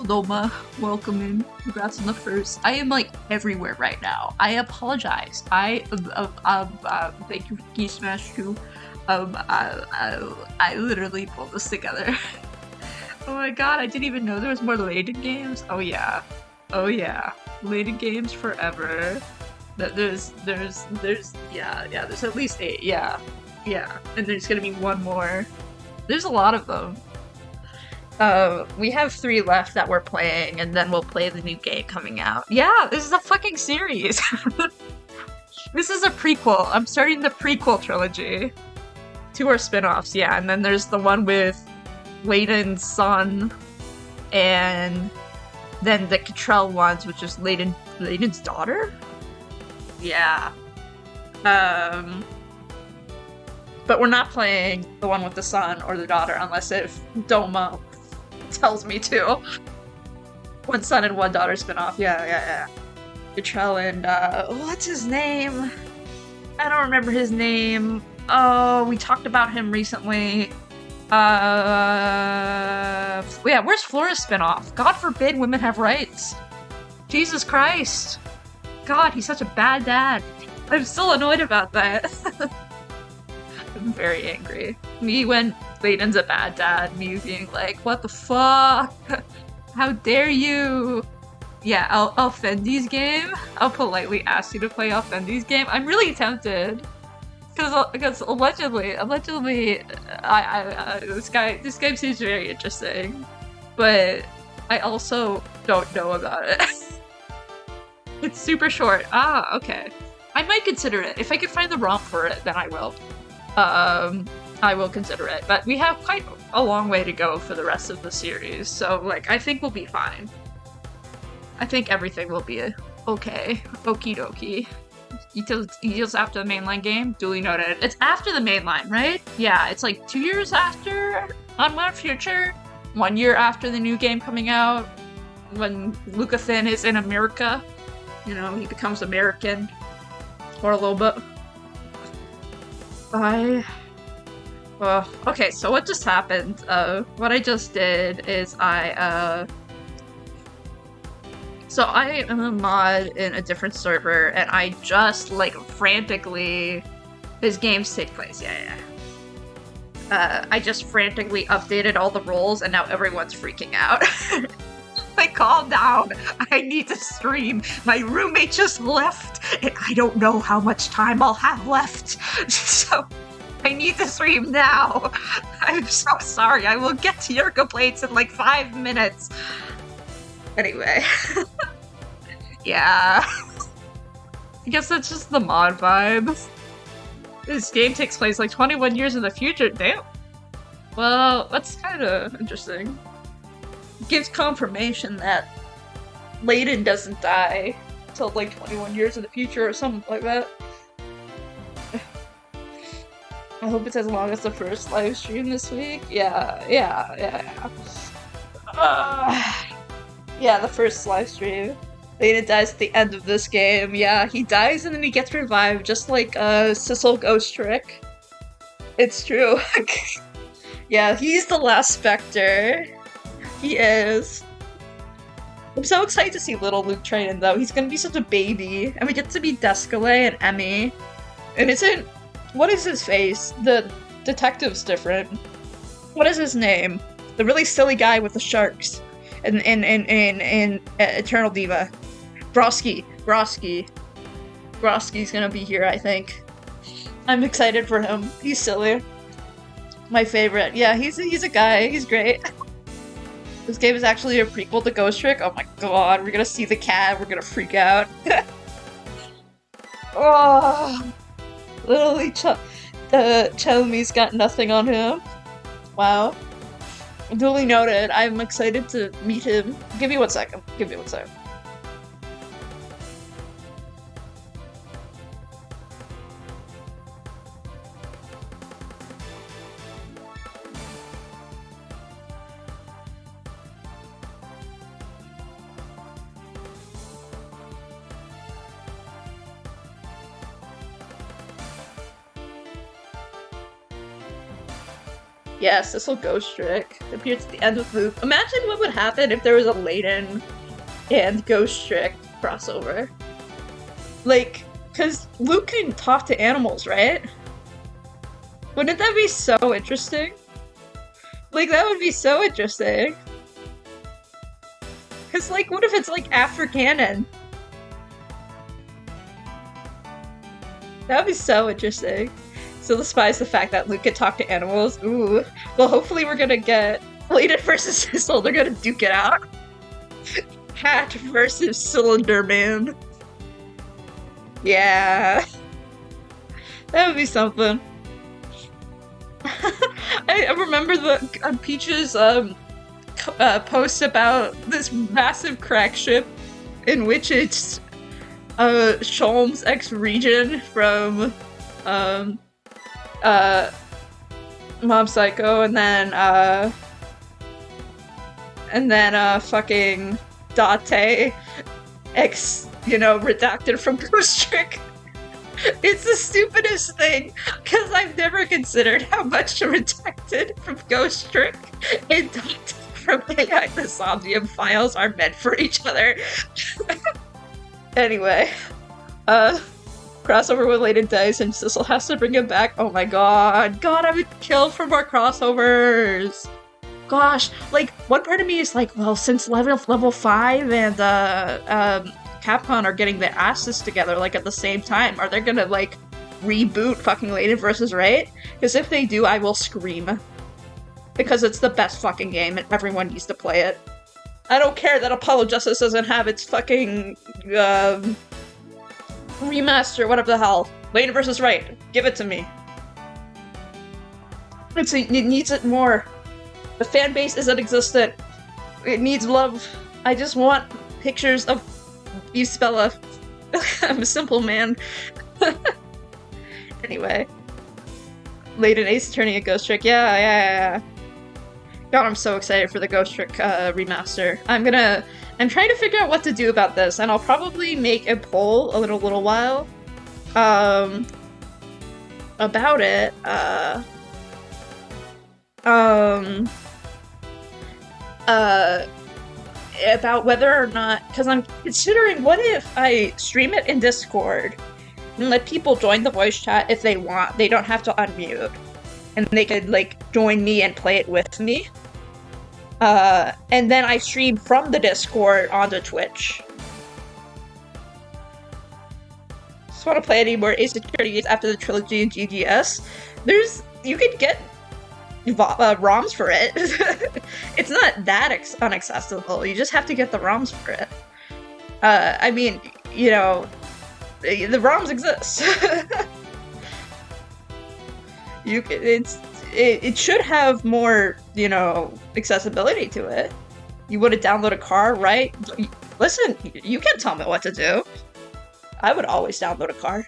Doma. Welcome in. Congrats on the first. I am like everywhere right now. I apologize. Thank you, Geek Smash 2. I literally pulled this together. Oh my god, I didn't even know there was more Layton games. Oh yeah. Oh yeah. Layton games forever. There's at least 8. Yeah. Yeah. And there's gonna be one more. There's a lot of them. We have 3 left that we're playing, and then we'll play the new game coming out. Yeah, this is a fucking series! This is a prequel. I'm starting the prequel trilogy. 2 are spin-offs, yeah, and then there's the one with Layton's son, and then the Cottrell ones, which is Layton's daughter? Yeah. But we're not playing the one with the son or the daughter unless if Doma tells me to. One son and one daughter spin-off. Yeah. Cottrell and, what's his name? I don't remember his name. Oh, we talked about him recently. Yeah, where's Flora's spin-off? God forbid women have rights. Jesus Christ. God, he's such a bad dad. I'm still annoyed about that. I'm very angry. Me when Layton's a bad dad, me being like, what the fuck? How dare you? Yeah, Alfendi's game? I'll politely ask you to play Alfendi's game. I'm really tempted. Because allegedly, this game seems very interesting. But I also don't know about it. It's super short. Ah, okay. I might consider it. If I can find the ROM for it, then I will. I will consider it, but we have quite a long way to go for the rest of the series, so, like, I think we'll be fine. I think everything will be okay. Okie dokie. Details after the mainline game? Duly noted. It's after the mainline, right? Yeah, it's like 2 years after Unwound Future? 1 year after the new game coming out, when Lucathan is in America. You know, he becomes American. Or a little bit. Okay, so what just happened? What I just did is so I am a mod in a different server, and I just, like, frantically... His games take place, yeah. I just frantically updated all the roles, and now everyone's freaking out. Like, calm down. I need to stream. My roommate just left, and I don't know how much time I'll have left. So, I need to stream now. I'm so sorry. I will get to your complaints in like 5 minutes. Anyway. Yeah. I guess that's just the mod vibe. This game takes place like 21 years in the future. Damn. Well, that's kind of interesting. Gives confirmation that Layton doesn't die until like 21 years in the future or something like that. I hope it's as long as the first live stream this week. Yeah. Yeah, the first live stream. Layton dies at the end of this game. Yeah, he dies and then he gets revived, just like Sissel Ghost Trick. It's true. Yeah, he's the last Specter. He is. I'm so excited to see little Luke Triton, though. He's gonna be such a baby. And we get to be DESCOLE and Emmy. And isn't... What is his face? The detective's different. What is his name? The really silly guy with the sharks. In Eternal Diva. Grosky. Grosky's gonna be here, I think. I'm excited for him. He's silly. My favorite. Yeah, he's a guy. He's great. This game is actually a prequel to Ghost Trick. Oh my god, we're gonna see the cat. We're gonna freak out. Oh, literally, Chelmy's got nothing on him. Wow. Duly noted. I'm excited to meet him. Give me 1 second. Yes, this will Ghost Trick. Appears at the end of the loop. Imagine what would happen if there was a Layton and Ghost Trick crossover. Like, because Luke can talk to animals, right? Wouldn't that be so interesting? Like, that would be so interesting. Because, like, what if it's, like, after canon? That would be so interesting. Still despise the fact that Luke can talk to animals. Ooh. Well, hopefully we're gonna get Layton versus Sissel. They're gonna duke it out. Cat versus Cylinder Man. Yeah. That would be something. I remember the Peach's post about this massive crack ship in which it's Sholm's ex-regent from Mob Psycho, and then fucking Date ex, redacted from Ghost Trick. It's the stupidest thing, because I've never considered how much redacted from Ghost Trick and Date from AI the Somnium files are meant for each other. Anyway, crossover with Layton Dice and Sissel has to bring him back. Oh my god. God, I would kill for more crossovers. Gosh, like, one part of me is like, well, since level 5 and Capcom are getting their asses together, like, at the same time, are they gonna, like, reboot fucking Layton vs. Raid? Because if they do, I will scream. Because it's the best fucking game and everyone needs to play it. I don't care that Apollo Justice doesn't have its fucking, remaster, whatever the hell. Layton vs. Raid. Give it to me. It needs it more. The fan base isn't existent. It needs love. I just want pictures of Bella. I'm a simple man. Anyway. Layton Ace turning a Ghost Trick. Yeah. God, I'm so excited for the Ghost Trick remaster. I'm trying to figure out what to do about this, and I'll probably make a poll in a little while about it. About whether or not, because I'm considering, what if I stream it in Discord and let people join the voice chat if they want. They don't have to unmute, and they could, like, join me and play it with me. And then I stream from the Discord onto Twitch. Just want to play any more Ace Attorney games after the trilogy in GGS. You could get ROMs for it. It's not that unaccessible. You just have to get the ROMs for it. I mean, the ROMs exist. It should have more, accessibility to it. You want to download a car, right? Listen, you can't tell me what to do. I would always download a car.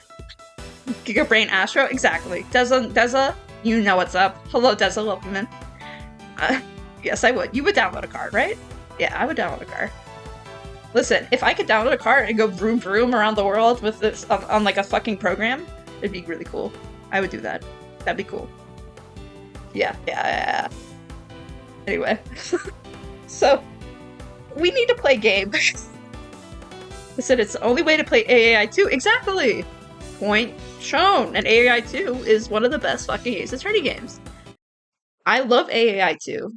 Gigabrain Astro? Exactly. Deza, you know what's up. Hello, Deza, welcome in. Yes, I would. You would download a car, right? Yeah, I would download a car. Listen, if I could download a car and go vroom vroom around the world with this on like a fucking program, it'd be really cool. I would do that. That'd be cool. Yeah. Anyway. So, we need to play games. I said it's the only way to play AAI 2. Exactly! Point shown. And AAI 2 is one of the best fucking Ace Attorney games. I love AAI 2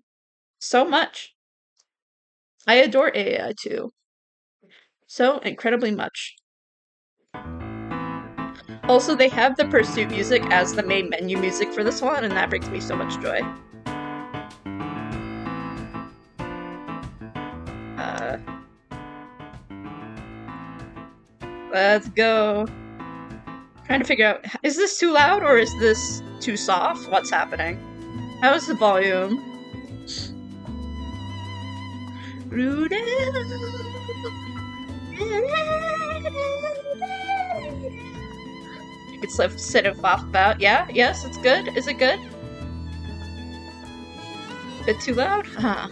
so much. I adore AAI 2 so incredibly much. Also, they have the Pursuit music as the main menu music for this one, and that brings me so much joy. Let's go. Trying to figure out, is this too loud or is this too soft? What's happening? How is the volume? You could sit and flop about. Yeah? Yes, it's good. Is it good? A bit too loud? Huh.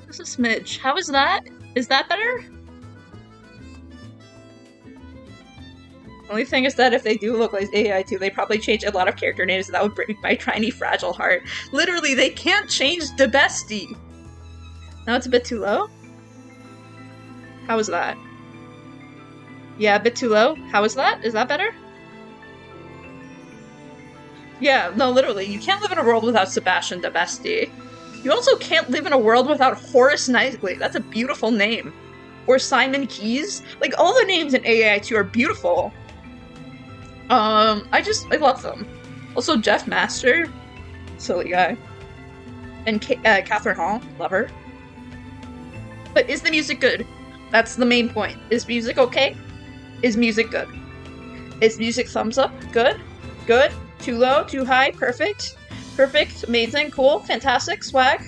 Just a smidge. How is that? Is that better? Only thing is that if they do localize AI too, they probably change a lot of character names, and that would break my tiny fragile heart. Literally, they can't change the bestie. Now it's a bit too low. How is that? Yeah, a bit too low. How is that? Is that better? Yeah, no, literally, you can't live in a world without Sebastian the bestie. You also can't live in a world without Horace Knightley. That's a beautiful name. Or Simon Keys. Like, all the names in AI2 are beautiful. I love them. Also, Jeff Master, silly guy. And Catherine Hall, love her. But is the music good? That's the main point. Is music okay? Is music good? Is music thumbs up? Good? Good? Too low? Too high? Perfect? Perfect? Amazing? Cool? Fantastic? Swag?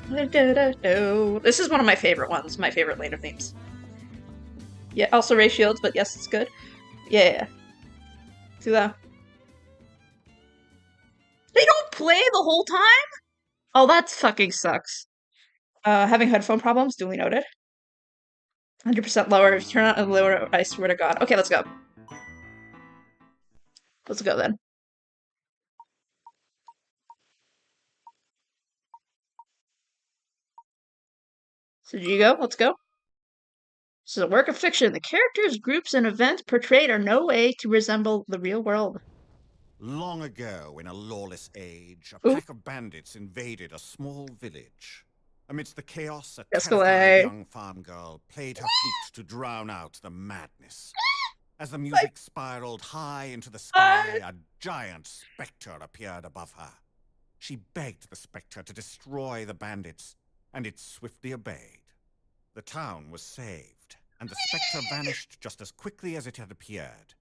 This is one of my favorite ones. My favorite Layton themes. Yeah, also Ray Shields, but yes, it's good. Yeah. Too low. They don't play the whole time? Oh, that fucking sucks. Having headphone problems, duly noted. 100% lower. If you turn on a lower, I swear to God. Okay, let's go. Let's go then. So you go. Let's go. This is a work of fiction. The characters, groups, and events portrayed are no way to resemble the real world. Long ago, in a lawless age, a pack of bandits invaded a small village. Amidst the chaos, a terrified young farm girl played her flute to drown out the madness. As the music spiraled high into the sky, a giant specter appeared above her. She begged the specter to destroy the bandits, and it swiftly obeyed. The town was saved, and the specter vanished just as quickly as it had appeared.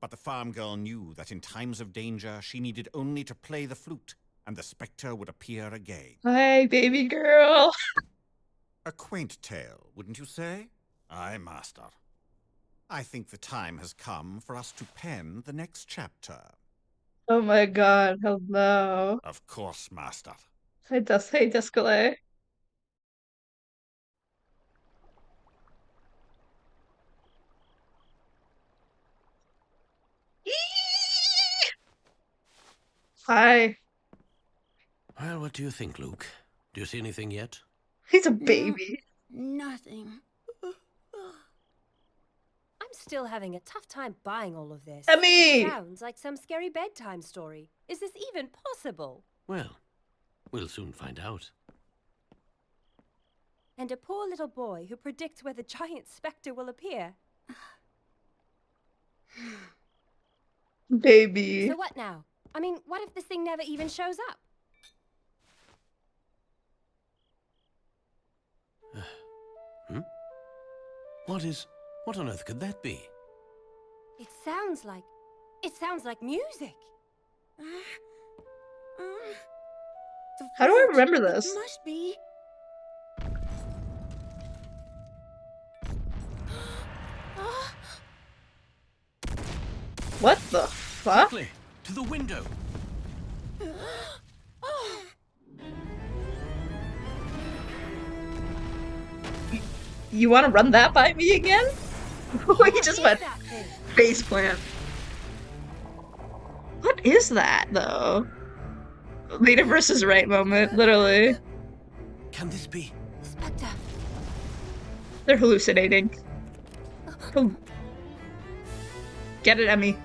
But the farm girl knew that in times of danger, she needed only to play the flute, and the specter would appear again. Hi, baby girl. A quaint tale, wouldn't you say? Aye, master. I think the time has come for us to pen the next chapter. Oh my god, hello. Of course, master. Hey, DESCOLE. Hi. Well, what do you think, Luke? Do you see anything yet? He's a baby. Nothing. I'm still having a tough time buying all of this. Emmy! It sounds like some scary bedtime story. Is this even possible? Well, we'll soon find out. And a poor little boy who predicts where the giant specter will appear. Baby. So what now? I mean, what if this thing never even shows up? What on earth could that be? It sounds like music. How do I remember this? It must be. What the fuck? Quickly, to the window. You want to run that by me again? He just went face plant. What is that, though? Later versus right moment, literally. Can this be? Specter. They're hallucinating. Get it, Emmy.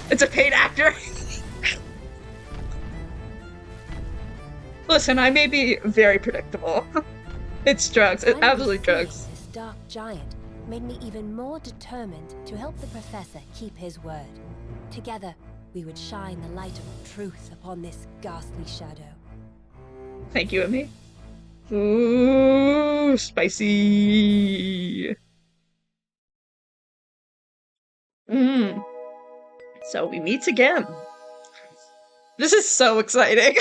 It's a paid actor. Listen, I may be very predictable. It's drugs. It's absolutely drugs. This dark giant made me even more determined to help the professor keep his word. Together, we would shine the light of truth upon this ghastly shadow. Thank you, Emmy. Ooh, spicy. So we meet again. This is so exciting.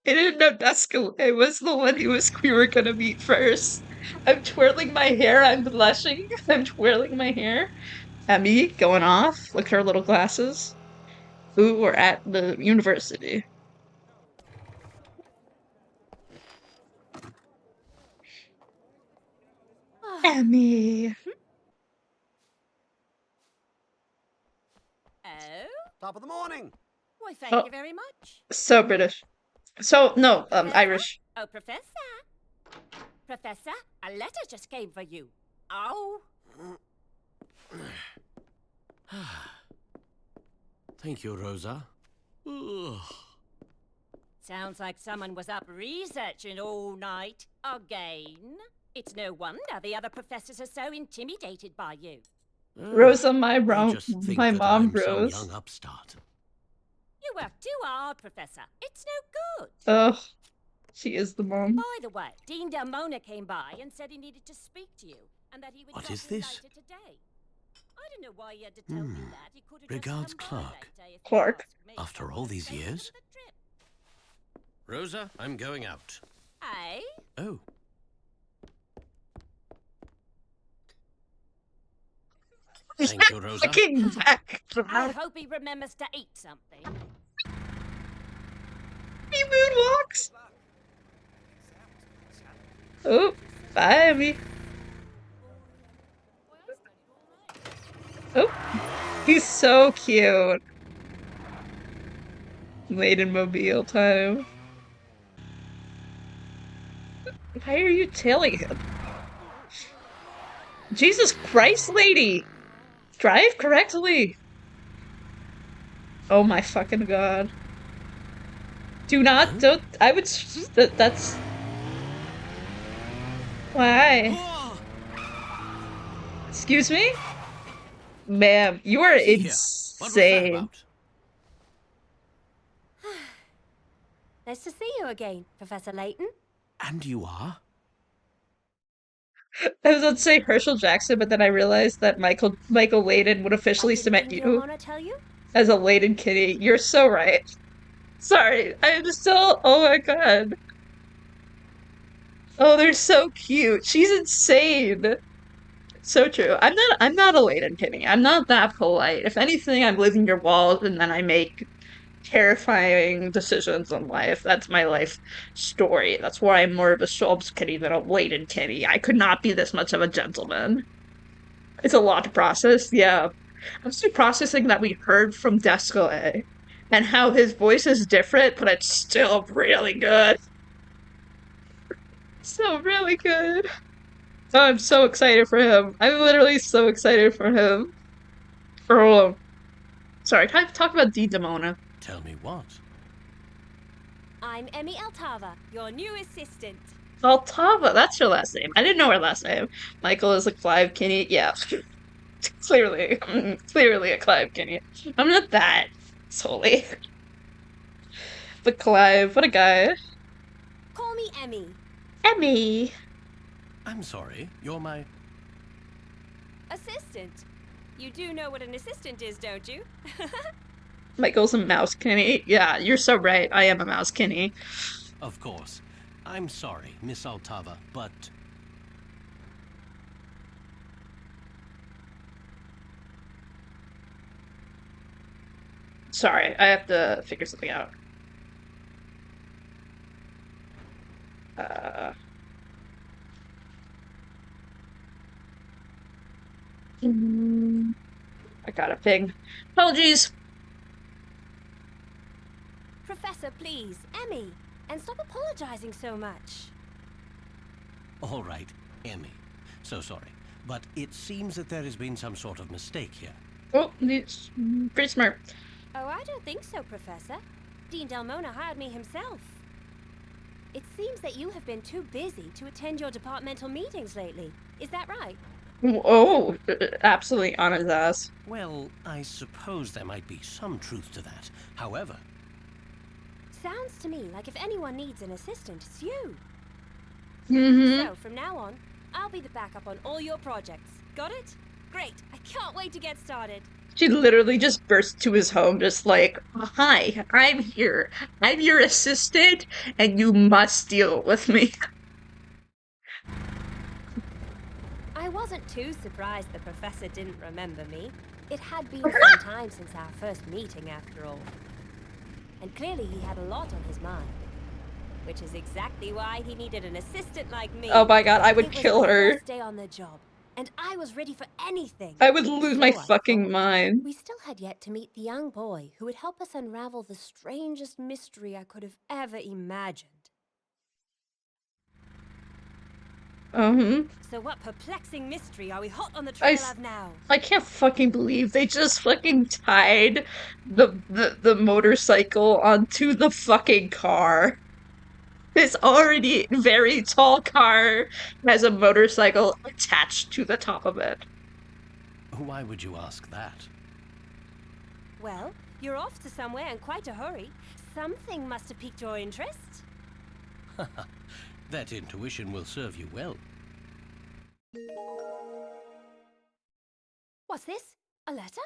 I didn't know DESCOLE was the one we were gonna meet first. I'm twirling my hair, I'm blushing, I'm twirling my hair. Emmy going off, look at her little glasses. Ooh, we're at the university. Emmy. Oh? Top of the morning. Why, thank Oh. you very much. So British. So, no, Professor? Irish. Oh, Professor. Professor, a letter just came for you. Oh. Thank you, Rosa. Ugh. Sounds like someone was up researching all night. Again. It's no wonder the other professors are so intimidated by you. Rosa, They just think my that mom, I'm some Rose. young upstart. You work too hard, Professor. It's no good. Ugh, she is the mom. By the way, Dean Delmona came by and said he needed to speak to you and that he would What drop is in this? later today. I don't know why he had to tell you that. He could have Regards, just come Clark. by later if you Clark. asked me. After I all would've these taken years? him for the trip. Rosa, I'm going out. Eh? Oh. Thank you, Rosa. Fucking back. I hope he remembers to eat something. He moonwalks. Oh, bye, Emmy. Oh, he's so cute. Layton mobile time. Why are you tailing him? Jesus Christ, lady! Drive correctly! Oh my fucking god. Don't, I would, that's... Why? Excuse me? Ma'am, you are Here. What was that insane. about? Nice to see you again, Professor Layton. And you are? I was about to say Herschel Jackson, but then I realized that Michael Layton would officially cement Dean you Delmona tell you? as a Layton kitty. You're so right. Sorry, I'm still. Oh my god. Oh, they're so cute. She's insane. So true. I'm not a Layton kitty. I'm not that polite. If anything, I'm within your walls and then I make terrifying decisions in life. That's my life story. That's why I'm more of a Schultz kitty than a Layton kitty. I could not be this much of a gentleman. It's a lot to process, yeah. I'm still processing that we heard from DESCOLE and how his voice is different, but it's still really good. So really good. Oh, I'm so excited for him. I'm literally so excited for him. Oh, sorry, talk about Dean Demona. Tell me what? I'm Emmy Altava, your new assistant. Altava, that's her last name. I didn't know her last name. Michael is like Clive Kinney. Yeah, clearly, clearly a Clive Kinney. I'm not that solely. But Clive, what a guy. Call me Emmy. Emmy. I'm sorry, you're my... Assistant. You do know what an assistant is, don't you? Michael's a mouse Kinney. Yeah, you're so right. I am a mouse Kinney. Of course. I'm sorry, Miss Altava, but... Sorry, I have to figure something out. I got a ping. Apologies. Professor, please, Emmy. And stop apologizing so much. All right, Emmy. So sorry. But it seems that there has been some sort of mistake here. Oh, he's pretty smart. Oh, I don't think so, Professor. Dean Delmona hired me himself. It seems that you have been too busy to attend your departmental meetings lately. Is that right? Oh, absolutely on his ass. Well, I suppose there might be some truth to that. However... Sounds to me like if anyone needs an assistant, it's you. Mm-hmm. So, from now on, I'll be the backup on all your projects. Got it? Great. I can't wait to get started. She literally just burst to his home, just like, hi, I'm here. I'm your assistant, and you must deal with me. I wasn't too surprised the professor didn't remember me. It had been some time since our first meeting, after all. And clearly he had a lot on his mind. which is exactly why he needed an assistant like me. Oh my god, I would kill her. It was my first day on the job, and I was ready for anything. I would lose my So I fucking thought. mind. We still had yet to meet the young boy who would help us unravel the strangest mystery I could have ever imagined. So what perplexing mystery are we hot on the trail of now? I can't fucking believe they just fucking tied the motorcycle onto the fucking car. This already very tall car has a motorcycle attached to the top of it. Why would you ask that? Well, you're off to somewhere in quite a hurry. Something must have piqued your interest. That intuition will serve you well. What's this? A letter?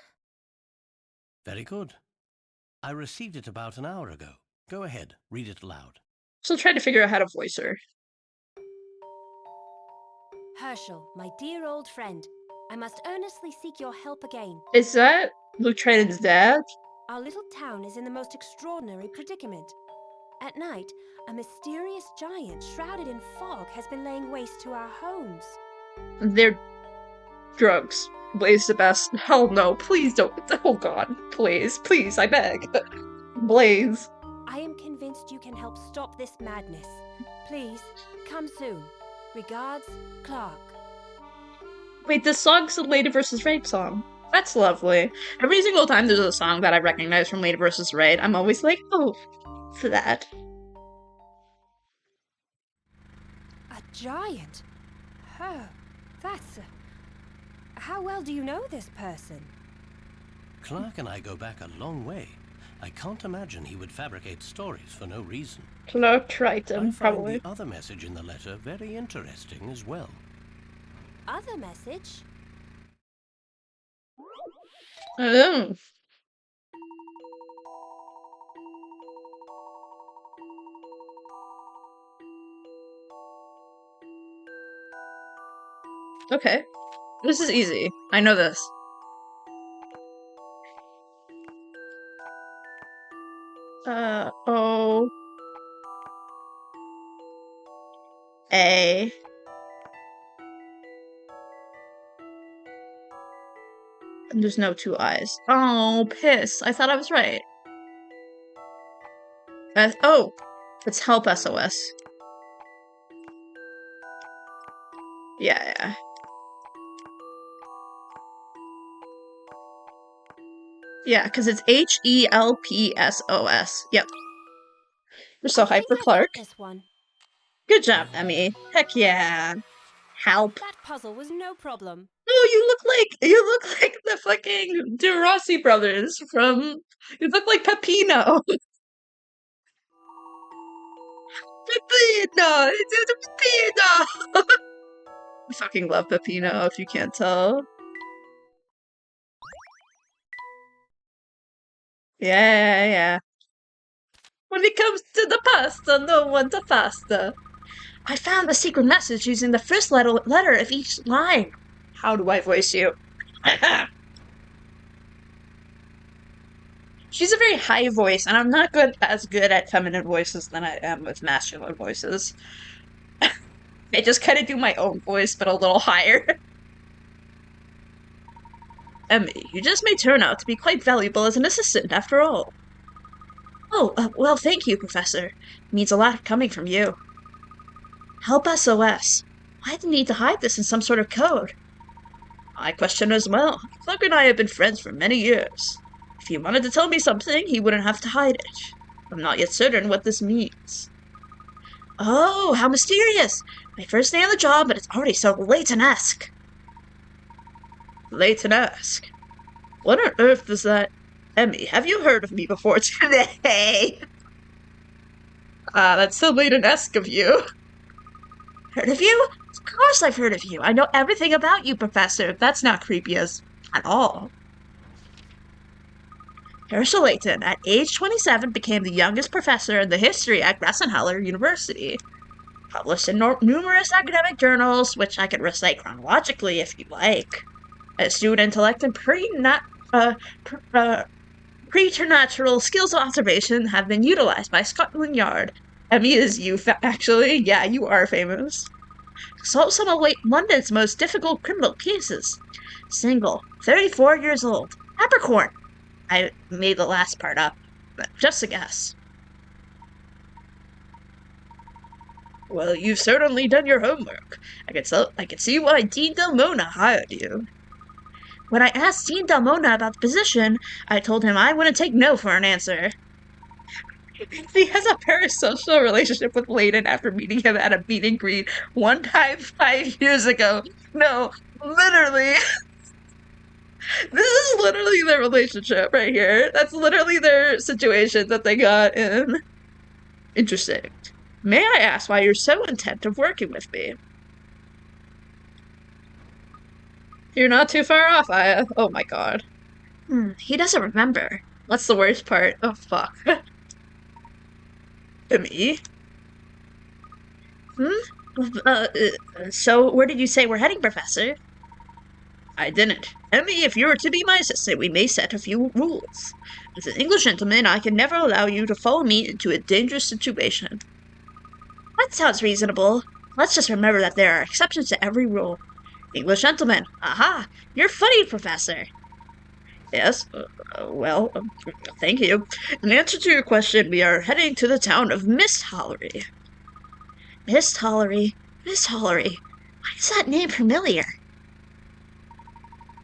Very good. I received it about an hour ago. Go ahead, read it aloud. Still trying to figure out how to voice her. Herschel, my dear old friend, I must earnestly seek your help again. Is that Luke Triton's dad? Our little town is in the most extraordinary predicament. At night, a mysterious giant shrouded in fog has been laying waste to our homes. They're drugs. Blaze the best. Hell no, please don't. Oh god, please, please, I beg. Blaze. I am convinced you can help stop this madness. Please, come soon. Regards, Clark. Wait, this song's a Lady vs. Raid song. That's lovely. Every single time there's a song that I recognize from Lady vs. Raid, I'm always like, oh, for that. A giant? Oh, that's... How well do you know this person? Clark and I go back a long way. I can't imagine he would fabricate stories for no reason. Clark Triton, I find probably. the other message in the letter very interesting as well. Other message? Oh. Okay. This is easy. I know this. O A and there's no two I's. Oh, piss. I thought I was right. Oh, it's help SOS. Yeah. Yeah, because it's HELPSOS. Yep. You're so hyped for Clark. This one. Good job, Emmy. Heck yeah. Help. That puzzle was no problem. Oh, you look like the fucking De Rossi brothers from. You look like Peppino. Peppino! It's Peppino! I fucking love Peppino, if you can't tell. Yeah. When it comes to the pasta, no one's a pasta. I found the secret message using the first letter of each line. How do I voice you? She's a very high voice, and I'm not as good at feminine voices than I am with masculine voices. I just kind of do my own voice, but a little higher. Emmy, you just may turn out to be quite valuable as an assistant, after all. Oh, well, thank you, Professor. It means a lot coming from you. Help SOS. Why the need to hide this in some sort of code? I question as well. Clark and I have been friends for many years. If he wanted to tell me something, he wouldn't have to hide it. I'm not yet certain what this means. Oh, how mysterious! My first day on the job, but it's already so Layton-esque. Layton-esque? What on earth is that? Emmy, have you heard of me before today? That's so Layton-esque of you. Heard of you? Of course I've heard of you. I know everything about you, Professor. That's not creepy at all. Herschel Layton, at age 27, became the youngest professor in the history at Grassenhaller University. Published in numerous academic journals, which I could recite chronologically if you like. Astute intellect and preternatural skills of observation have been utilized by Scotland Yard Emmy is you, actually. Yeah, you are famous. Solved some of London's most difficult criminal cases. Single, 34 years old. Capricorn. I made the last part up, but just a guess. Well, you've certainly done your homework. I can see why Dean Delmona hired you. When I asked Dean Delmona about the position, I told him I wouldn't take no for an answer. He has a parasocial relationship with Layton after meeting him at a meet and greet one time 5 years ago. No, literally. This is literally their relationship right here. That's literally their situation that they got in. Interesting. May I ask why you're so intent of working with me? You're not too far off, Aya. Oh my god. He doesn't remember. What's the worst part? Oh fuck. Me? So where did you say we're heading, Professor? I didn't. Emmy, if you were to be my assistant, we may set a few rules. As an English gentleman, I can never allow you to follow me into a dangerous situation. That sounds reasonable. Let's just remember that there are exceptions to every rule. English gentleman. Aha! You're funny, Professor. Yes, well, thank you. In answer to your question, we are heading to the town of Miss Hollery. Miss Hollery? Miss Hollery? Why is that name familiar?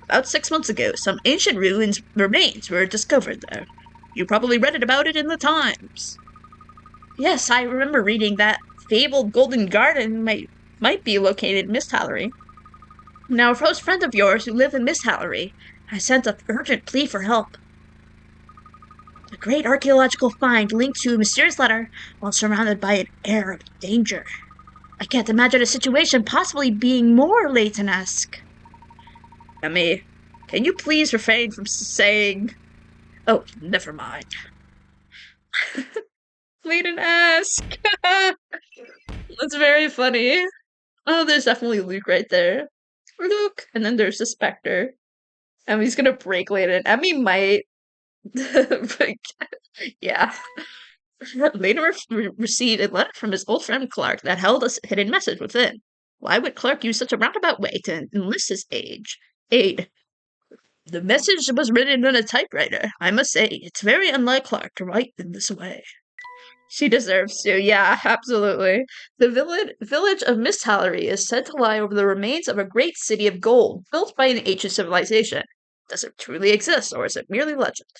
About 6 months ago, some ancient remains were discovered there. You probably read about it in the Times. Yes, I remember reading that fabled Golden Garden might be located in Miss Hollery. Now, a close friend of yours who lived in Miss Hollery has sent an urgent plea for help. A great archaeological find linked to a mysterious letter while surrounded by an air of danger. I can't imagine a situation possibly being more Layton-esque. Emmy, can you please refrain from saying... Oh, never mind. Layton-esque! That's very funny. Oh, there's definitely Luke right there. Luke! And then there's the Specter. Emmy's gonna break Layton. Emmy might... yeah. Later received a letter from his old friend Clark that held a hidden message within. Why would Clark use such a roundabout way to enlist his aid? The message was written on a typewriter. I must say, it's very unlike Clark to write in this way. She deserves to, yeah, absolutely. The village of Miss Hallery is said to lie over the remains of a great city of gold built by an ancient civilization. Does it truly exist, or is it merely legend?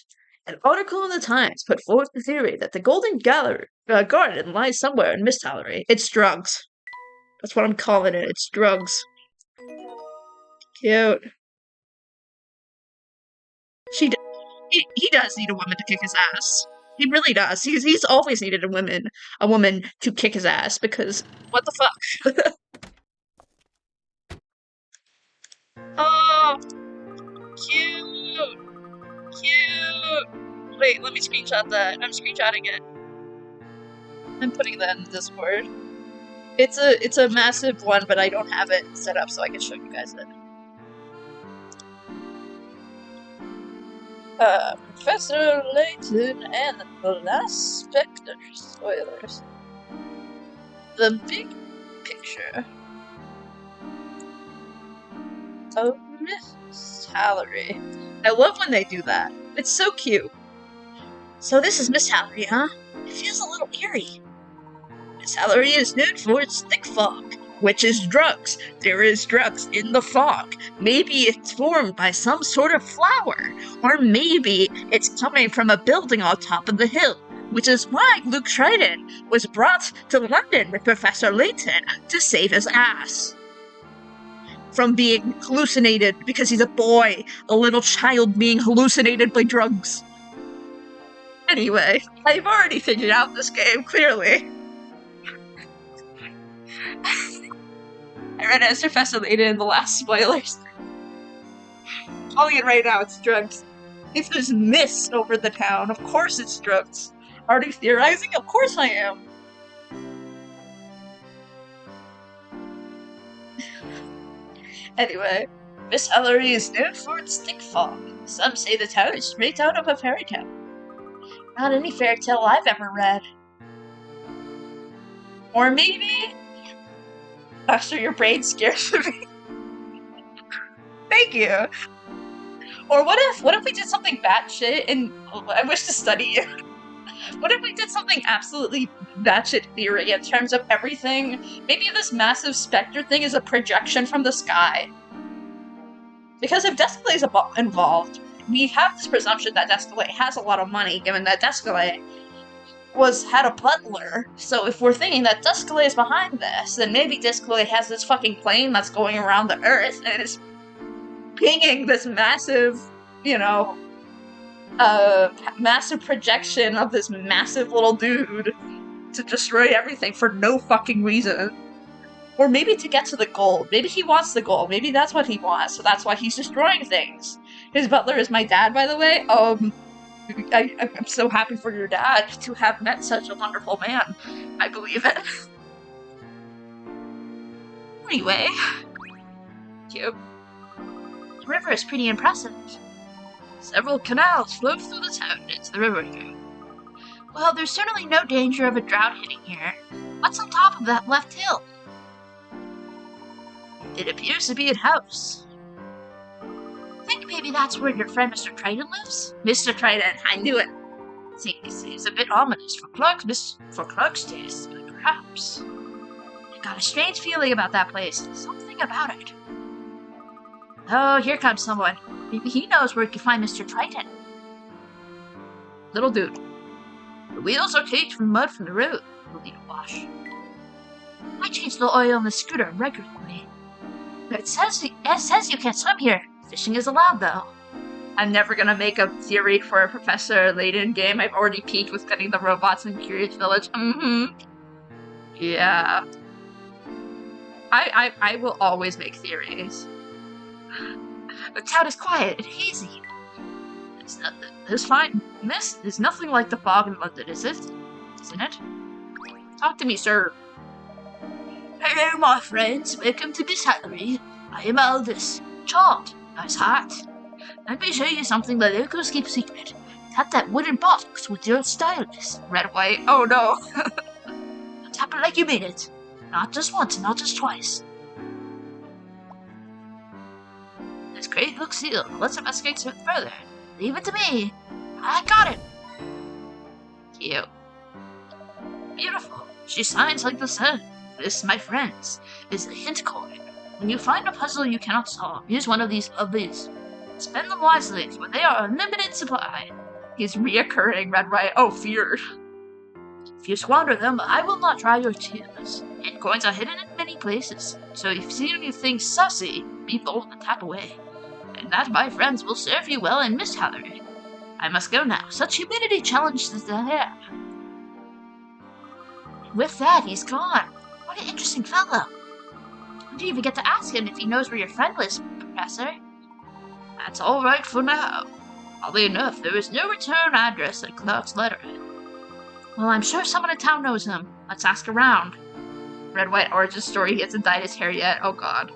An article in the Times put forth the theory that the Golden Garden lies somewhere in Miss Hallery. It's drugs. That's what I'm calling it. It's drugs. Cute. He does need a woman to kick his ass. He really does. He's always needed a woman to kick his ass because what the fuck? Oh, cute. Wait, let me screenshot that. I'm screenshotting it. I'm putting that in Discord. It's a massive one, but I don't have it set up so I can show you guys it. Professor Layton and the last Specter spoilers. The big picture of Miss Hallery. I love when they do that. It's so cute. So this is Miss Hallery, huh? It feels a little eerie. Miss Hallery is known for its thick fog, which is drugs. There is drugs in the fog. Maybe it's formed by some sort of flower, or maybe it's coming from a building on top of the hill, which is why Luke Triton was brought to London with Professor Layton to save his ass from being hallucinated because he's a boy, a little child being hallucinated by drugs. Anyway, I've already figured out this game, clearly. I read it as Professor Layton in the last spoilers. Calling it right now, it's drugs. If there's mist over the town, of course it's drugs. Are you theorizing? Of course I am. Anyway, Miss Hallery is known for its thick fog. Some say the town is straight out of a fairy tale. Not any fairy tale I've ever read. Or maybe... Buster, your brain scares me. Thank you. Or what if we did something batshit and I wish to study you? What if we did something absolutely batshit theory in terms of everything? Maybe this massive Specter thing is a projection from the sky. Because if DESCOLE is involved, we have this presumption that DESCOLE has a lot of money, given that DESCOLE had a butler. So if we're thinking that DESCOLE is behind this, then maybe DESCOLE has this fucking plane that's going around the Earth and is pinging this massive, you know, massive projection of this massive little dude to destroy everything for no fucking reason. Or maybe to get to the gold. Maybe he wants the gold. Maybe that's what he wants, so that's why he's destroying things. His butler is my dad, by the way. I'm so happy for your dad to have met such a wonderful man. I believe it. Anyway. Cute. The river is pretty impressive. Several canals flow through the town into the river here. Well, there's certainly no danger of a drought hitting here. What's on top of that left hill? It appears to be a house. I think maybe that's where your friend Mr. TRITON lives? Mr. TRITON, I knew it. I think it seems a bit ominous for Clark's taste, but perhaps. I got a strange feeling about that place. Something about it. Oh, here comes someone. Maybe he knows where we can find Mr. TRITON. Little dude. The wheels are caked from mud from the road. We'll need a wash. I change the oil on the scooter regularly. But it says you can't swim here. Fishing is allowed, though. I'm never gonna make a theory for a Professor Layton game. I've already peaked with getting the robots in Curious Village. Yeah. I will always make theories. The town is quiet and hazy. There's fine mist. There's nothing like the fog in London, is it? Isn't it? Talk to me, sir. Hello, my friends. Welcome to Miss Hattery. I am Aldous. Charmed. Nice hat. Let me show you something the locals keep secret. Tap that wooden box with your stylus. Red, white. Oh no. Tap it like you mean it. Not just once, not just twice. This crate looks sealed. Let's investigate further. Leave it to me. I got it. Cute. Beautiful. She shines like the sun. This, my friends, is a hint coin. When you find a puzzle you cannot solve, use one of these. Spend them wisely, for they are unlimited supply. He's reoccurring, red, white. Oh, fear. If you squander them, I will not dry your tears. Hint coins are hidden in many places, so if you see anything sussy, be bold and tap away. And that, my friends, will serve you well in Miss Hattery. I must go now. Such humidity challenges the hair. With that, he's gone. What an interesting fellow. You didn't even get to ask him if he knows where your friend lives, Professor. That's all right for now. Oddly enough, there is no return address in Clark's letterhead. Well, I'm sure someone in town knows him. Let's ask around. Red White origin story, he hasn't dyed his hair yet. Oh god.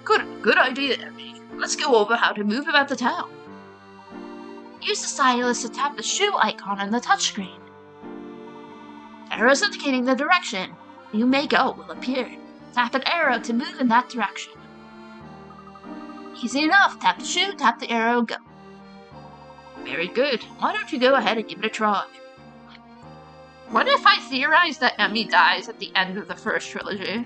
Good idea, Emmy. Let's go over how to move about the town. Use the stylus to tap the shoe icon on the touchscreen. Arrows indicating the direction you may go will appear. Tap an arrow to move in that direction. Easy enough. Tap the shoe, tap the arrow, go. Very good. Why don't you go ahead and give it a try? What if I theorize that Emmy dies at the end of the first trilogy?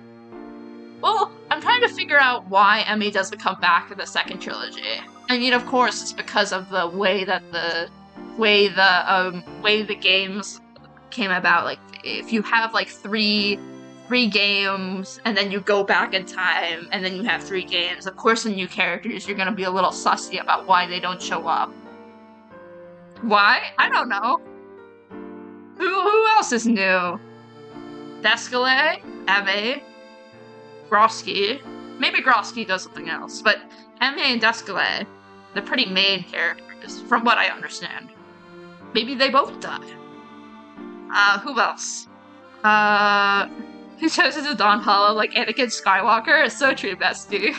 Well, I'm trying to figure out why Emmy doesn't come back in the second trilogy. I mean, of course, it's because of the way that the games came about. Like, if you have like three games and then you go back in time and then you have 3 games, of course, the new characters, you're gonna be a little sussy about why they don't show up. Why? I don't know. Who else is new? DESCOLE, Emmy, Grosky. Maybe Grosky does something else, but Emmy and DESCOLE, they're pretty main characters, from what I understand. Maybe they both die. Who else? Who chooses a Don Hollow like Anakin Skywalker? It's so true, bestie.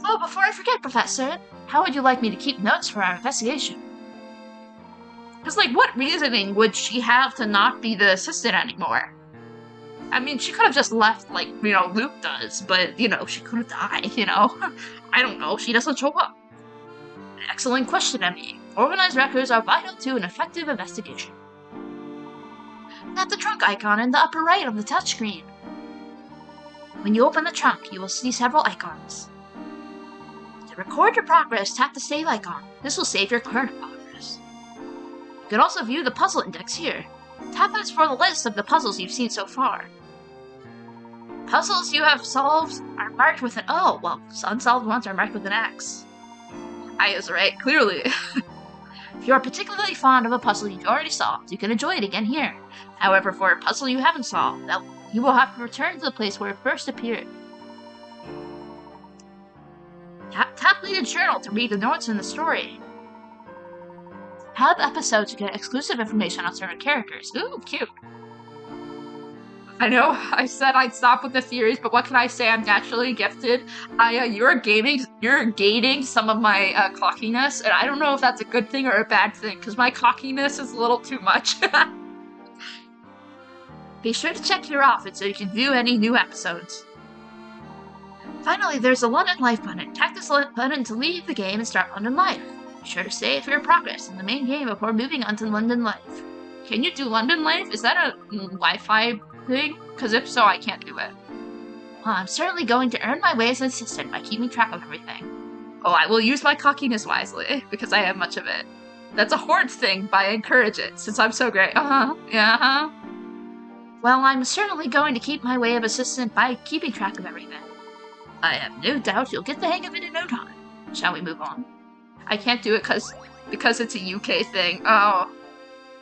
Oh, before I forget, Professor, how would you like me to keep notes for our investigation? Because, like, what reasoning would she have to not be the assistant anymore? I mean, she could have just left like, you know, Luke does, but, you know, she could have died, you know? I don't know, she doesn't show up. Excellent question, Emmy. Organized records are vital to an effective investigation. Tap the trunk icon in the upper right of the touchscreen. When you open the trunk, you will see several icons. To record your progress, tap the save icon. This will save your current progress. You can also view the puzzle index here. Tap this for the list of the puzzles you've seen so far. Puzzles you have solved are marked with an O, while unsolved ones are marked with an X. I was right, clearly. If you are particularly fond of a puzzle you already solved, you can enjoy it again here. However, for a puzzle you haven't solved, you will have to return to the place where it first appeared. Tap Layton's journal to read the notes in the story. Tab episodes to get exclusive information on certain characters. Ooh, cute. I know I said I'd stop with the theories, but what can I say? I'm naturally gifted. You're gating some of my cockiness, and I don't know if that's a good thing or a bad thing, because my cockiness is a little too much. Be sure to check your outfit so you can view any new episodes. Finally, there's a London Life button. Tap this button to leave the game and start London Life. Be sure to save your progress in the main game before moving on to London Life. Can you do London Life? Is that a Wi-Fi thing? Because if so, I can't do it. Well, I'm certainly going to earn my way as an assistant by keeping track of everything. Oh, I will use my cockiness wisely, because I have much of it. That's a horde thing, but I encourage it, since I'm so great. Yeah, Well, I'm certainly going to keep my way of assistant by keeping track of everything. I have no doubt you'll get the hang of it in no time. Shall we move on? I can't do it because it's a UK thing. Oh.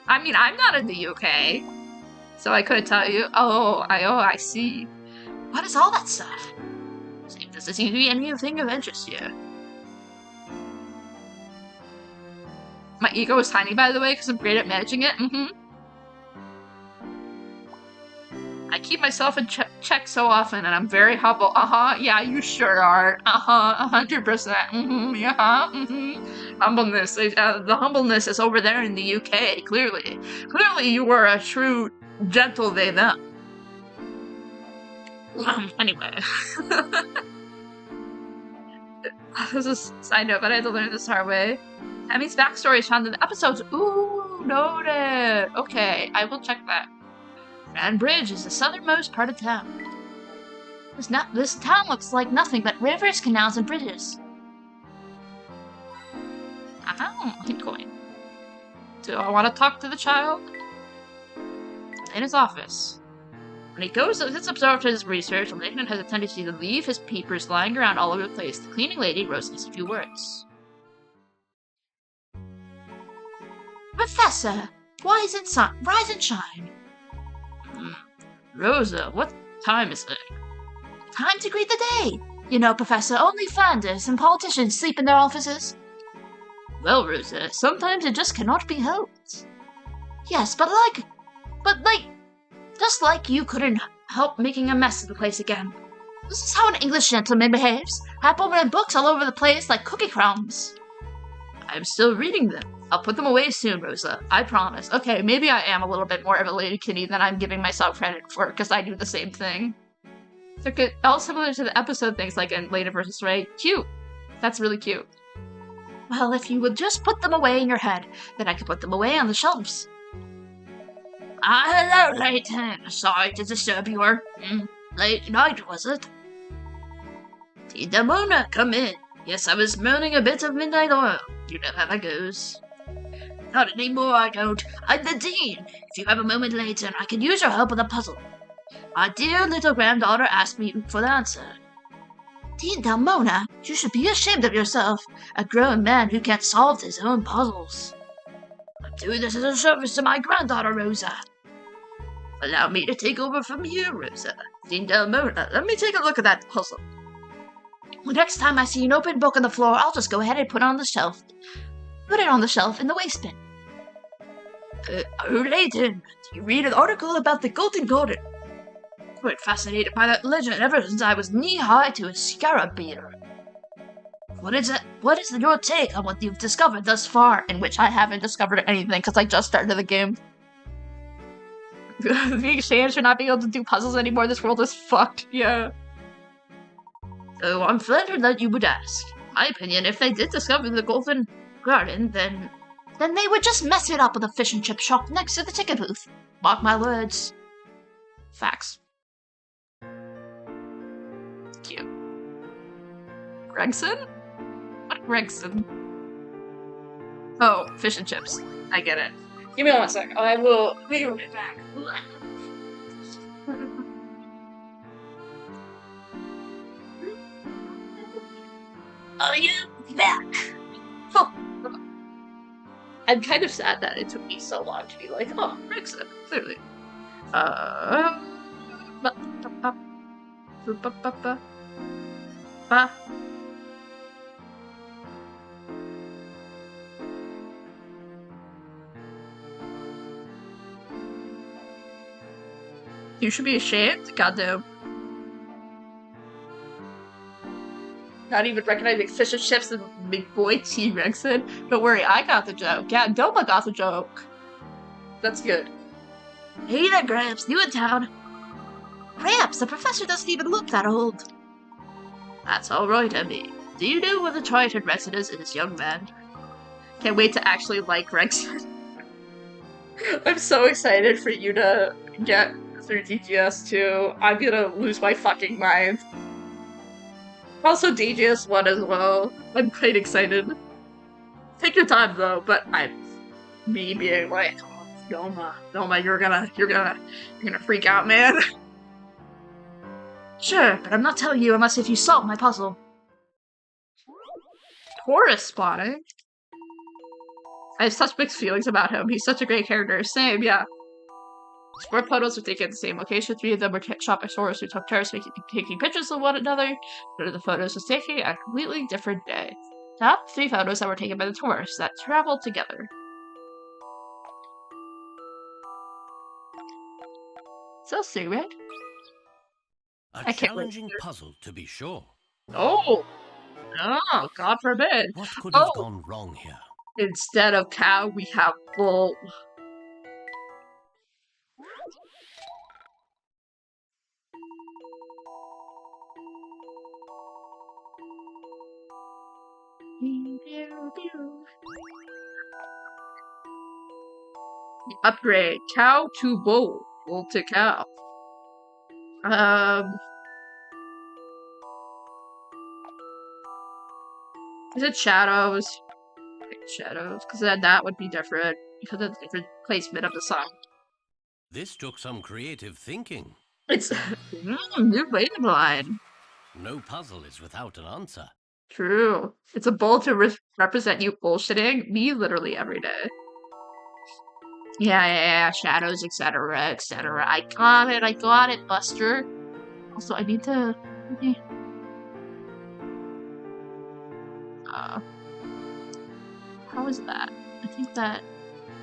I mean, I'm not in the UK. So I couldn't tell you. I see. What is all that stuff? Doesn't seem to be anything of interest here. My ego is tiny, by the way, because I'm great at managing it. I keep myself in check so often, and I'm very humble. Yeah, you sure are. 100%. Humbleness. The humbleness is over there in the UK, clearly. Clearly you were a true gentle them. Anyway. This is a side note, but I had to learn this hard way. Emmy's backstory is found in the episodes. Ooh, noted. Okay, I will check that. Grand Bridge is the southernmost part of town. This town looks like nothing but rivers, canals, and bridges. Keep going. Do I want to talk to the child? In his office. When he gets absorbed in his research, Layton has a tendency to leave his papers lying around all over the place. The cleaning lady wrote a few words. Professor, rise and shine. Rosa, what time is it? Time to greet the day. You know, Professor, only founders and politicians sleep in their offices. Well, Rosa, sometimes it just cannot be helped. Yes, but just like you couldn't help making a mess of the place again. This is how an English gentleman behaves. Appleman books all over the place like cookie crumbs. I'm still reading them. I'll put them away soon, Rosa. I promise. Okay, maybe I am a little bit more of a lady kitty than I'm giving myself credit for, because I do the same thing. So all similar to the episode things like in Layton vs. Ray. Cute. That's really cute. Well, if you would just put them away in your head, then I could put them away on the shelves. Hello, Layton. Sorry to disturb your late night, was it? Mona, come in. Yes, I was moaning a bit of midnight oil. You know how that goes. Not anymore, I don't. I'm the Dean. If you have a moment, Layton, I could use your help with a puzzle. Our dear little granddaughter asked me for the answer. Dean Mona, you should be ashamed of yourself. A grown man who can't solve his own puzzles. I'm doing this as a service to my granddaughter, Rosa. Allow me to take over from here, Rosa. Dean Mona, let me take a look at that puzzle. The next time I see an open book on the floor, I'll just go ahead and put it on the shelf. Put it on the shelf in the waste bin. Layton, do you read an article about the Golden Garden? I've been fascinated by that legend ever since I was knee-high to a scarab beater. What is your take on what you've discovered thus far, in which I haven't discovered anything because I just started the game? Being changed for not being able to do puzzles anymore. This world is fucked. Yeah. So I'm flattered that you would ask. In my opinion, if they did discover the Golden Garden, then they would just mess it up with a fish and chip shop next to the ticket booth. Mark my words. Facts. Cute. Gregson? What Gregson? Oh, fish and chips. I get it. Give me 1 sec. I will be right back. I am back. Oh. I'm kind of sad that it took me so long to be like, oh, Gregson, clearly. You should be ashamed? Goddamn. Not even recognizing fish and chips and big boy T-Rexon. Don't worry, I got the joke. Yeah, Doma got the joke. That's good. Hey there, Gramps. New in town. Gramps, the professor doesn't even look that old. That's alright, Emmy. Do you know where the TRITON resident is this young man? Can't wait to actually like Gregson. I'm so excited for you to get through DGS 2. I'm gonna lose my fucking mind. Also DGS 1 as well. I'm quite excited. Take your time though, but me being like, oh, Doma, you're gonna freak out, man. Sure, but I'm not telling you unless if you solve my puzzle. Tourist spotting? I have such mixed feelings about him. He's such a great character. Same, yeah. 4 photos were taken at the same location. 3 of them were shot by tourists who took turns taking pictures of one another. 1 of the photos was taken at a completely different day. Top 3 photos that were taken by the tourists that traveled together. So right? A challenging puzzle, to be sure. Oh! Oh, God forbid. What could have gone wrong here? Instead of cow, we have bull. Upgrade. Cow to bull. Bull to cow. Is it shadows? Shadows, because then that would be different, because of the different placement of the sun. This took some creative thinking. It's new waiting line. No puzzle is without an answer. True. It's a bull to represent you bullshitting me literally every day. Yeah, shadows, etc., etc. I got it, Buster. Also, I need to... Okay. How is that? I think that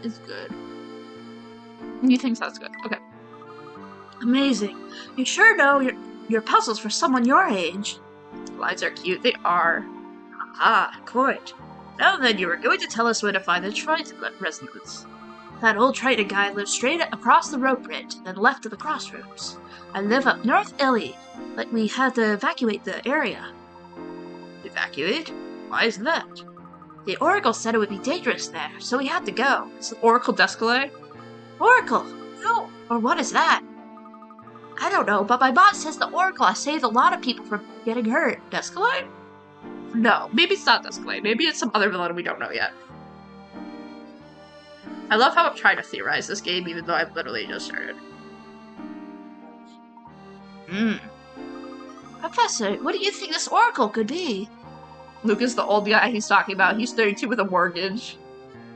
is good. You think that's good? Okay. Amazing. You sure know your puzzles for someone your age. Lines are cute. They are. Ah, quite. Now then, you were going to tell us where to find the TRITON residence. That old TRITON guy lives straight across the road bridge, then left to the crossroads. I live up North Illy. Like we had to evacuate the area. Evacuate? Why is that? The Oracle said it would be dangerous there, so we had to go. Is it Oracle DESCOLE? Oracle? No. Or what is that? I don't know, but my boss says the Oracle has saved a lot of people from getting hurt. DESCOLE? No, maybe it's not DESCOLE. Maybe it's some other villain we don't know yet. I love how I'm trying to theorize this game, even though I've literally just started. Professor, what do you think this Oracle could be? Luke is the old guy he's talking about. He's 32 with a mortgage.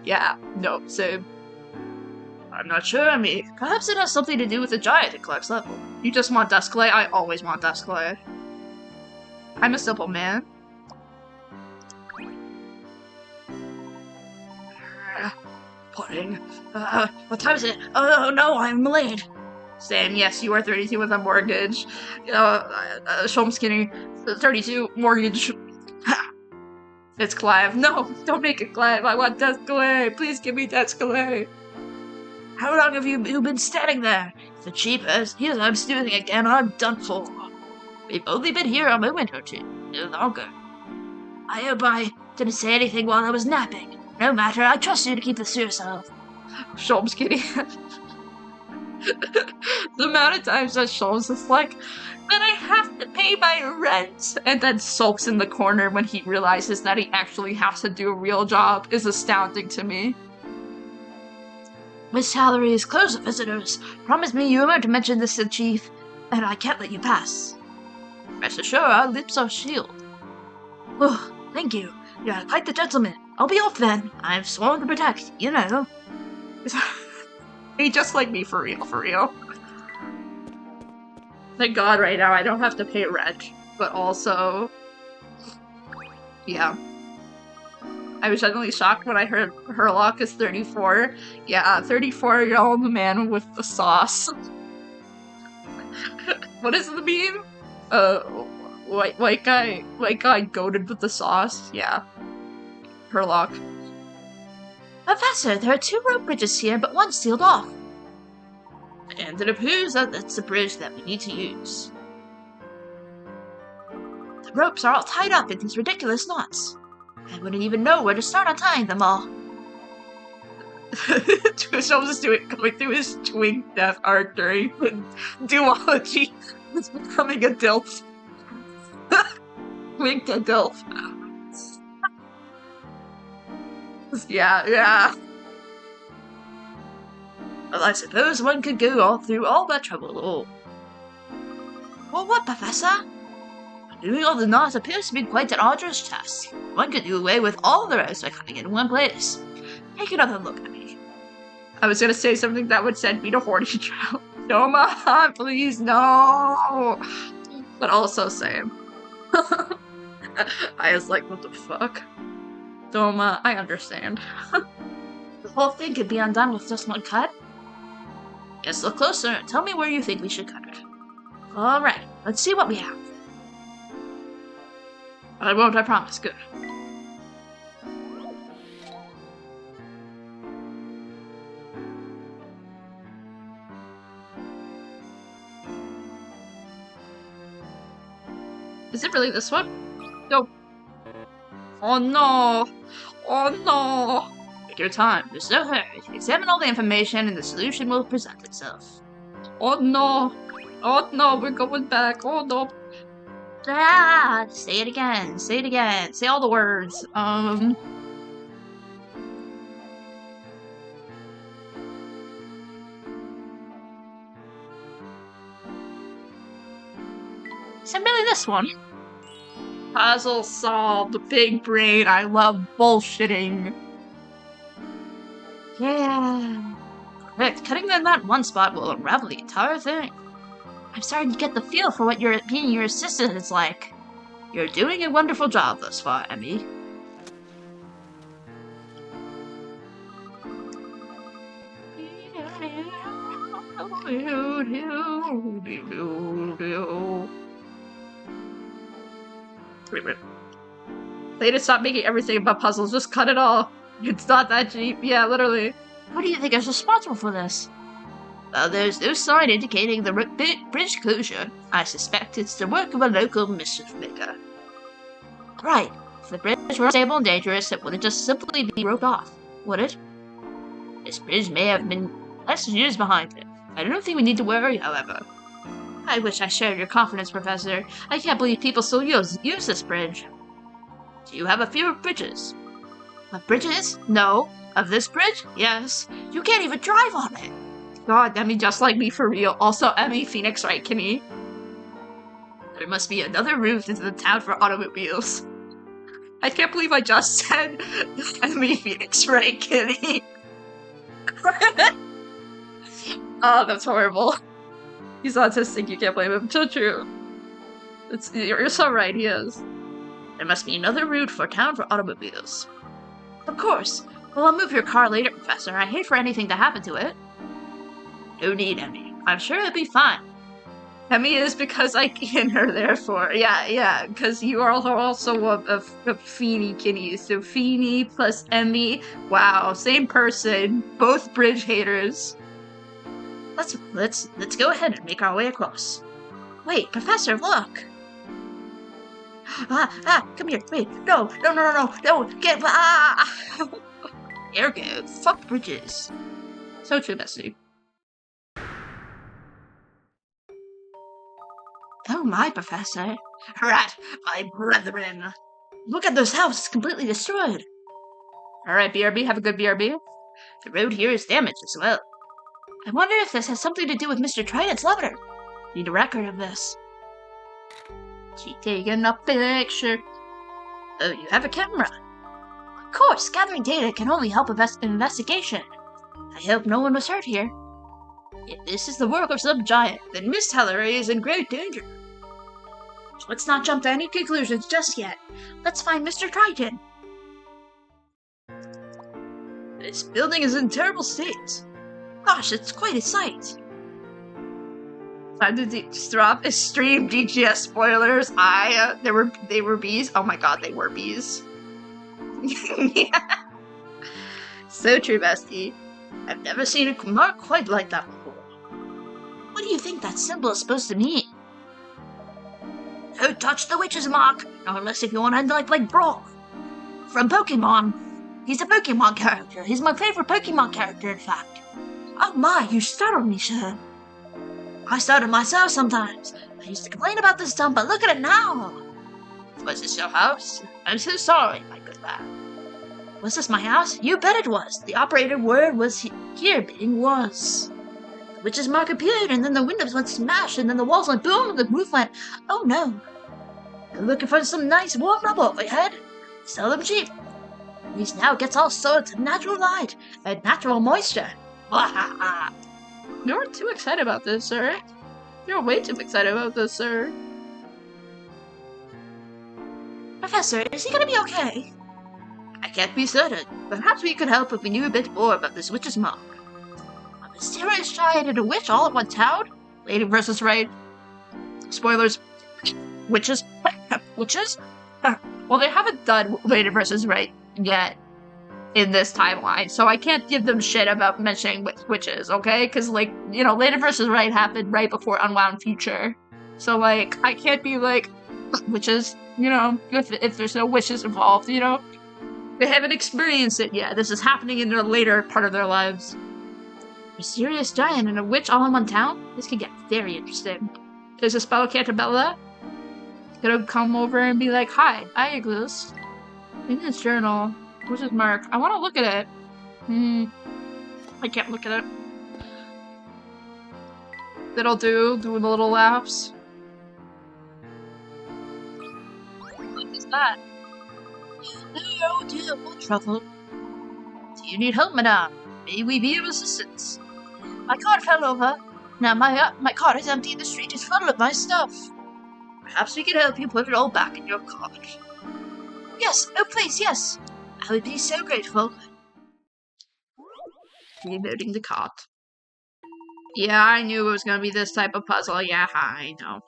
Yeah, no, same. I'm not sure, I mean, perhaps it has something to do with the giant at Clark's level. You just want DESCOLE? I always want DESCOLE. I'm a simple man. Pudding. What time is it? Oh no, I'm late. Same, yes, you are 32 with a mortgage. Show him skinny. 32, mortgage. It's Clive. No, don't make it Clive. I want DESCOLE. Please give me DESCOLE. How long have you been standing there? If the chief hears I'm stealing again, I'm done for. We've only been here a moment or two, no longer. I hope I didn't say anything while I was napping. No matter, I trust you to keep this to yourself. Sholmes kidding. The amount of times that Sholmes is like, then I have to pay my rent, and then sulks in the corner when he realizes that he actually has to do a real job is astounding to me. Miss Salary is closed to visitors. Promise me you won't mention this to the chief, and I can't let you pass. Rest assured, our lips are sealed. Oh, thank you. You're quite the gentleman. I'll be off then. I've sworn to protect, you know. He just like me, for real, for real. Thank God right now I don't have to pay rent, but also, yeah. I was suddenly shocked when I heard Herlock is 34. Yeah, 34-year-old man with the sauce. What is the meme? White guy goated with the sauce. Yeah. Herlock. Professor, there are 2 rope bridges here, but one's sealed off. And it appears that that's the bridge that we need to use. The ropes are all tied up in these ridiculous knots. I wouldn't even know where to start untying them all. Sholmes is going through his twink death arc during the duology. He's becoming a DILF. Twink a DILF. Yeah. Well, I suppose one could go through all that trouble. Oh. Well, what, Professor? Doing all the knots appears to be quite an arduous task. One could do away with all the rest by cutting it in one place. Take another look at me. I was gonna say something that would send me to Horny Trail. Doma, please, no! But also same. I was like, what the fuck? Doma, I understand. The whole thing could be undone with just one cut? Yes, look closer and tell me where you think we should cut it. Alright, let's see what we have. I won't, I promise. Good. Is it really this one? No. Oh no! Oh no! Take your time. There's no hurry. Examine all the information and the solution will present itself. Oh no! Oh no, we're going back. Oh no! Ah! Say it again. Say it again. Say all the words. Is it really this one? Puzzle solved. Big brain. I love bullshitting. Yeah. Correct. Cutting in that one spot will unravel the entire thing. I'm starting to get the feel for what being your assistant is like. You're doing a wonderful job thus far, Emmy. Wait. Layton, stop making everything about puzzles. Just cut it all. It's not that cheap. Yeah, literally. What do you think is responsible for this? Well, there's no sign indicating the bridge closure. I suspect it's the work of a local mischief maker. Right. If the bridge were unstable and dangerous, it wouldn't just simply be roped off, would it? This bridge may have been less years behind it. I don't think we need to worry, however. I wish I shared your confidence, Professor. I can't believe people still use this bridge. Do you have a fear of bridges? Of bridges? No. Of this bridge? Yes. You can't even drive on it. God, Emmy just like me for real. Also, Emmy Phoenix, right, Kimmy? There must be another route into the town for automobiles. I can't believe I just said Emmy Phoenix, right, Kimmy? Oh, that's horrible. He's autistic, you can't blame him. So true. You're so right, he is. There must be another route for town for automobiles. Of course. Well, I'll move your car later, Professor. I hate for anything to happen to it. No need, Emmy. I'm sure it'll be fine. Emmy is because I can her, therefore. Yeah, because you are also a Feeny Kitty. So Feeny plus Emmy. Wow, same person. Both bridge haters. Let's go ahead and make our way across. Wait, Professor, look! Come here, wait, no, get, Ergo, fuck bridges. So true, Bessie. Oh my, Professor. Rat, my brethren. Look at those houses completely destroyed. Alright, BRB, have a good BRB. The road here is damaged as well. I wonder if this has something to do with Mr. Triton's letter. Need a record of this. She taking a picture. Oh, you have a camera. Of course, gathering data can only help investigation. I hope no one was hurt here. If this is the work of some giant, then Miss Halloray is in great danger. Let's not jump to any conclusions just yet. Let's find Mr. Triton. This building is in terrible state. Gosh, it's quite a sight. Time to drop extreme DGS spoilers. They were bees. Oh my god, they were bees. Yeah. So true, bestie. I've never seen a mark quite like that before. What do you think that symbol is supposed to mean? Don't touch the witch's mark, not unless if you want to end like Brock. From Pokemon. He's a Pokemon character. He's my favorite Pokemon character, in fact. Oh my, you startled me, sir. I startled myself sometimes. I used to complain about this dump, but look at it now. Was this your house? I'm so sorry, my good lad. Was this my house? You bet it was. The operator word was here being was. The witch's mark appeared, and then the windows went smash, and then the walls went boom, and the roof went, oh no. You're looking for some nice warm rubber overhead? Sell them cheap. At least now it gets all sorts of natural light and natural moisture. You're too excited about this, sir. You're way too excited about this, sir. Professor, is he gonna be okay? I can't be certain. Perhaps we could help if we knew a bit more about this witch's mark. A mysterious giant and a witch all in one town? Layton versus Right. Spoilers. Witches? Witches? Well, they haven't done Layton versus Right yet in this timeline, so I can't give them shit about mentioning witches, okay? Because, like, you know, Layton versus Right happened right before Unwound Future. So, like, I can't be like, witches, you know, if there's no witches involved, you know? They haven't experienced it yet. This is happening in their later part of their lives. Mysterious giant and a witch all in one town? This could get very interesting. There's a spell Cantabella. Gonna come over and be like, hi, I exist. In this journal. Where's his mark? I want to look at it. I can't look at it. That'll do. Doing the little laughs. What is that? No, dear, no trouble. Do you need help, madame? May we be of assistance? My cart fell over. Now my cart is empty and the street is full of my stuff. Perhaps we can help you put it all back in your cart. Yes, oh please, yes. I would be so grateful. Reloading the cart. Yeah, I knew it was gonna be this type of puzzle. Yeah, I know.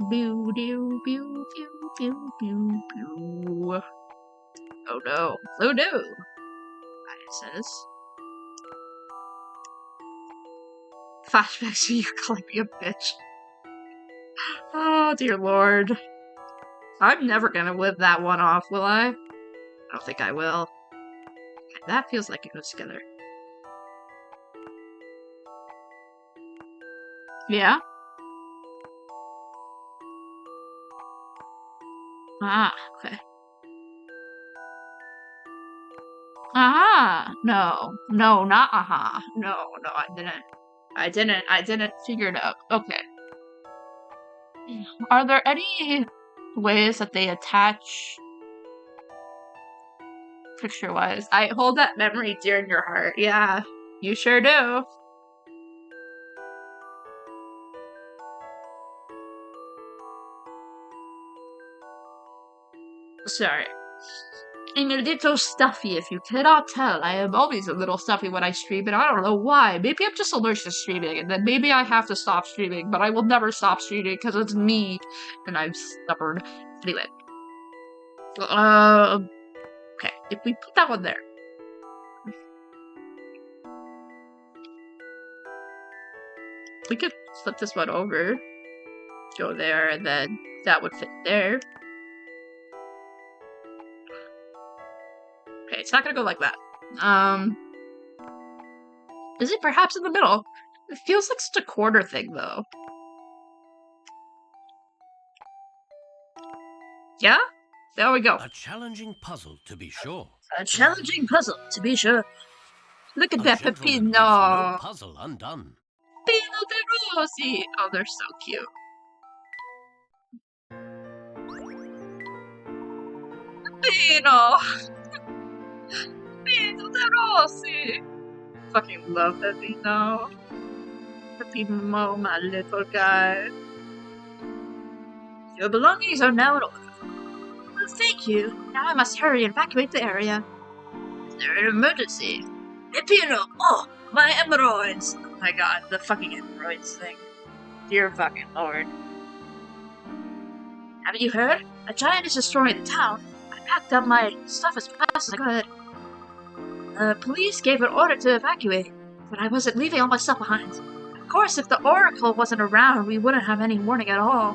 Pew, pew, pew, pew, pew, pew, pew. Oh no. Oh no. It says. Flashbacks to you calling me a bitch. Oh dear lord. I'm never gonna live that one off, will I? I don't think I will. That feels like it goes together. Yeah? Ah, okay. Aha! No, not aha. No, I didn't figure it out. Okay. Are there any ways that they attach picture-wise? I hold that memory dear in your heart. Yeah, you sure do. Sorry. I'm a little stuffy, if you cannot tell. I am always a little stuffy when I stream, and I don't know why. Maybe I'm just allergic to streaming, and then maybe I have to stop streaming, but I will never stop streaming because it's me, and I'm stubborn. Anyway. Okay, if we put that one there. We could flip this one over. Go there, and then that would fit there. Okay, it's not gonna go like that. Is it perhaps in the middle? It feels like such a corner thing, though. Yeah? There we go. A challenging puzzle, to be sure. A challenging puzzle, to be sure. Look at that gentleman leaves Peppino. no puzzle undone. Pino de Rossi. Oh, they're so cute. Pino. Pino de Rossi. Fucking love Peppino. Peppino, my little guy. Your belongings are now in order. Well, thank you. Now I must hurry and evacuate the area. Is there an emergency? Peppino! Oh, my hemorrhoids! Oh my god, the fucking hemorrhoids thing. Dear fucking lord. Haven't you heard? A giant is destroying the town. I packed up my stuff as fast as I could. The police gave an order to evacuate, but I wasn't leaving all my stuff behind. Of course, if the Oracle wasn't around, we wouldn't have any warning at all.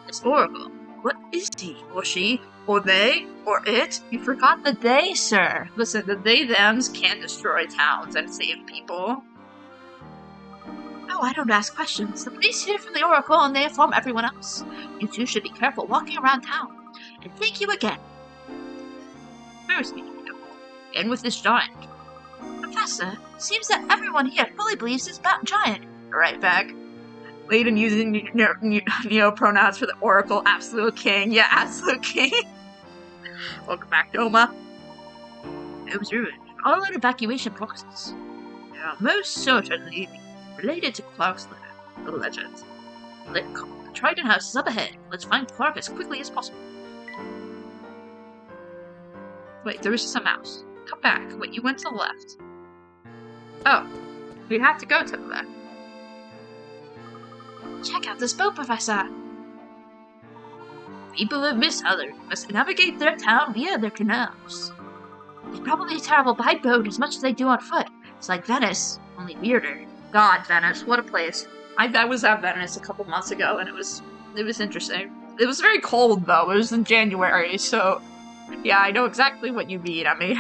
This Oracle? What is he? Or she? Or they? Or it? You forgot the they, sir. Listen, the they-thems can't destroy towns and save people. Oh, I don't ask questions. The police hear from the Oracle and they inform everyone else. You two should be careful walking around town. And thank you again. Very speaking of, and with this giant. Professor, seems that everyone here fully believes this giant. Right back. Layton using neo-pronouns for the Oracle. Absolute king. Yeah, absolute king. Welcome back, Noma. Observing all an evacuation process. They are most certainly related to Clark's legend. The Triton House is up ahead. Let's find Clark as quickly as possible. Wait, there was just a mouse. Come back. Wait, you went to the left. Oh, we have to go to the left. Check out this boat, Professor. People of Miss Heather must navigate their town via their canals. They probably travel by boat as much as they do on foot. It's like Venice, only weirder. God, Venice, what a place. I was at Venice a couple months ago, and it was interesting. It was very cold, though. It was in January, so... Yeah, I know exactly what you mean, I mean...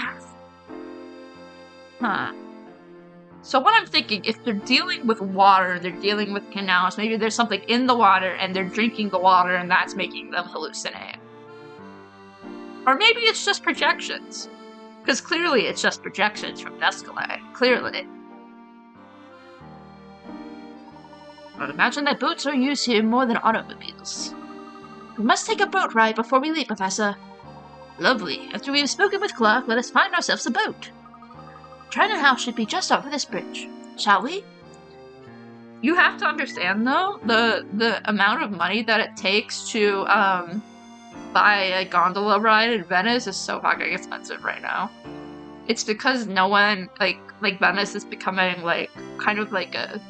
Huh. So what I'm thinking, if they're dealing with water, they're dealing with canals, maybe there's something in the water, and they're drinking the water, and that's making them hallucinate. Or maybe it's just projections. Because clearly it's just projections from DESCOLE. Clearly. I imagine that boats are used here more than automobiles. We must take a boat ride before we leave, Professor. Lovely. After we have spoken with Clark, let us find ourselves a boat. Triton House should be just over this bridge. Shall we? You have to understand, though, the amount of money that it takes to buy a gondola ride in Venice is so fucking expensive right now. It's because no one, like Venice is becoming, like, kind of like a...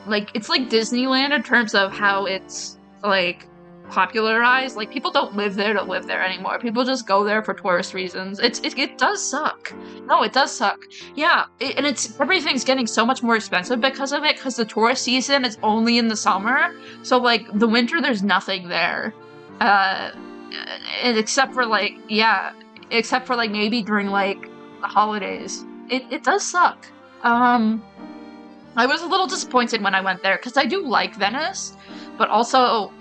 Like, it's like Disneyland in terms of how it's, like, popularized. Like, people don't live there to live there anymore. People just go there for tourist reasons. It does suck. No, it does suck. Yeah, and everything's getting so much more expensive because of it, because the tourist season is only in the summer. So, like, the winter, there's nothing there. Except for, like, maybe during, like, the holidays. It does suck. I was a little disappointed when I went there, because I do like Venice, but also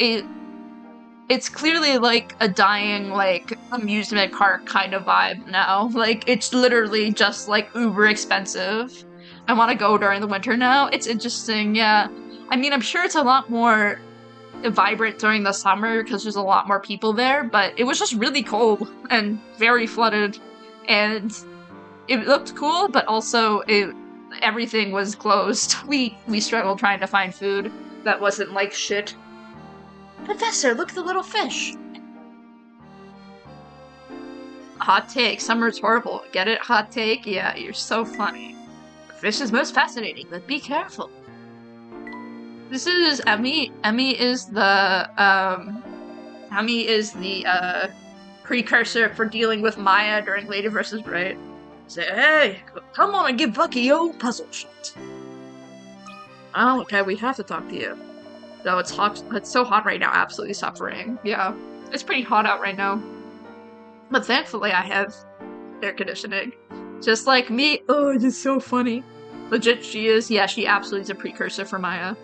it's clearly like a dying, like, amusement park kind of vibe now. Like, it's literally just, like, uber expensive. I want to go during the winter now. It's interesting, yeah. I mean, I'm sure it's a lot more vibrant during the summer, because there's a lot more people there, but it was just really cold and very flooded, and it looked cool, but also everything was closed. We struggled trying to find food that wasn't like shit. Professor, look at the little fish. Hot take. Summer's horrible. Get it? Hot take? Yeah, you're so funny. The fish is most fascinating, but be careful. This is Emmy. Emmy is the precursor for dealing with Maya during Lady vs. Bright. Say, hey, come on and give Bucky your puzzle sheet. Oh, okay, we have to talk to you. No, it's hot. It's so hot right now. Absolutely suffering. Yeah, it's pretty hot out right now. But thankfully, I have air conditioning. Just like me. Oh, it is so funny. Legit, she is. Yeah, she absolutely is a precursor for Maya.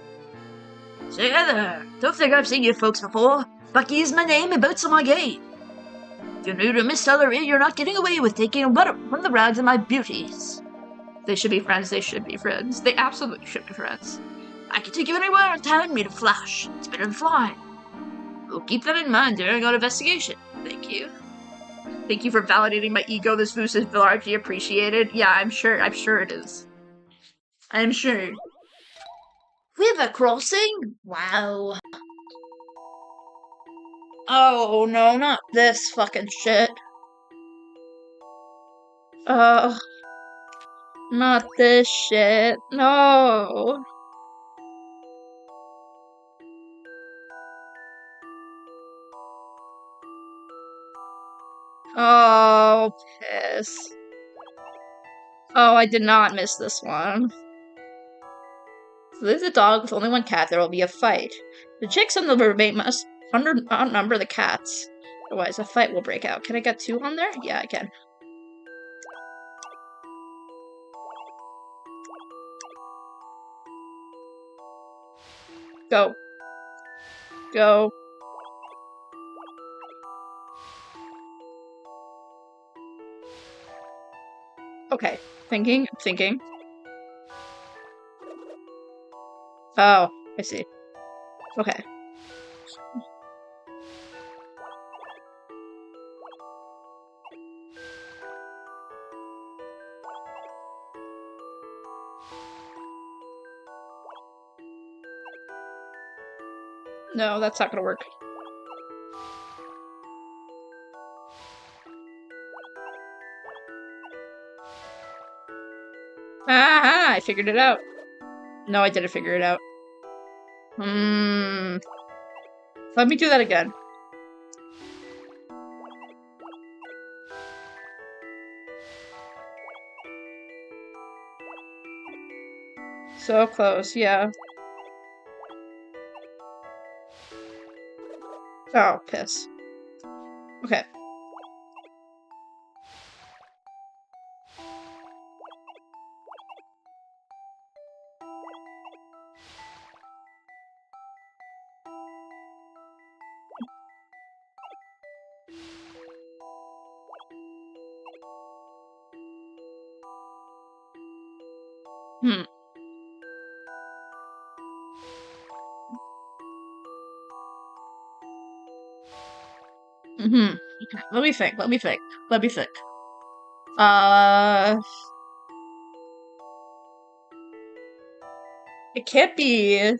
Say hi there. Don't think I've seen you folks before. Bucky is my name and boots on my game. If you're new to Miss Celery, you're not getting away with taking one of the rags of my beauties. They should be friends. They should be friends. They absolutely should be friends. I can take you anywhere in town, made of flash. It's better than flying. We'll keep that in mind during our investigation. Thank you. Thank you for validating my ego. This boost is largely appreciated. Yeah, I'm sure it is. I'm sure. River crossing? Wow. Oh no, not this fucking shit. Not this shit. No. Oh, piss. Oh, I did not miss this one. If there's a dog with only one cat, there will be a fight. The chicks on the roommate must outnumber the cats. Otherwise, a fight will break out. Can I get 2 on there? Yeah, I can. Go. Go. Okay. Thinking. Oh, I see. Okay. No, that's not gonna work. Aha! I figured it out. No, I didn't figure it out. Let me do that again. So close, yeah. Oh, piss. Okay. Okay, let me think. It can't be...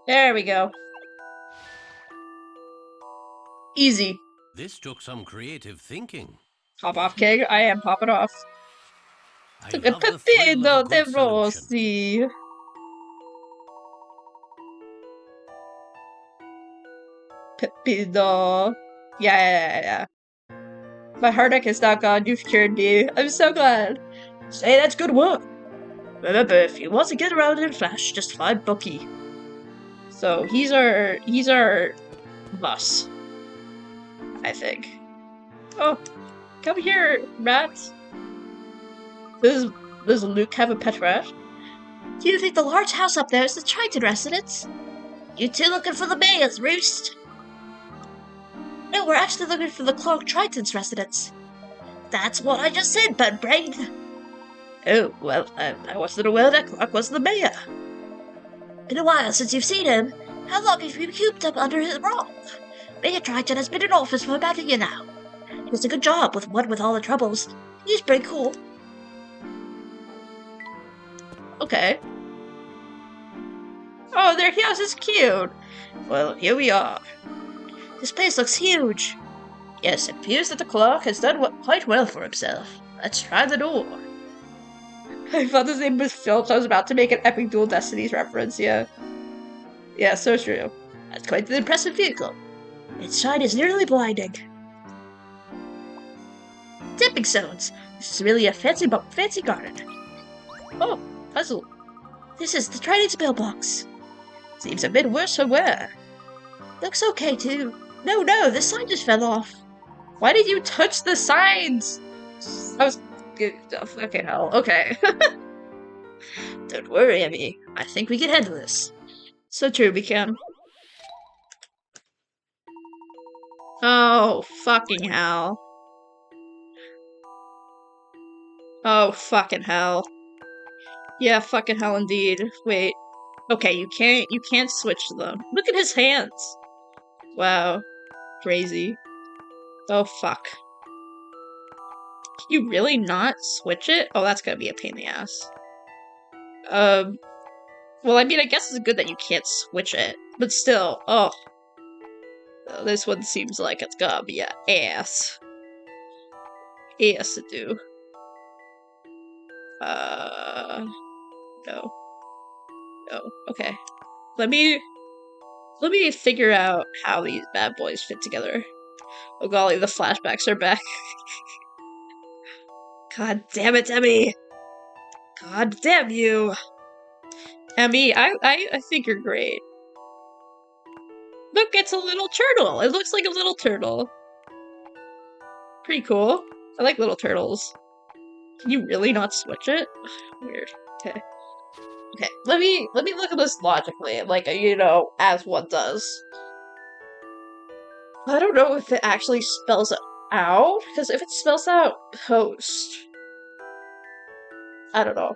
There we go. Easy. This took some creative thinking. Pop off, King. I am popping off. I love the thrill of a good solution. Rossi. Pepino. Yeah. My heartache is not gone. You've cured me. I'm so glad. Say that's good work. Remember, if you want to get around in Flash, just find Bucky. So he's our boss, I think. Oh, come here, rat. Does Luke have a pet rat? Do you think the large house up there is the Triton residence? You two looking for the mayor's roost? No, we're actually looking for the Clark Triton's residence. That's what I just said, bud brain. Oh, well, I wasn't aware that Clark was the mayor. Been a while since you've seen him. How long have you been cooped up under his rock? Mayor Triton has been in office for about a year now. He does a good job with what with all the troubles. He's pretty cool. Okay. Oh, their house is cute. Well, here we are. This place looks huge. Yes, it appears that the clock has done quite well for himself. Let's try the door. I thought his name was Phil, so I was about to make an Epic Dual Destinies reference, yeah. Yeah, so true. That's quite an impressive vehicle. Its shine is nearly blinding. Dipping stones. This is really a fancy garden. Oh, puzzle. This is the TRITON's mailbox. Seems a bit worse for wear. Looks okay, too. No, the sign just fell off. Why did you touch the signs? I was... Okay, hell. Okay. Don't worry, Emmy. I think we can handle this. So true, we can. Oh, fucking hell. Oh, fucking hell. Yeah, fucking hell indeed. Wait. Okay, you can't switch them. Look at his hands. Wow. Crazy. Oh, fuck. Can you really not switch it? Oh, that's gonna be a pain in the ass. Well, I mean, I guess it's good that you can't switch it, but still, oh. This one seems like it's gonna be a ass. Ass to do. No. No. Okay. Let me figure out how these bad boys fit together. Oh golly, the flashbacks are back. God damn it, Emmy! God damn you! Emmy, I think you're great. Look, it's a little turtle! It looks like a little turtle. Pretty cool. I like little turtles. Can you really not switch it? Weird. Okay. Okay, let me look at this logically, like, you know, as one does. I don't know if it actually spells it out, because if it spells out post, I don't know.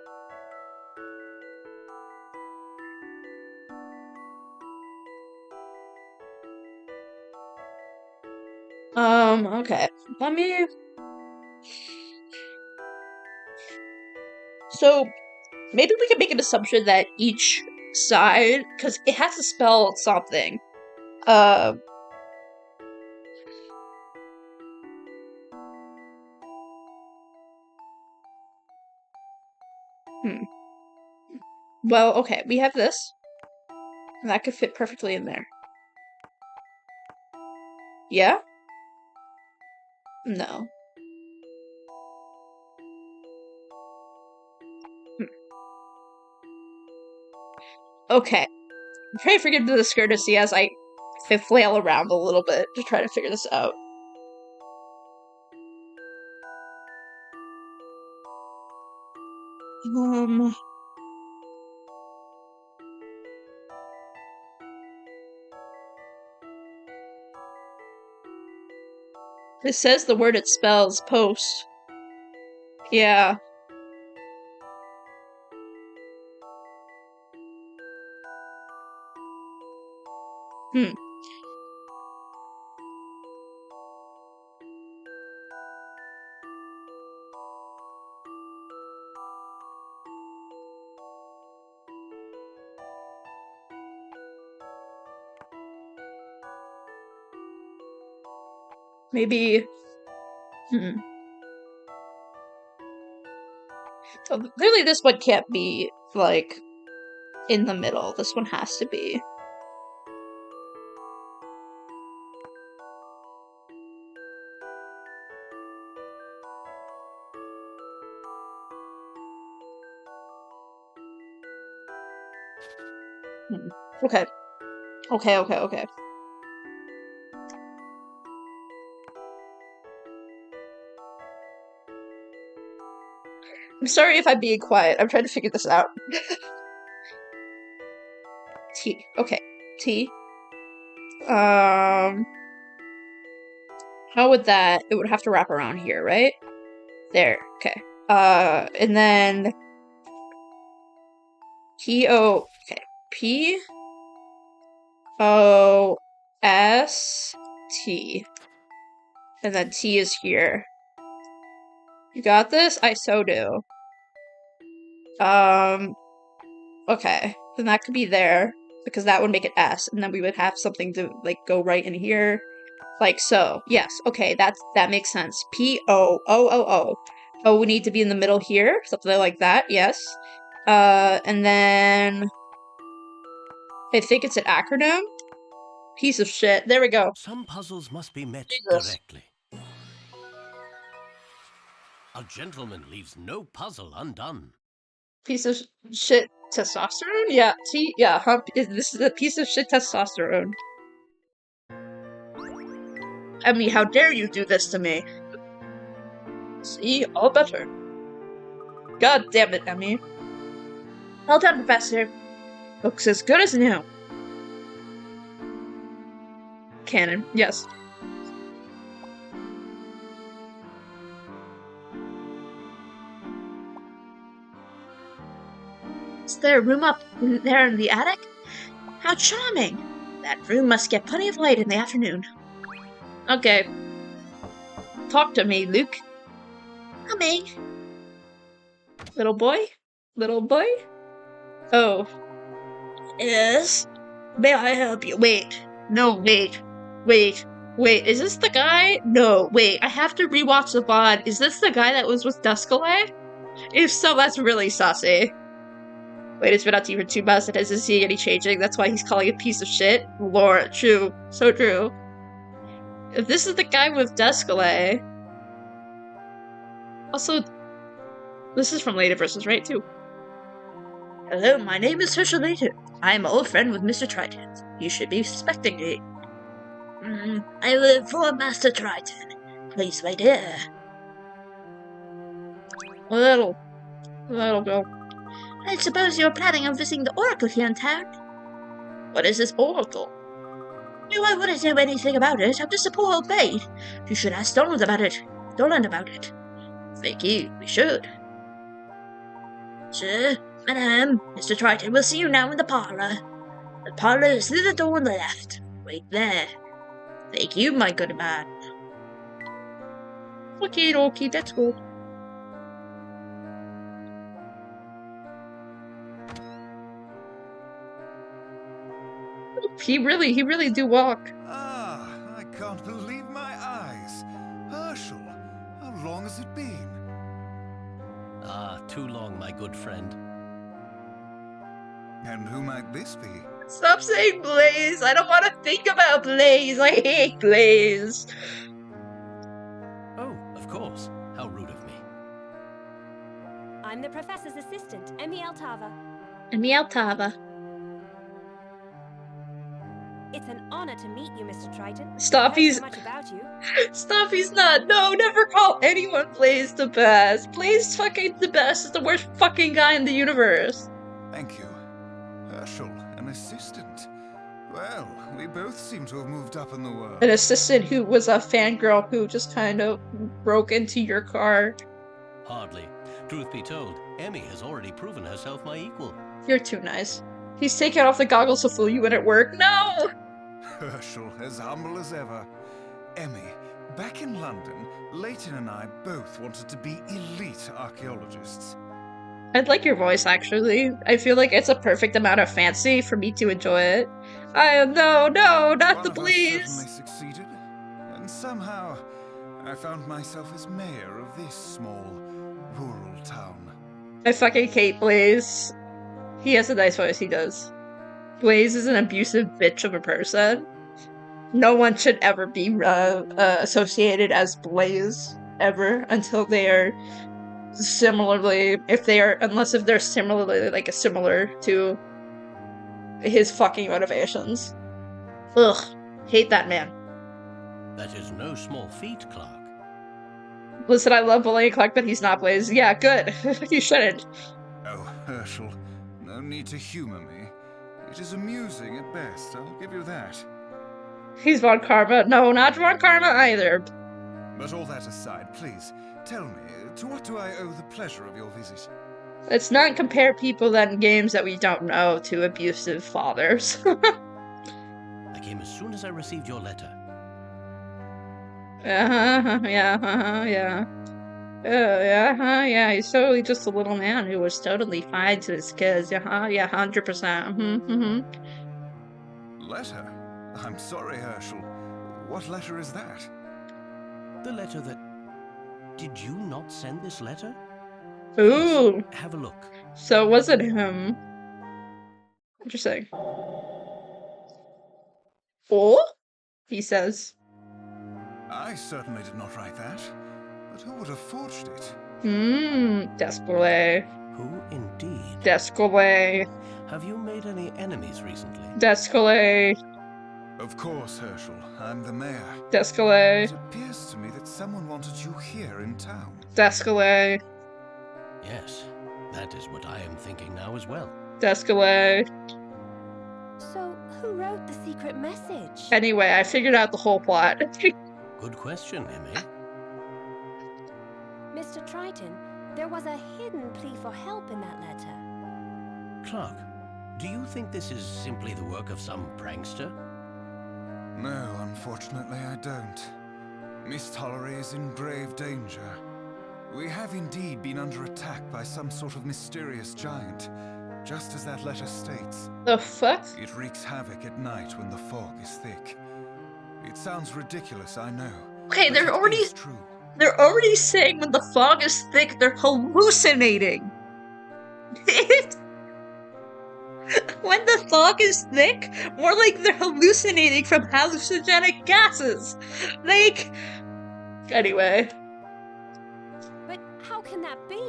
Okay. Let me... So, maybe we can make an assumption that each side, because it has to spell something. Well, okay, we have this. And that could fit perfectly in there. Yeah? No. Okay. Pray forgive the discourtesy as I flail around a little bit to try to figure this out. It says the word it spells, post. Yeah. Maybe... So clearly this one can't be, like, in the middle. This one has to be. Okay. Okay. I'm sorry if I'm being quiet. I'm trying to figure this out. T. Okay. T. How would that... It would have to wrap around here, right? There. Okay. And then... P-O... Okay. P-O-S-T. And then T is here. You got this? I so do. Okay. Then that could be there. because that would make it S, and then we would have something to, like, go right in here. Like so. Yes, okay, that makes sense. P-O-O-O-O. O would need to be in the middle here, something like that, yes. And then... I think it's an acronym? Piece of shit. There we go. Some puzzles must be met Jesus. correctly. A gentleman leaves no puzzle undone. Piece of shit testosterone? Yeah, see? Yeah, this is a piece of shit testosterone. Emmy, how dare you do this to me? See? All better. God damn it, Emmy. Well done, Professor. Looks as good as new. Canon, yes. Is there a room up there in the attic? How charming! That room must get plenty of light in the afternoon. Okay. Talk to me, Luke. Coming. Little boy? Little boy? Oh. Yes? May I help you? Wait. No, wait. Wait. Wait, is this the guy? No, wait, I have to rewatch the VOD. Is this the guy that was with DESCOLE? If so, that's really saucy. Wait, it's been on TV for 2 months and isn't seeing any changing. That's why he's calling it a piece of shit. Lord, true. So true. If this is the guy with DESCOLE... Also, this is from Layton versus Right, too. Hello, my name is Layton. I am an old friend with Mr. Triton. You should be suspecting me. I live for Master Triton. Please wait here. Little girl. I suppose you're planning on visiting the Oracle here in town? What is this Oracle? No, I wouldn't know anything about it. I'm just a poor old maid. You should ask Donald about it. Thank you. We should. Sir, madam, Mr. Triton will see you now in the parlor. The parlor is through the door on the left. Wait there. Thank you, my good man. Okay, that's good. He really do walk. Ah, I can't believe my eyes. Herschel, how long has it been? Ah, too long, my good friend. And who might this be? Stop saying Blaze. I don't want to think about Blaze. I hate Blaze. Oh, of course. How rude of me. I'm the professor's assistant, Emmy Altava. It's an honor to meet you, Mr. Triton. Stop, I've heard so much about you. Stop, he's not. No, never call anyone Blaze the best. Blaze fucking the best is the worst fucking guy in the universe. Thank you. Herschel, an assistant. Well, we both seem to have moved up in the world. An assistant who was a fangirl who just kind of broke into your car. Hardly. Truth be told, Emmy has already proven herself my equal. You're too nice. He's taking off the goggles to fool you in at work. No! Herschel, as humble as ever. Emmy, back in London, Layton and I both wanted to be elite archaeologists. I'd like your voice, actually. I feel like it's a perfect amount of fancy for me to enjoy it. No, not the Blaze! One of us certainly succeeded, and somehow I found myself as mayor of this small, rural town. I fucking hate Blaze. He has a nice voice, he does. Blaze is an abusive bitch of a person. No one should ever be associated as Blaze, ever, until they are similarly, if they're similarly, like, similar to his fucking motivations. Ugh, hate that man. That is no small feat, Clark. Listen, I love bullying Clark, but he's not Blaze. Yeah, good. You shouldn't. Oh, Herschel, no need to humor me. It is amusing at best, I'll give you that. He's Von Karma. No, not Von Karma either. But all that aside, please, tell me, to what do I owe the pleasure of your visit? Let's not compare people in games that we don't know to abusive fathers. I came as soon as I received your letter. Yeah, he's totally just a little man who was totally fine to his kids. 100%. Letter? I'm sorry, Herschel. What letter is that? The letter that... Did you not send this letter? Ooh. Please, have a look. So it wasn't him. Interesting. Oh? He says. I certainly did not write that. But who would have forged it? DESCOLE. Who indeed? DESCOLE. Have you made any enemies recently? DESCOLE. Of course, Herschel. I'm the mayor. DESCOLE. It appears to me that someone wanted you here in town. DESCOLE. Yes, that is what I am thinking now as well. DESCOLE. So, who wrote the secret message? Anyway, I figured out the whole plot. Good question, Emmy. Mr. Triton, there was a hidden plea for help in that letter. Clark, do you think this is simply the work of some prankster? No, unfortunately I don't. Miss Tollery is in grave danger. We have indeed been under attack by some sort of mysterious giant, just as that letter states. The fuck? It wreaks havoc at night when the fog is thick. It sounds ridiculous, I know. Okay, but they're it already is true. they're already saying when the fog is thick, they're hallucinating. When the fog is thick, more like they're hallucinating from hallucinogenic gases. Like, anyway, But how can that be?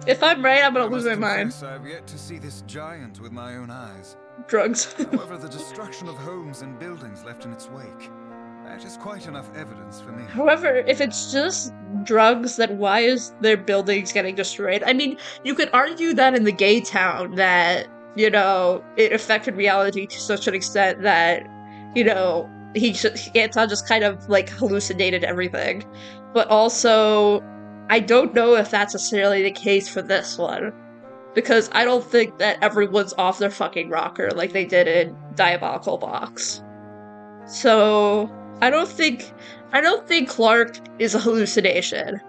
if I'm right, I'm gonna I lose must my mind. confess I've yet to see this giant with my own eyes. Drugs. However, the destruction of homes and buildings left in its wake, that is quite enough evidence for me. However, if it's just drugs, then why is their buildings getting destroyed? I mean, you could argue that in the gay town that, you know, it affected reality to such an extent that, you know, Anton just kind of, like, hallucinated everything. But also, I don't know if that's necessarily the case for this one. Because I don't think that everyone's off their fucking rocker like they did in Diabolical Box. So, I don't think Clark is a hallucination.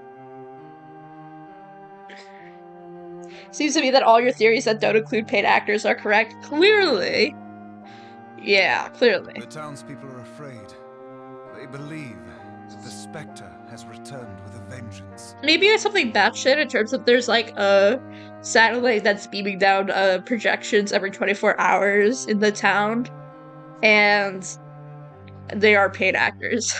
Seems to me that all your theories that don't include paid actors are correct. Clearly. Yeah, clearly. The townspeople are afraid. They believe that the Specter has returned with a vengeance. Maybe it's something batshit in terms of there's like a satellite that's beaming down projections every 24 hours in the town. And they are paid actors.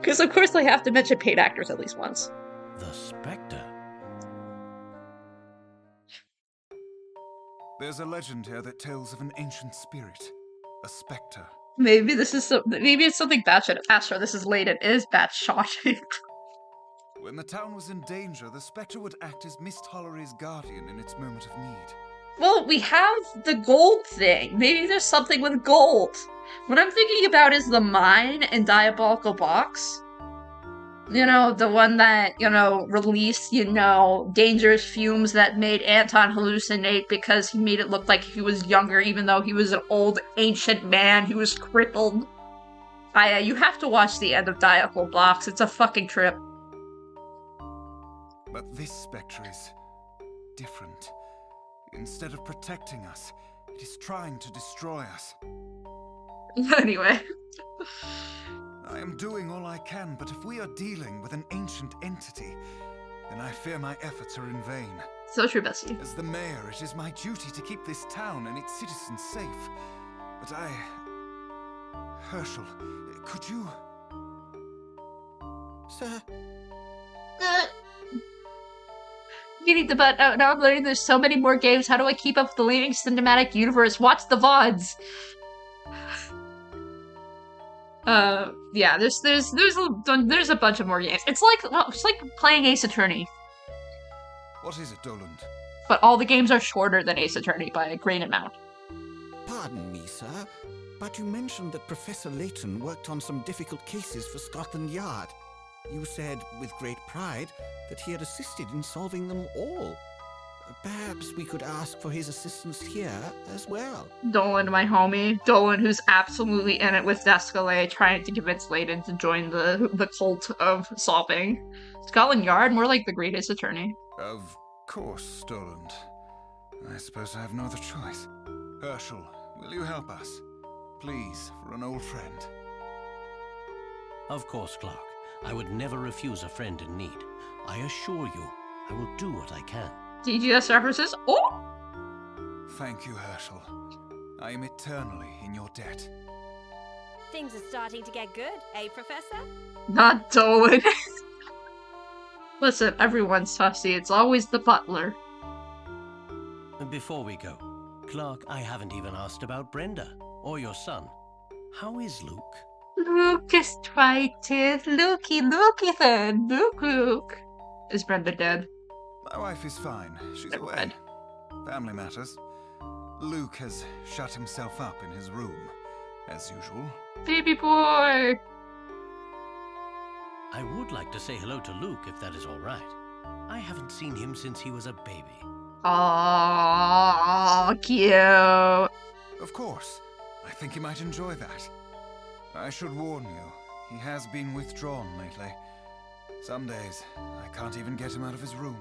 Because of course they have to mention paid actors at least once. The Specter? There's a legend here that tells of an ancient spirit, a Specter. Maybe this is maybe it's something batshit. Astro, this is Layton. It is batshit. When the town was in danger, the Specter would act as Miss Tollery's guardian in its moment of need. Well, we have the gold thing. Maybe there's something with gold. What I'm thinking about is the mine in Diabolical Box. You know, the one that, you know, released, you know, dangerous fumes that made Anton hallucinate because he made it look like he was younger even though he was an old, ancient man who was crippled. You have to watch the end of Diabolical Box. It's a fucking trip. But this Spectre is different. Instead of protecting us, it is trying to destroy us. Anyway. I am doing all I can, but if we are dealing with an ancient entity, then I fear my efforts are in vain. So true, Bessie. As the mayor, it is my duty to keep this town and its citizens safe. But Herschel, could you... Sir? Getting the butt out now. I'm learning there's so many more games. How do I keep up with the leading cinematic universe? Watch the VODs. Yeah, there's a bunch of more games. It's like playing Ace Attorney. What is it, Doland? But all the games are shorter than Ace Attorney by a great amount. Pardon me, sir, but you mentioned that Professor Layton worked on some difficult cases for Scotland Yard. You said, with great pride, that he had assisted in solving them all. Perhaps we could ask for his assistance here as well. Dolan, my homie. Dolan, who's absolutely in it with DESCOLE, trying to convince Layton to join the cult of solving. Scotland Yard, more like the greatest attorney. Of course, Doland. I suppose I have no other choice. Herschel, will you help us? Please, for an old friend. Of course, Clark. I would never refuse a friend in need. I assure you, I will do what I can. DGS references? Oh! Thank you, Herschel. I am eternally in your debt. Things are starting to get good, eh, Professor? Not Dolan. Listen, everyone's fussy. It's always the butler. Before we go, Clark, I haven't even asked about Brenda, or your son. How is Luke? Luke is trited. Lukey then. Luke. Is Brenda dead? My wife is fine. She's Never away. mind. Family matters. Luke has shut himself up in his room, as usual. Baby boy! I would like to say hello to Luke, if that is all right. I haven't seen him since he was a baby. Aww, cute. Of course. I think he might enjoy that. I should warn you, he has been withdrawn lately. Some days, I can't even get him out of his room.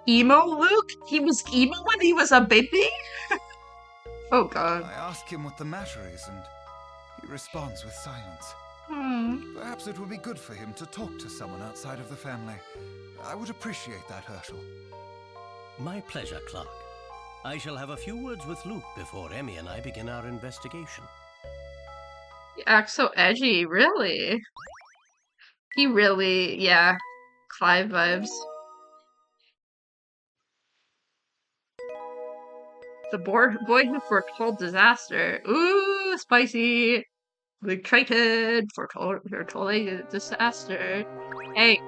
Emo Luke? He was emo when he was a baby? Oh god. I ask him what the matter is, and he responds with silence. Perhaps it would be good for him to talk to someone outside of the family. I would appreciate that, Herschel. My pleasure, Clark. I shall have a few words with Luke before Emmy and I begin our investigation. He acts so edgy, really? He really, yeah. Clive vibes. The boy who foretold disaster. Ooh, spicy! The TRITON foretelling disaster. Hey,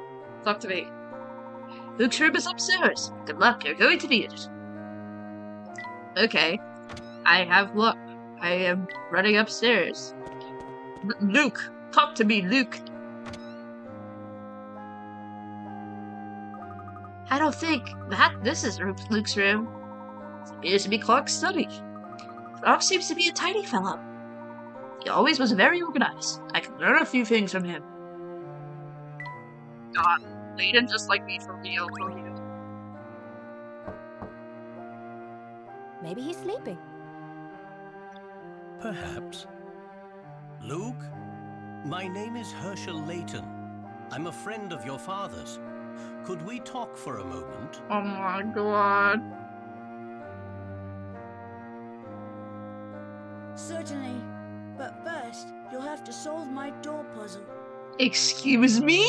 talk to me. Luke's room is upstairs. Good luck, you're going to need it. Okay. I have luck. I am running upstairs. Luke! Talk to me, Luke! I don't think that this is Luke's room. It appears to be Clark's study. Clark seems to be a tidy fellow. He always was very organized. I can learn a few things from him. God, Layton just like me for real, Maybe he's sleeping. Perhaps. Luke, my name is Herschel Layton. I'm a friend of your father's. Could we talk for a moment? Oh my god. Certainly. But first, you'll have to solve my door puzzle. Excuse me?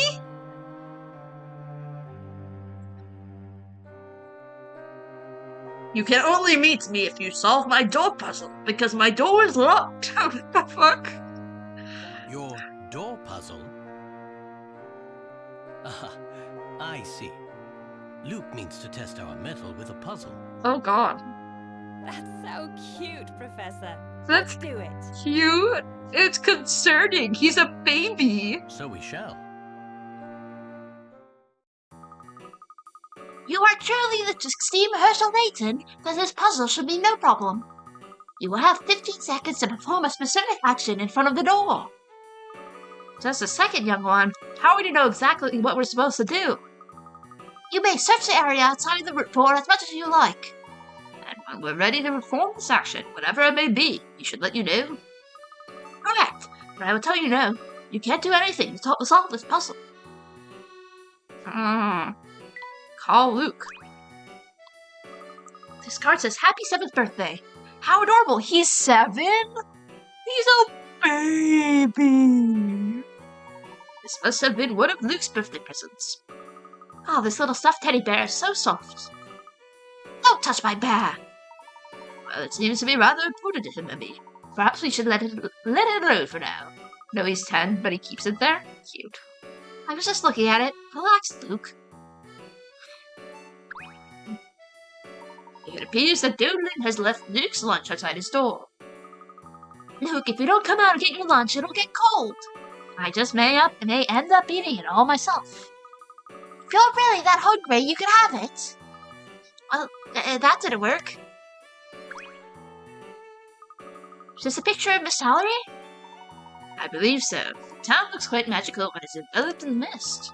You can only meet me if you solve my door puzzle, because my door is locked. What the fuck? Your door puzzle? Ah, I see. Luke means to test our metal with a puzzle. Oh god. That's so cute, Professor. That's Let's do it. cute. It's concerning. He's a baby. So we shall. You are truly the esteemed Herschel Layton, then this puzzle should be no problem. You will have 15 seconds to perform a specific action in front of the door. Just a second, young one. How would you know exactly what we're supposed to do? You may search the area outside the door as much as you like. And when we're ready to perform this action, whatever it may be, we should let you know. Correct, but I will tell you no. You can't do anything to solve this puzzle. Call Luke. This card says Happy 7th birthday. How adorable, he's 7? He's a baby. This must have been one of Luke's birthday presents. Oh, this little stuffed teddy bear is so soft. Don't touch my bear! Well, it seems to be rather important to him and me. Perhaps we should let it alone for now. No, he's 10, but he keeps it there? Cute. I was just looking at it. Relax, Luke. It appears that Dolan has left Luke's lunch outside his door. Luke, if you don't come out and get your lunch, it'll get cold. I just may end up eating it all myself. If you're really that hungry, you can have it. Well, that didn't work. Is this a picture of Miss Mallory? I believe so. The town looks quite magical when it's enveloped in mist.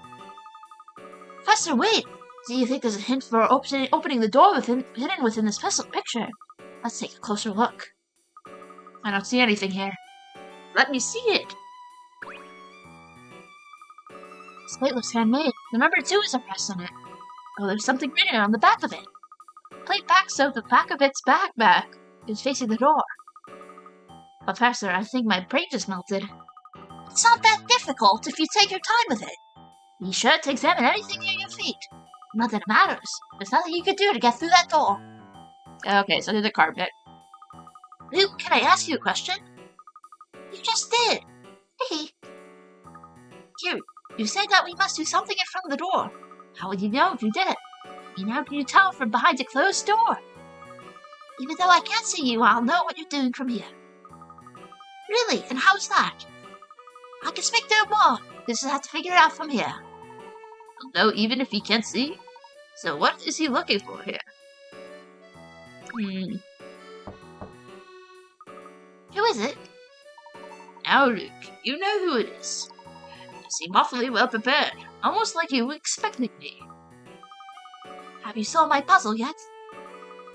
Professor, wait! Do you think there's a hint for opening the door hidden within this picture? Let's take a closer look. I don't see anything here. Let me see it. This plate looks handmade. The number 2 is impressed on it. Oh, there's something written on the back of it. Plate back so the back of its back is facing the door. Professor, I think my brain just melted. It's not that difficult if you take your time with it. Be sure to examine anything near your feet. Not that it matters. There's nothing you can do to get through that door. Okay, so do the carpet. Luke, can I ask you a question? You just did. Hey. Here, you said that we must do something in front of the door. How would you know if you did it? How can you tell from behind a closed door? Even though I can't see you, I'll know what you're doing from here. Really? And how's that? I can speak no more. Just have to figure it out from here. No, even if he can't see? So what is he looking for here? Who is it? Now, Luke, you know who it is. You seem awfully well prepared, almost like you were expecting me. Have you solved my puzzle yet?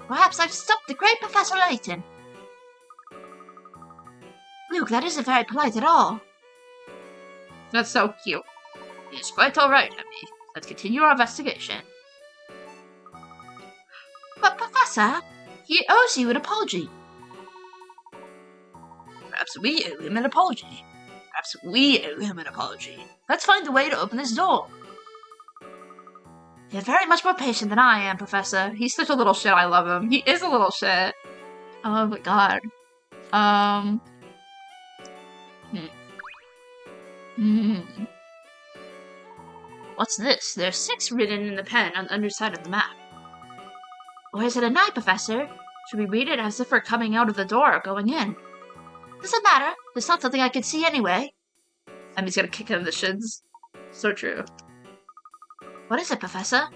Perhaps I've stumped the great Professor Layton. Luke, that isn't very polite at all. That's so cute. It's quite alright, Emmy. Let's continue our investigation. But, Professor, he owes you an apology. Perhaps we owe him an apology. Perhaps we owe him an apology. Let's find a way to open this door. You're very much more patient than I am, Professor. He's such a little shit, I love him. He is a little shit. Oh my god. What's this? There's 6 written in the pen on the underside of the map. Or is it a 9, Professor? Should we read it as if we're coming out of the door or going in? Doesn't matter. It's not something I can see anyway. And he's gonna kick him in the shins. So true. What is it, Professor?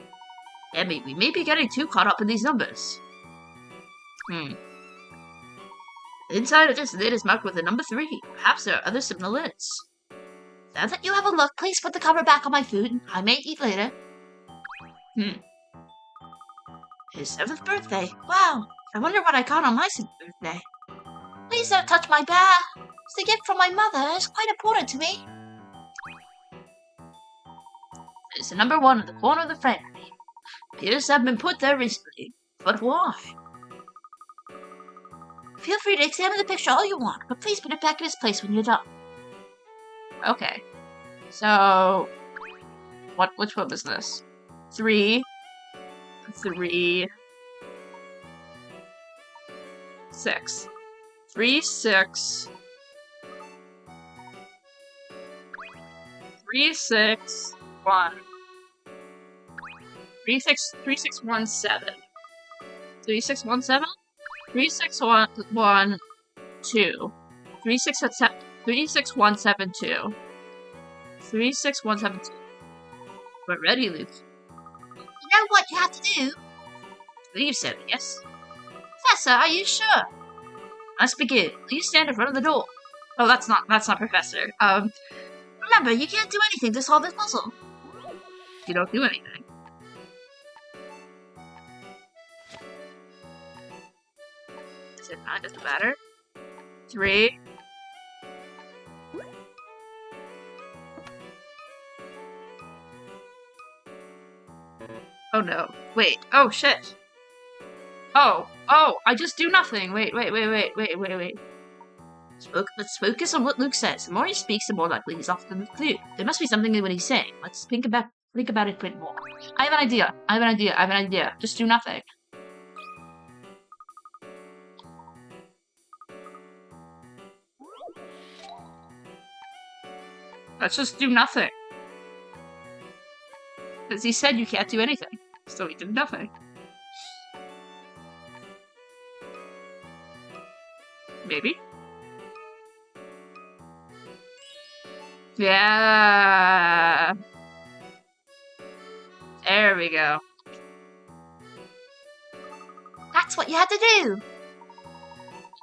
Emmy, we may be getting too caught up in these numbers. Inside of this lid is marked with the number 3. Perhaps there are other similar lids. Now that you have a look, please put the cover back on my food. I may eat later. His 7th birthday. Wow. I wonder what I got on my 7th birthday. Please don't touch my bear. It's a gift from my mother. It's quite important to me. There's the number 1 in the corner of the frame. Appears to have been put there recently. But why? Feel free to examine the picture all you want, but please put it back in its place when you're done. Okay. So... Which one was this? 3... 6. 3, 6... 3, 6... 1. 3, 6, 3, 6, 1, 7. 3, 6, 1, 7? 3, 6, 1, 1, 2. 3, 6, 7, 3, 6, 1, 7, 2. 3, 6, 1, 7, 2. We're ready, Luke. You know what you have to do? I believe so, yes. Professor, are you sure? Let's begin. Please stand in front of the door. Oh, that's not Professor. Remember, you can't do anything to solve this puzzle. You don't do anything. Is it not? Doesn't matter. 3. Oh no. Wait. Oh shit. Oh, I just do nothing. Wait. Let's focus on what Luke says. The more he speaks, the more likely he's off the clue. There must be something in what he's saying. Let's think about it a bit more. I have an idea. Just do nothing. Let's just do nothing. Because he said you can't do anything. So he did nothing. Maybe? Yeah. There we go. That's what you had to do. You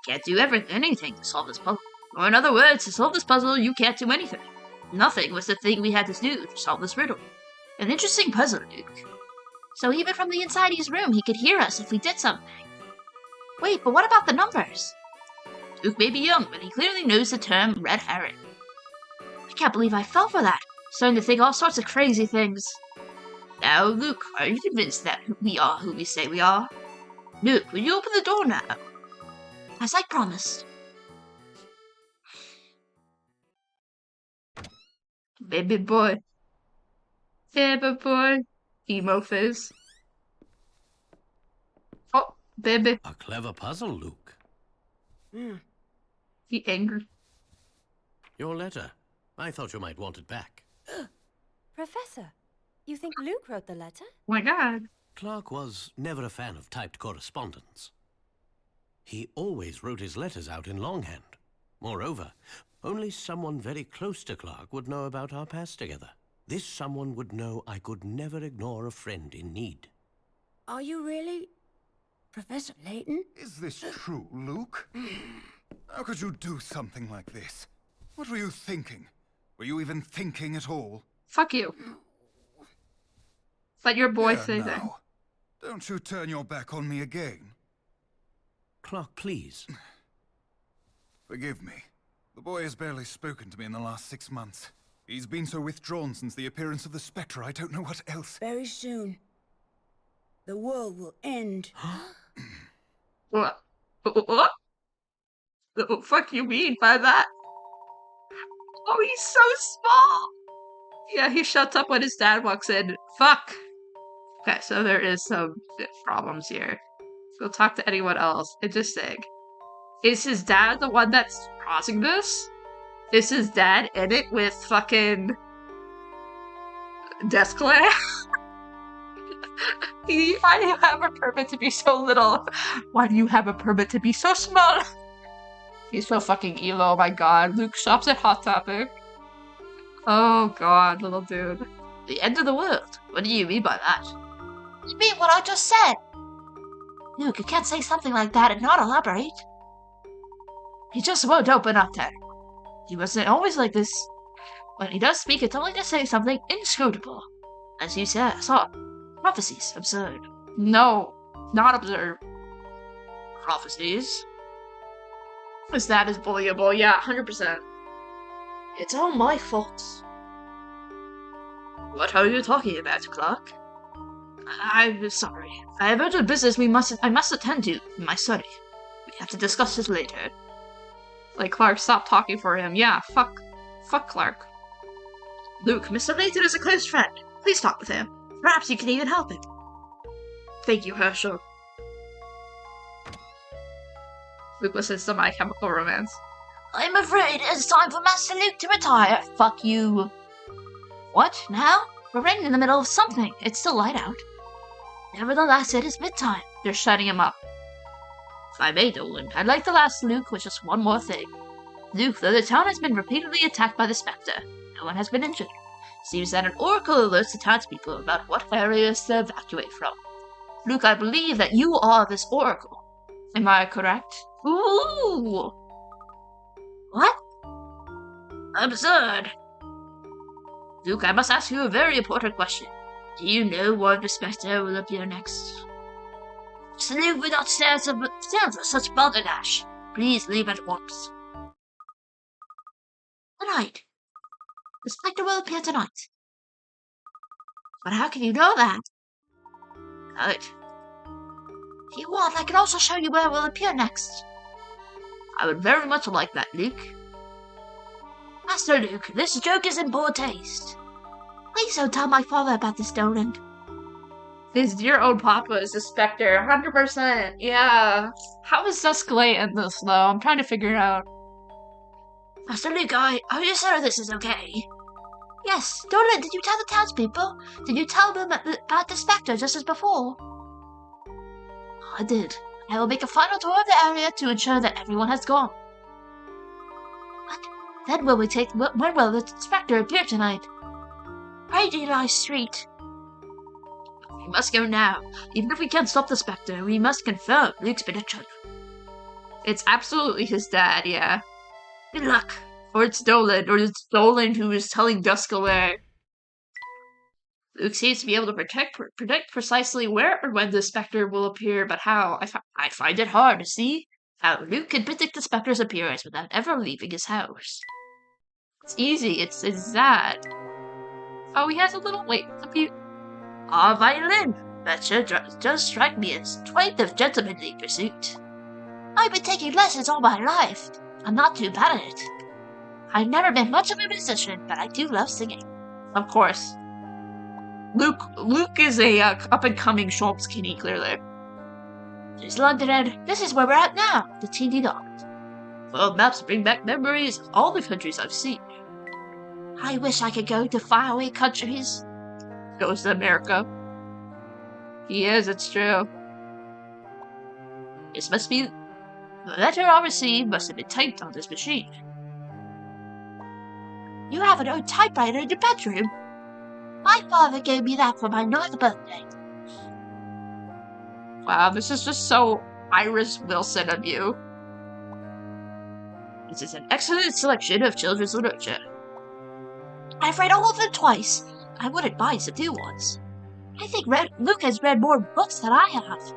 can't do anything to solve this puzzle. Or in other words, to solve this puzzle, you can't do anything. Nothing was the thing we had to do to solve this riddle. An interesting puzzle, Luke. So even from the inside his room, he could hear us if we did something. Wait, but what about the numbers? Luke may be young, but he clearly knows the term red herring. I can't believe I fell for that. Starting to think all sorts of crazy things. Now, Luke, are you convinced that we are who we say we are? Luke, will you open the door now? As I promised. Baby boy. Baby boy. Emo face. Oh, baby. A clever puzzle, Luke. He angry. Your letter. I thought you might want it back. Professor, you think Luke wrote the letter? Oh my god. Clark was never a fan of typed correspondence. He always wrote his letters out in longhand. Moreover, only someone very close to Clark would know about our past together. This someone would know I could never ignore a friend in need. Are you really Professor Layton? Is this true, Luke? How could you do something like this? What were you thinking? Were you even thinking at all? Fuck you. Let your boy There say that. now. Don't you turn your back on me again. Clark, please. Forgive me. The boy has barely spoken to me in the last 6 months. He's been so withdrawn since the appearance of the Specter, I don't know what else. Very soon, the world will end. What? What? The fuck you mean by that? Oh, he's so small! Yeah, he shuts up when his dad walks in. Fuck! Okay, so there is some problems here. Go talk to anyone else. Interesting. Is his dad the one that's causing this? Is his dad in it with fucking DESCOLE? Why do you have a permit to be so little? Why do you have a permit to be so small? He's so fucking emo, oh my god. Luke shops at Hot Topic. Oh god, little dude. The end of the world? What do you mean by that? You mean what I just said? Luke, you can't say something like that and not elaborate. He just won't open up there. He wasn't always like this. When he does speak, it's only to say something inscrutable. As you said, saw. Prophecies, absurd. No, not absurd. Prophecies? His dad is bullyable, yeah, 100%. It's all my fault. What are you talking about, Clark? I'm sorry. I have urgent business I must attend to in my study. We have to discuss this later. Like, Clark, stop talking for him. Yeah, fuck Clark. Luke, Mr. Layton is a close friend. Please talk with him. Perhaps you can even help him. Thank you, Herschel. Luke listens to My Chemical Romance. I'm afraid it's time for Master Luke to retire. Fuck you. What, now? We're right in the middle of something. It's still light out. Nevertheless, it is midtime. They're shutting him up. If I may, Dolan, I'd like to ask Luke with just one more thing. Luke, though the town has been repeatedly attacked by the Specter, no one has been injured. Seems that an oracle alerts the townspeople about what areas to evacuate from. Luke, I believe that you are this oracle. Am I correct? Ooh! What? Absurd. Luke, I must ask you a very important question. Do you know where the Specter will appear next? Luke, will not stand for such balderdash. Please leave at once. Tonight. The Specter will appear tonight. But how can you know that? Good. If you want, I can also show you where it will appear next. I would very much like that, Luke. Master Luke, this joke is in poor taste. Please don't tell my father about this, Dolan. His dear old papa is a Specter, 100%. Yeah. How is DESCOLE in this, though? I'm trying to figure it out. Master Luke, are you sure this is okay? Yes, Dolan, did you tell the townspeople? Did you tell them about the Specter just as before? I did. I will make a final tour of the area to ensure that everyone has gone. What? Then when will the Specter appear tonight? Paradise Street. We must go now. Even if we can't stop the Specter, we must confirm Luke's prediction. It's absolutely his dad, yeah. Good luck. Or it's it's Dolan who is telling DESCOLE. Luke seems to be able to predict precisely where or when the Specter will appear, but how? I find it hard to see. How Luke could predict the Specter's appearance without ever leaving his house. It's easy, it's that. Oh, he has a little, wait, A violin! That sure does strike me as quite the gentlemanly pursuit. I've been taking lessons all my life. I'm not too bad at it. I've never been much of a musician, but I do love singing. Of course. Luke is a up-and-coming shop skinny, clearly. There's London, and this is where we're at now, the teeny dot. Well, maps bring back memories of all the countries I've seen. I wish I could go to faraway countries. Goes to America. He is, it's true. This must be... The letter I received must have been typed on this machine. You have an old typewriter in your bedroom? My father gave me that for my 9th birthday. Wow, this is just so Iris Wilson of you. This is an excellent selection of children's literature. I've read all of them twice. I wouldn't mind some new ones. I think Luke has read more books than I have.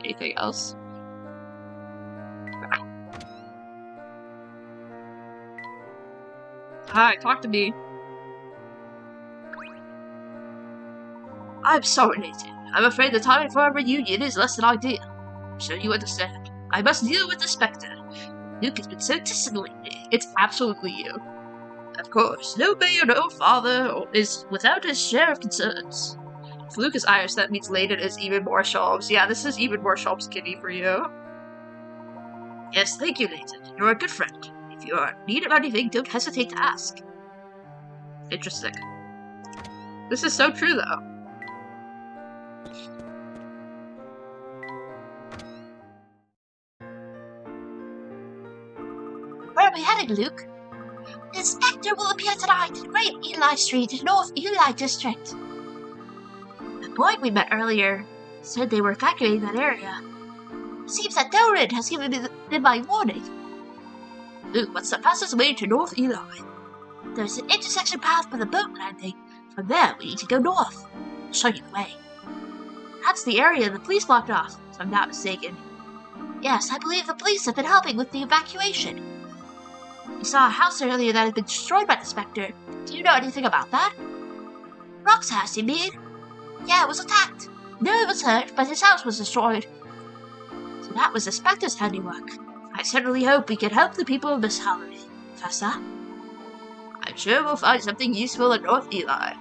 Anything else? Hi, talk to me. I'm sorry, Layton. I'm afraid the timing for our reunion is less than ideal. I'm sure you understand. I must deal with the Specter. Luke has been so distant lately. It's absolutely you. Of course, no mayor, no father is without his share of concerns. If Luke is Irish, that means Layton is even more Sholmes. Yeah, this is even more Sholmes kitty for you. Yes, thank you, Layton. You're a good friend. If you are in need of anything, don't hesitate to ask. Interesting. This is so true, though. Where are we headed, Luke? The Specter will appear tonight in Great Eli Street, North Eli District. The boy we met earlier said they were evacuating that area. Seems that Doran has given them my warning. Luke, what's the fastest way to North Eli? There's an intersection path for the boat landing. From there, we need to go north. I'll show you the way. That's the area the police blocked off, if I'm not mistaken. Yes, I believe the police have been helping with the evacuation. We saw a house earlier that had been destroyed by the Specter. Do you know anything about that? Rock's house, you mean? Yeah, it was attacked. No one was hurt, but his house was destroyed. So that was the Specter's handiwork. I certainly hope we can help the people of Miss Hallory, Professor. I'm sure we'll find something useful at North Eli.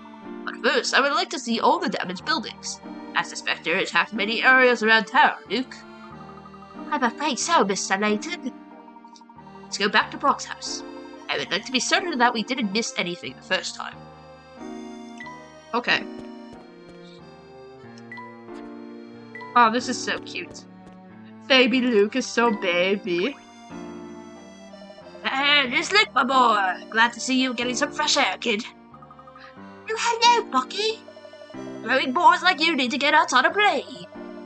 But first, I would like to see all the damaged buildings, as the Specter attacked many areas around town, Luke. I'm afraid so, Mr. Layton. Let's go back to Brock's house. I would like to be certain that we didn't miss anything the first time. Okay. Oh, this is so cute. Baby Luke is so baby. And it's Luke, my boy. Glad to see you getting some fresh air, kid. Oh, hello, Bucky. Growing boys like you need to get outside and play.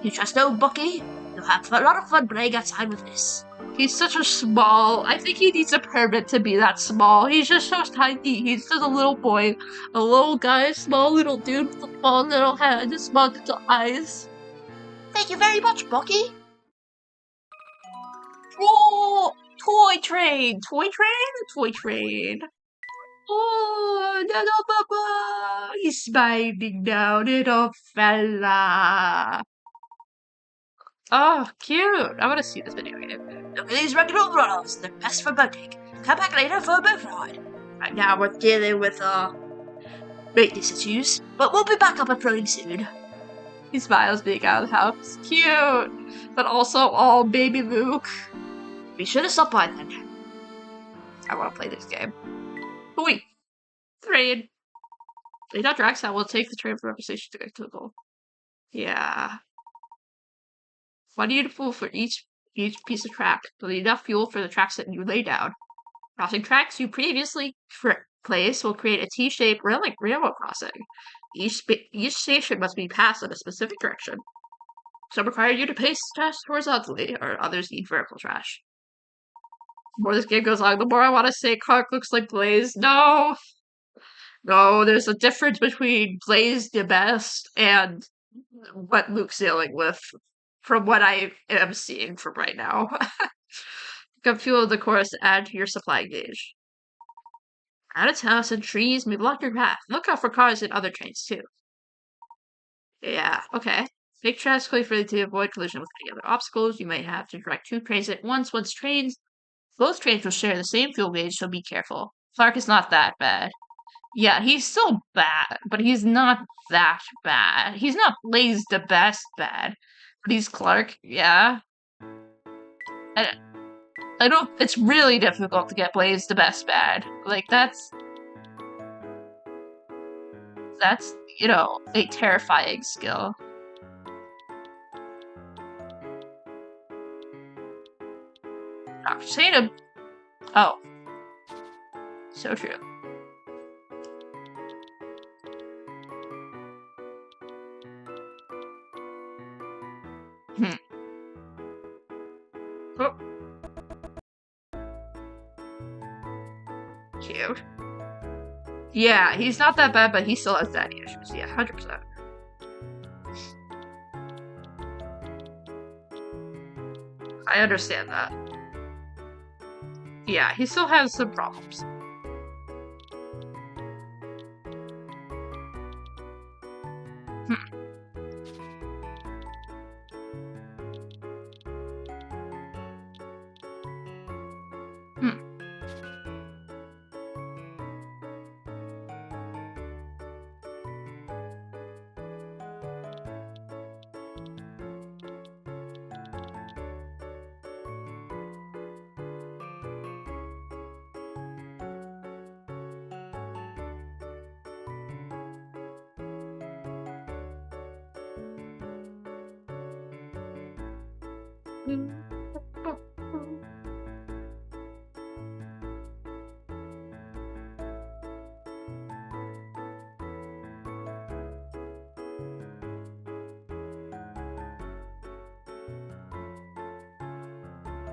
You trust old Bucky? You'll have a lot of fun playing outside with this. He's such a small. I think he needs a permit to be that small. He's just so tiny. He's just a little boy. A little guy, a small little dude with a small little head and small little eyes. Thank you very much, Bucky. Oh, toy train. Toy train? Toy train. Oh, little Bubba. He's smiling now, little fella. Oh, cute. I want to see this video game. Look at these regular runoffs. They're best for boating. Come back later for a boat ride. Right now we're dealing with, maintenance issues, but we'll be back up and running soon. He smiles being out of the house. Cute. But also, oh, baby Luke. Be sure to stop by then. I want to play this game. But wait. Train. Later, Draxel will take the train from every station to get to the goal. Yeah. What do you fuel for each piece of track? There'll be enough fuel for the tracks that you lay down. Crossing tracks you previously placed will create a T-shaped railroad crossing. Each station must be passed in a specific direction. Some require you to pace trash horizontally, or others need vertical trash. The more this game goes on, the more I want to say Clark looks like Blaze. No! No, there's a difference between Blaze the best and what Luke's dealing with. from what I am seeing from right now. Got fuel of the course to add to your supply gauge. Out of house and trees may block your path. Look out for cars and other trains too. Yeah, okay. Make tracks clearly to avoid collision with any other obstacles. You might have to direct 2 trains at once. Both trains will share the same fuel gauge, so be careful. Clark is not that bad. Yeah, he's still bad, but he's not that bad. He's not Blaze the best bad, but he's Clark, yeah. I don't, it's really difficult to get Blaze the best bad. Like, that's, you know, a terrifying skill. Dr. Tatum. Oh. So true. Oh. Cute. Yeah, he's not that bad, but he still has daddy issues. Yeah, 100%. I understand that. Yeah, he still has some problems.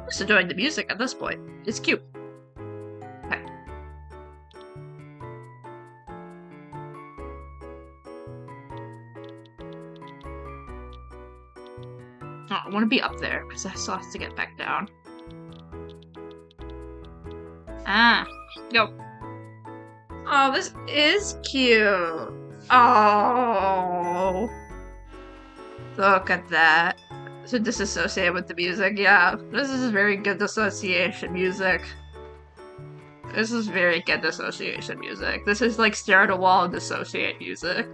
Just enjoying the music at this point. It's cute. Okay. Oh, I want to be up there because I still have to get back down. Ah, go. Oh, this is cute. Oh, look at that. To disassociate with the music, yeah. This is very good dissociation music. This is very good dissociation music. This is like stare at a wall and dissociate music.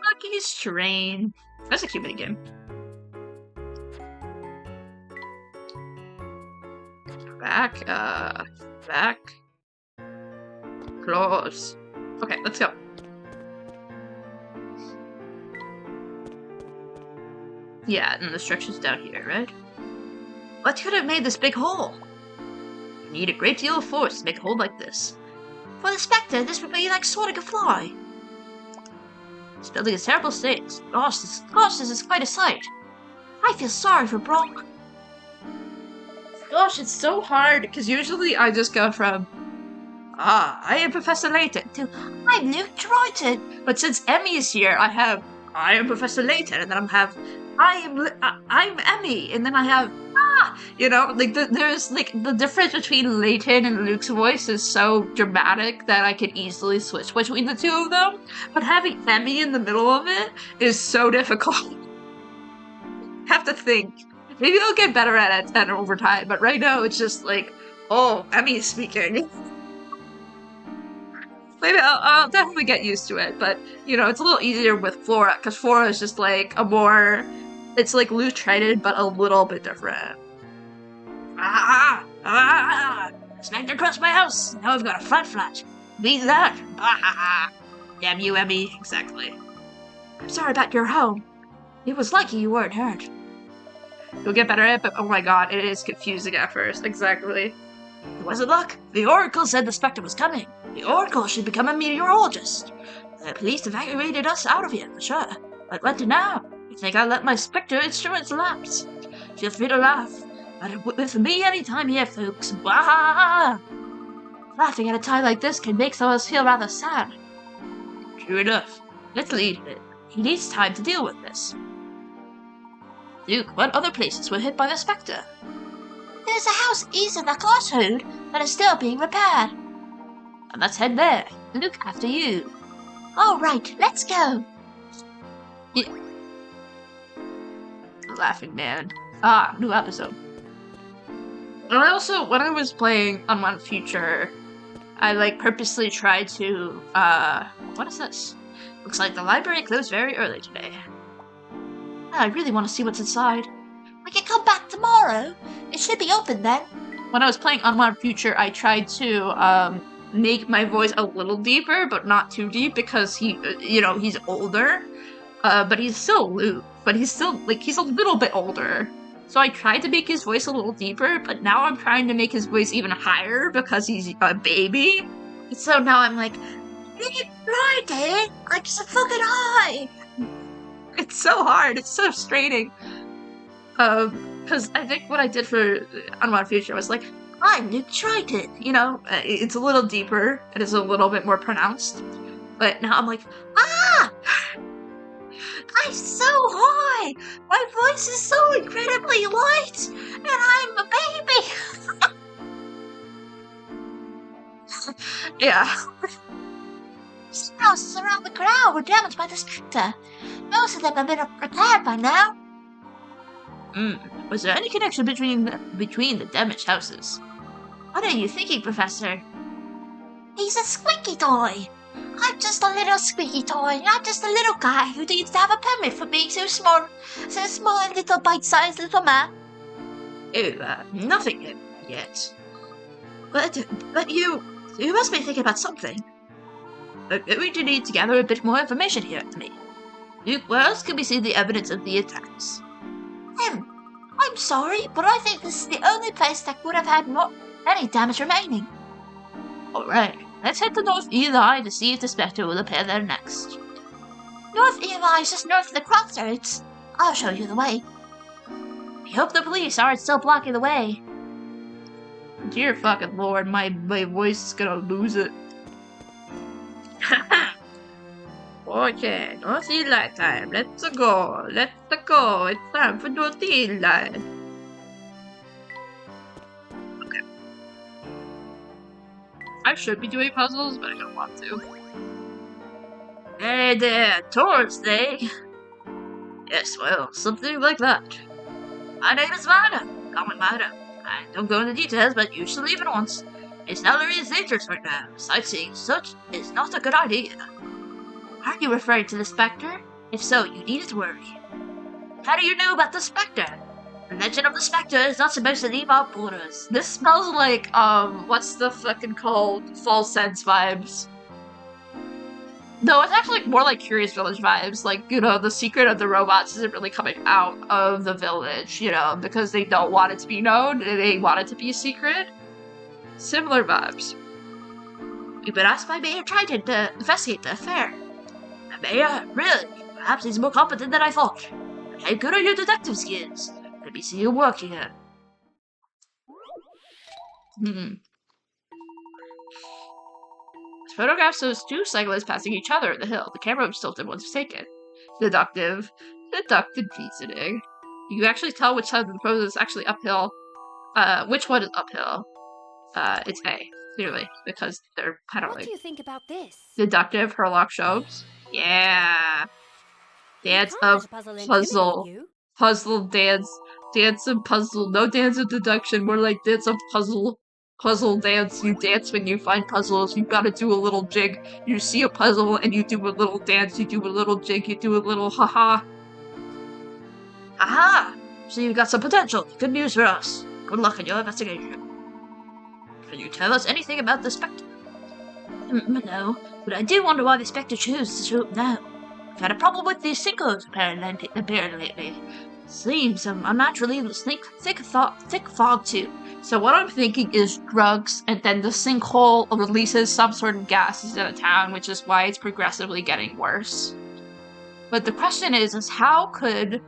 Lucky's Train. That's a cute minigame. Back, back. Close. Okay, let's go. Yeah, and the structure's down here, right? What could have made this big hole? You need a great deal of force to make a hole like this. For the Specter, this would be like swatting a fly. This building is terrible state. Gosh, this is quite a sight. I feel sorry for Brock. Gosh, it's so hard, because usually I just go from, I am Professor Layton, to, I'm Luke TRITON. But since Emmy is here, I am Professor Layton, and then I'm Emmy, and then I have, you know, like, there's, like, the difference between Layton and Luke's voice is so dramatic that I could easily switch between the two of them, but having Emmy in the middle of it is so difficult. Have to think. Maybe I'll get better at it over time, but right now it's just like, oh, Emmy's speaking. Maybe I'll definitely get used to it, but, you know, it's a little easier with Flora, because Flora is just like a more, it's like Luke Triton, but a little bit different. Specter crossed my house, now I've got a flat. Beat that. Damn you, Emmy, exactly. I'm sorry about your home. It was lucky you weren't hurt. You'll get better at it, but oh my god, it is confusing at first, exactly. It wasn't luck. The Oracle said the Specter was coming. The Oracle should become a meteorologist. The police evacuated us out of here, for sure. But what now? You think I let my Specter instruments lapse? Feel free to laugh. But with me anytime here, folks. Bah! Laughing at a time like this can make some of us feel rather sad. True enough. Let's leave it. He needs time to deal with this. Luke, what other places were hit by the Specter? There's a house east of the crossroad that is still being repaired. And let's head there. Luke, after you. Alright, let's go. Yeah. Laughing man. Ah, new episode. And I also, when I was playing Unwanted Future, I purposely tried to, what is this? Looks like the library closed very early today. I really want to see what's inside. We can come back tomorrow. It should be open then. When I was playing Unwanted Future, I tried to, make my voice a little deeper, but not too deep, because he, he's older. But he's still Luke, but he's still, he's a little bit older. So I tried to make his voice a little deeper, but now I'm trying to make his voice even higher because he's a baby. So now I'm like, right, Dad? Like, so fucking high. It's so hard. It's so straining. Because I think what I did for Unwanted Future was like, I'm Luke Triton. It's a little deeper. It is a little bit more pronounced. But now I'm like, ah! I'm so high! My voice is so incredibly light! And I'm a baby! Yeah. Some houses around the canal were damaged by the Specter. Most of them have been repaired by now. Was there any connection between the damaged houses? What are you thinking, Professor? He's a squeaky toy! I'm just a little squeaky toy. I'm just a little guy who needs to have a permit for being so small and little bite-sized little man. Oh, nothing yet. But you must be thinking about something. We're going to need to gather a bit more information here to me. Luke, where else can we see the evidence of the attacks? I'm sorry, but I think this is the only place that would have had any damage remaining. Alright. Let's head to North Eli to see if the Specter will appear there next. North Eli is just north of the crossroads. I'll show you the way. I hope the police aren't still blocking the way. Dear fucking lord, my voice is gonna lose it. Okay, North Eli time. Let's go. It's time for North Eli. I should be doing puzzles, but I don't want to. Hey there, tourist, eh? Yes, well, something like that. My name is Vida. Call me Vida. I don't go into details, but you should leave at once. His salary is dangerous right now. Sightseeing such is not a good idea. Are you referring to the Specter? If so, you needn't to worry. How do you know about the Specter? The legend of the Specter is not supposed to leave our borders. This smells like, what's the fucking called? False Sense vibes. No, it's actually more like Curious Village vibes. Like, the secret of the robots isn't really coming out of the village, because they don't want it to be known. They want it to be a secret. Similar vibes. We've been asked by Mayor Triton to investigate the affair. The Mayor? Really? Perhaps he's more competent than I thought. But how good are your detective skills? Let me see you work here. Photograph shows two cyclists passing each other at the hill. The camera was tilted once taken. Deductive reasoning. You can actually tell which side of the road is actually uphill. Which one is uphill? It's A, clearly, because they're kind of What do you think about this? Deductive Herlock shows. Yeah. Dance of puzzle. Puzzle dance. Dance and puzzle. No dance of deduction, more like dance of puzzle. Puzzle dance. You dance when you find puzzles. You gotta do a little jig. You see a puzzle and you do a little dance. You do a little jig. You do a little haha. Aha! So you've got some potential. Good news for us. Good luck in your investigation. Can you tell us anything about the Specter? No, but I do wonder why the Specter chose to show up now. I've had a problem with these sinkholes apparently lately. Seems unnaturally thick fog too. So what I'm thinking is drugs, and then the sinkhole releases some sort of gases in a town, which is why it's progressively getting worse. But the question is how could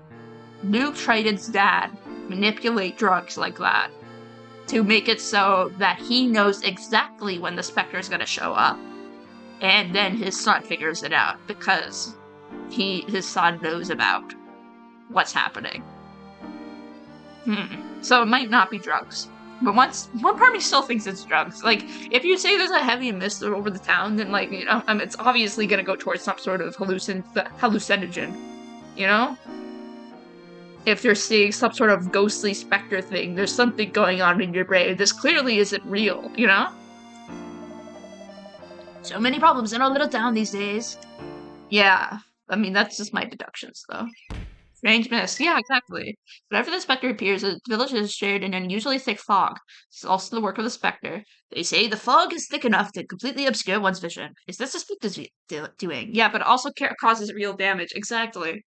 Luke Triton's dad manipulate drugs like that to make it so that he knows exactly when the Spectre is going to show up? And then his son figures it out because his son knows about what's happening. So it might not be drugs. But one part of me still thinks it's drugs. Like, if you say there's a heavy mist over the town, then, like, you know, it's obviously gonna go towards some sort of hallucinogen, you know? If you're seeing some sort of ghostly specter thing, there's something going on in your brain. This clearly isn't real, you know? So many problems in our little town these days. Yeah, I mean, that's just my deductions, though. Strange mist. Yeah, exactly. Whenever the Spectre appears, the village is shaded in an unusually thick fog. It's also the work of the Spectre. They say the fog is thick enough to completely obscure one's vision. Is this the Spectre's doing? Yeah, but it also causes real damage. Exactly.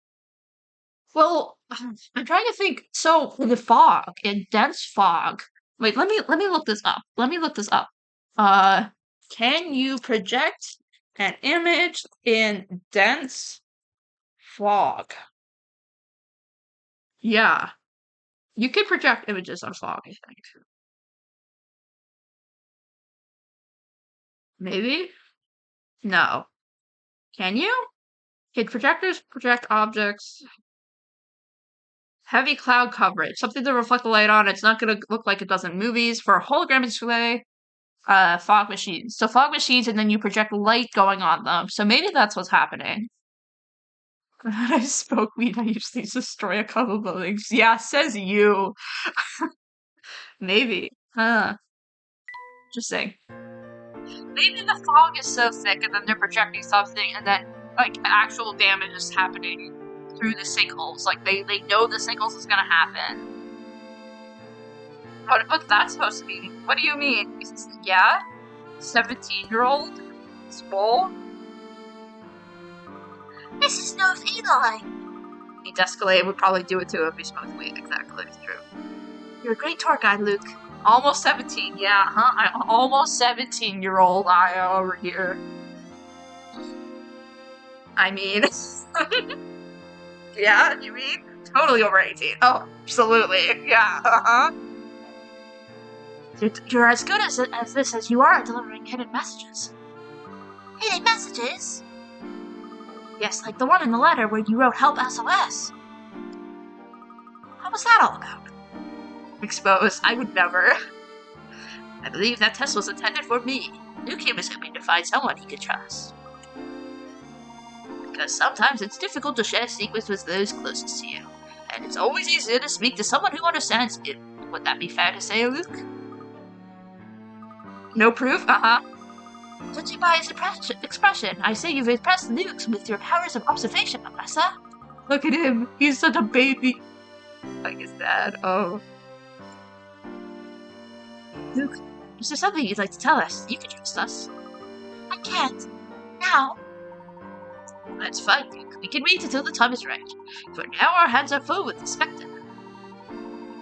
Well, I'm trying to think. So, the fog, in dense fog. Wait, let me look this up. Can you project an image in dense fog? Yeah. You can project images on fog, I think. Maybe? No. Can you? Can projectors project objects? Heavy cloud coverage. Something to reflect the light on. It's not going to look like it does in movies. For a hologram display, fog machines. So fog machines, and then you project light going on them. So maybe that's what's happening. I spoke weed. I usually destroy a couple buildings. Yeah, says you. Maybe. Interesting. Maybe the fog is so thick and then they're projecting something and then, like, actual damage is happening through the sinkholes. Like, they know the sinkholes is gonna happen. What's that supposed to mean? What do you mean? Yeah? 17-year-old? Swole? This is no Eli! The DESCOLE would probably do it too if he smoked weed. Exactly, it's true. You're a great tour guide, Luke. Almost 17, yeah, huh? I'm almost 17-year-old I over here. I mean... yeah, you mean? Totally over 18. Oh, absolutely, yeah, uh-huh. You're as good as this as you are at delivering hidden messages. Hidden messages? Yes, like the one in the letter where you wrote Help SOS. What was that all about? Exposed. I would never. I believe that test was intended for me. Luke here was hoping to find someone he could trust. Because sometimes it's difficult to share secrets with those closest to you, and it's always easier to speak to someone who understands it. Would that be fair to say, Luke? No proof? Uh-huh. Judging by his expression, I say you've impressed Luke with your powers of observation, Professor. Look at him. He's such a baby. Like his dad. Oh. Luke, is there something you'd like to tell us? You can trust us. I can't. Now. That's fine, Luke. We can wait until the time is right. For now, our hands are full with the Specter.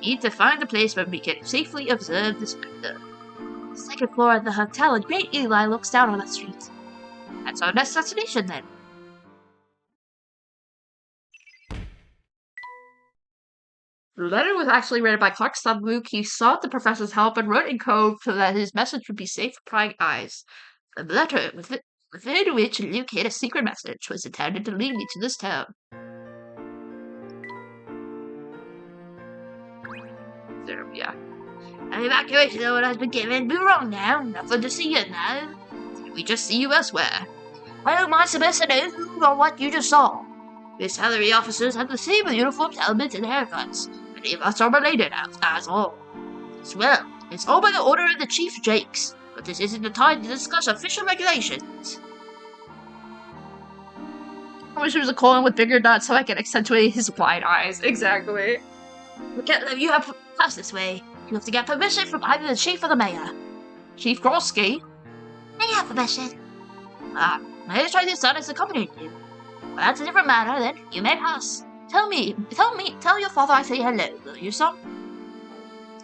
We need to find a place where we can safely observe the Specter. The second floor of the hotel, and Great Eli looks down on the street. That's our next destination, then. The letter was actually written by Clark's son Luke. He sought the professor's help and wrote in code so that his message would be safe for prying eyes. The letter, within which Luke hid a secret message, was intended to lead me to this town. There, yeah. An evacuation order has been given. Move wrong now. Nothing to see you now. We just see you elsewhere. I don't mind supposed to know who or what you just saw. The salary officers have the same uniforms, helmets, and haircuts. Many of us are related, as all. As well, it's all by the order of the Chief Jakes, but this isn't the time to discuss official regulations. I wish there was a colon with bigger dots so I could accentuate his wide eyes. Exactly. You have to pass this way. You have to get permission from either the chief or the mayor. Chief Grosky? I have permission. Mayor tried his son as accompanying you. But that's a different matter, then. You may pass. Tell your father I say hello, will you, son?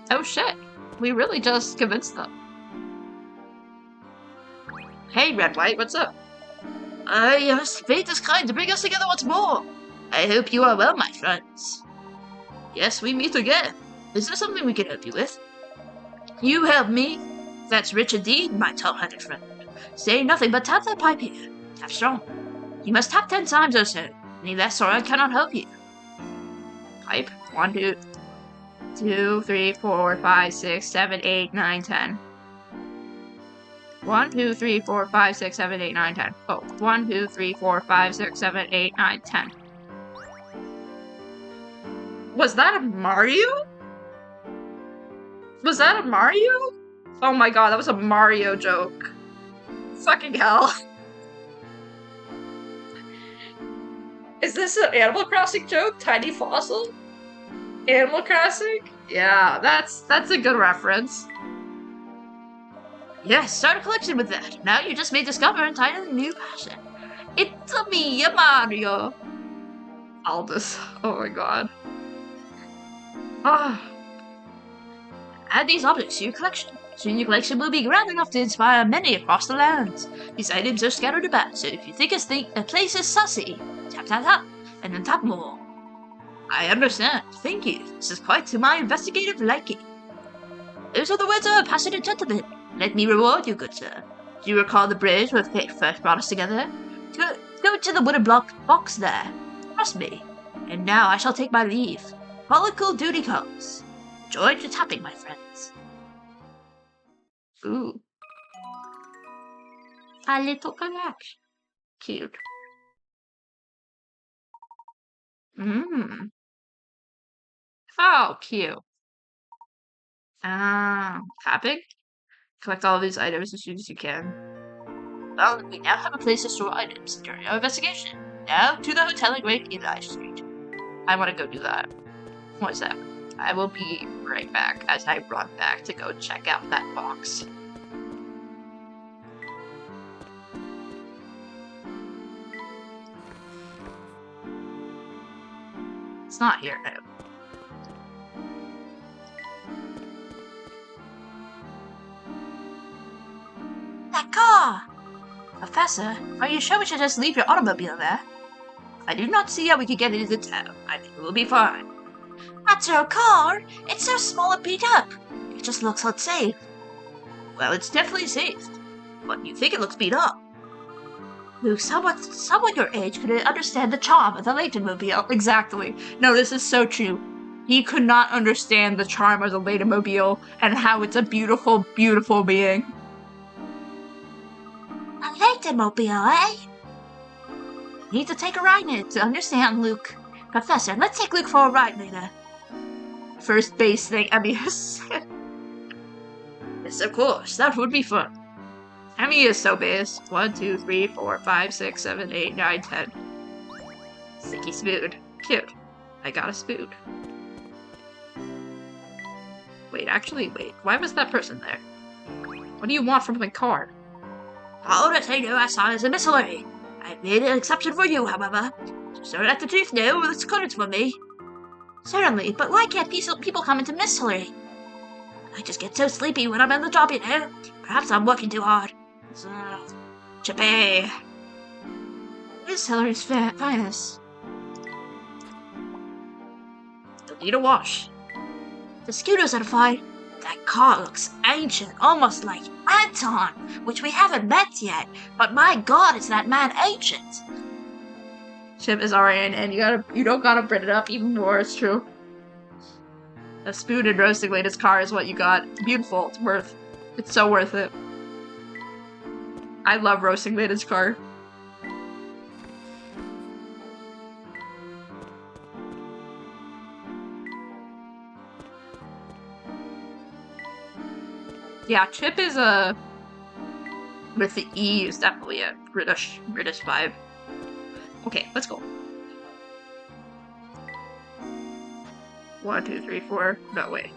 Oh shit. We really just convinced them. Hey, Red White, what's up? Yes, fate is kind to bring us together once more. I hope you are well, my friends. Yes, we meet again. Is there something we can help you with? You help me? That's rich indeed, my tall-headed friend. Say nothing but tap that pipe here. Tap strong. You must tap 10 times or so. Any less or I cannot help you. Pipe. 1, 2, 3, 4, 5, 6, 7, 8, 9, 10. 1, 2, 3, 4, 5, 6, 7, 8, 9, 10. Oh, 1, 2, 3, 4, 5, 6, 7, 8, 9, 10. Was that a Mario? Was that a Mario? Oh my god, that was a Mario joke. Fucking hell. Is this an Animal Crossing joke? Tiny Fossil? Animal Crossing? Yeah, that's a good reference. Yes, start a collection with that. Now you just may discover entirely new passion. It's a me, a Mario. Aldous. Oh my god. Ah. Add these objects to your collection. Soon your collection will be grand enough to inspire many across the lands. These items are scattered about, so if you think a place is sussy, tap tap tap, and then tap more. I understand. Thank you. This is quite to my investigative liking. Those are the words of a passionate gentleman. Let me reward you, good sir. Do you recall the bridge where fate first brought us together? Go to the wooden block box there. Trust me. And now I shall take my leave. Follicle duty calls. Enjoy your tapping, my friends. Ooh. A little collection. Cute. Oh, cute. Tapping? Collect all of these items as soon as you can. Well, we now have a place to store items during our investigation. Now to the hotel in Great Eli Street. I want to go do that. What is that? I will be right back as I run back to go check out that box. It's not here now. That car! Professor, are you sure we should just leave your automobile there? I do not see how we could get it into town. I think it will be fine. That's our car! It's so small and beat up. It just looks unsafe. Well, it's definitely safe. But you think it looks beat up. Luke, someone your age could understand the charm of the Layton mobile. Exactly. No, this is so true. He could not understand the charm of the Layton mobile and how it's a beautiful, beautiful being. A Layton mobile, eh? Need to take a ride in it to understand, Luke. Professor, let's take Luke for a ride later. First base thing, yes, of course, that would be fun. Emmy is so base. 1, 2, 3, 4, 5, 6, 7, 8, 9, 10. Sticky spoon. Cute. I got a spoon. Wait, why was that person there? What do you want from my car? All that I know I saw is a missile. I made an exception for you, however. So let the truth know what's current for me. Certainly, but why can't people come into Miss Hillary? I just get so sleepy when I'm on the job, you know. Perhaps I'm working too hard. Chippy. Miss Hillary's finest. You'll need a wash. The scooters are fine. That car looks ancient, almost like Anton, which we haven't met yet. But my god, is that man ancient? Chip is RN, and you don't gotta bring it up even more, it's true. A spoon and roasting Layton's car is what you got. Beautiful, it's so worth it. I love roasting Layton's car. Yeah, Chip is with the E is definitely a British vibe. Okay, let's go. 1, 2, 3, 4. No way.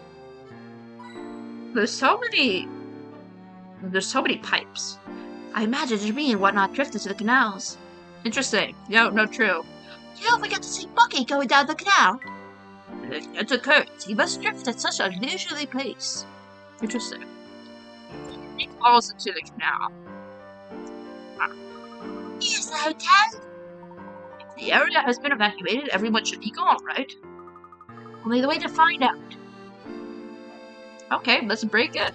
There's so many pipes. I imagine debris and whatnot drifted to the canals. Interesting. No, true. You don't forget to see Bucky going down the canal. It's a curse. He must drift at such a leisurely pace. Interesting. He falls into the canal. Here's the hotel. If the area has been evacuated, everyone should be gone, right? Only the way to find out. Okay, let's break it.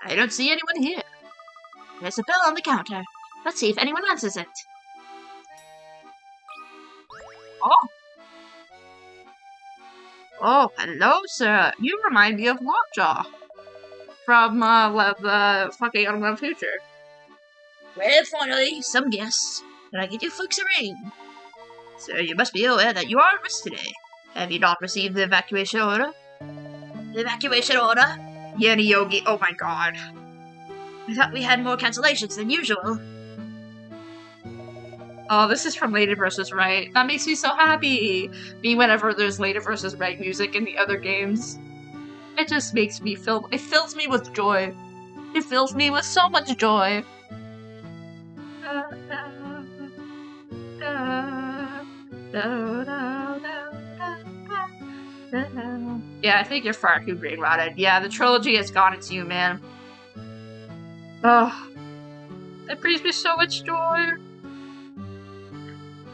I don't see anyone here. There's a bell on the counter. Let's see if anyone answers it. Oh. Oh, hello, sir. You remind me of Lockjaw from the fucking Unknown Future. Well, finally, some guests. Can I get you folks a ring? Sir, you must be aware that you are at risk today. Have you not received the evacuation order? The evacuation order? Yenny Yogi, oh my god. I thought we had more cancellations than usual. Oh, this is from Layton vs. Right. That makes me so happy. Me, whenever there's Layton vs. Right music in the other games, it just makes me feel. It fills me with joy. It fills me with so much joy. Yeah, I think you're far too green rotted. Yeah, the trilogy has gotten to you, man. Oh, it brings me so much joy.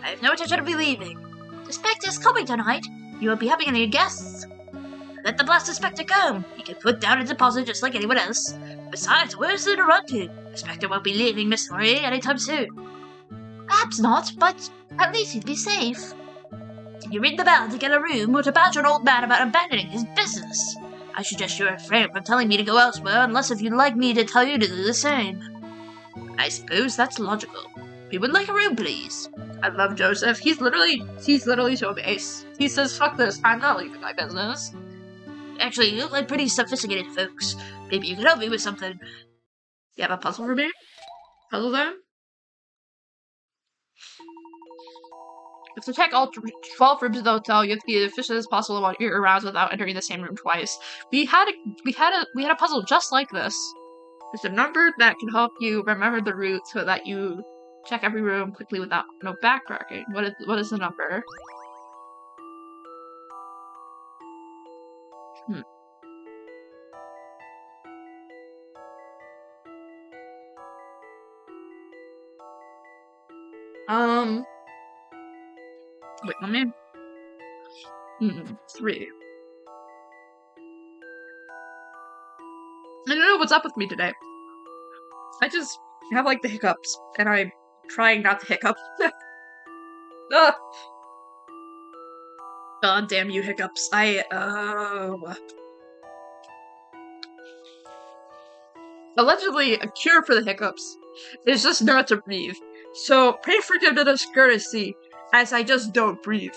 I have no intention of leaving. The Specter's coming tonight. You won't be having any guests. Let the blasted Specter come. He can put down a deposit just like anyone else. Besides, where's there to run to? The Specter won't be leaving Miss Marie anytime soon. Perhaps not, but at least he'd be safe. Did you ring the bell to get a room or to badger an old man about abandoning his business? I suggest you refrain from telling me to go elsewhere unless if you'd like me to tell you to do the same. I suppose that's logical. We would like a room, please. I love Joseph. He's literally so base. He says, fuck this, I'm not leaving my business. Actually, you look like pretty sophisticated folks. Maybe you could help me with something. You have a puzzle for me? Puzzle them? If to check all 12 rooms of the hotel, you have to be as efficient as possible while you're around without entering the same room twice. We had a puzzle just like this. There's a number that can help you remember the route so that you check every room quickly without no backtracking. What is the number? Wait, let me. 3. I don't know what's up with me today. I just have like the hiccups, and I'm trying not to hiccup. God damn you, hiccups. Allegedly, a cure for the hiccups is just not to breathe. So, pray forgiveness courtesy, as I just don't breathe.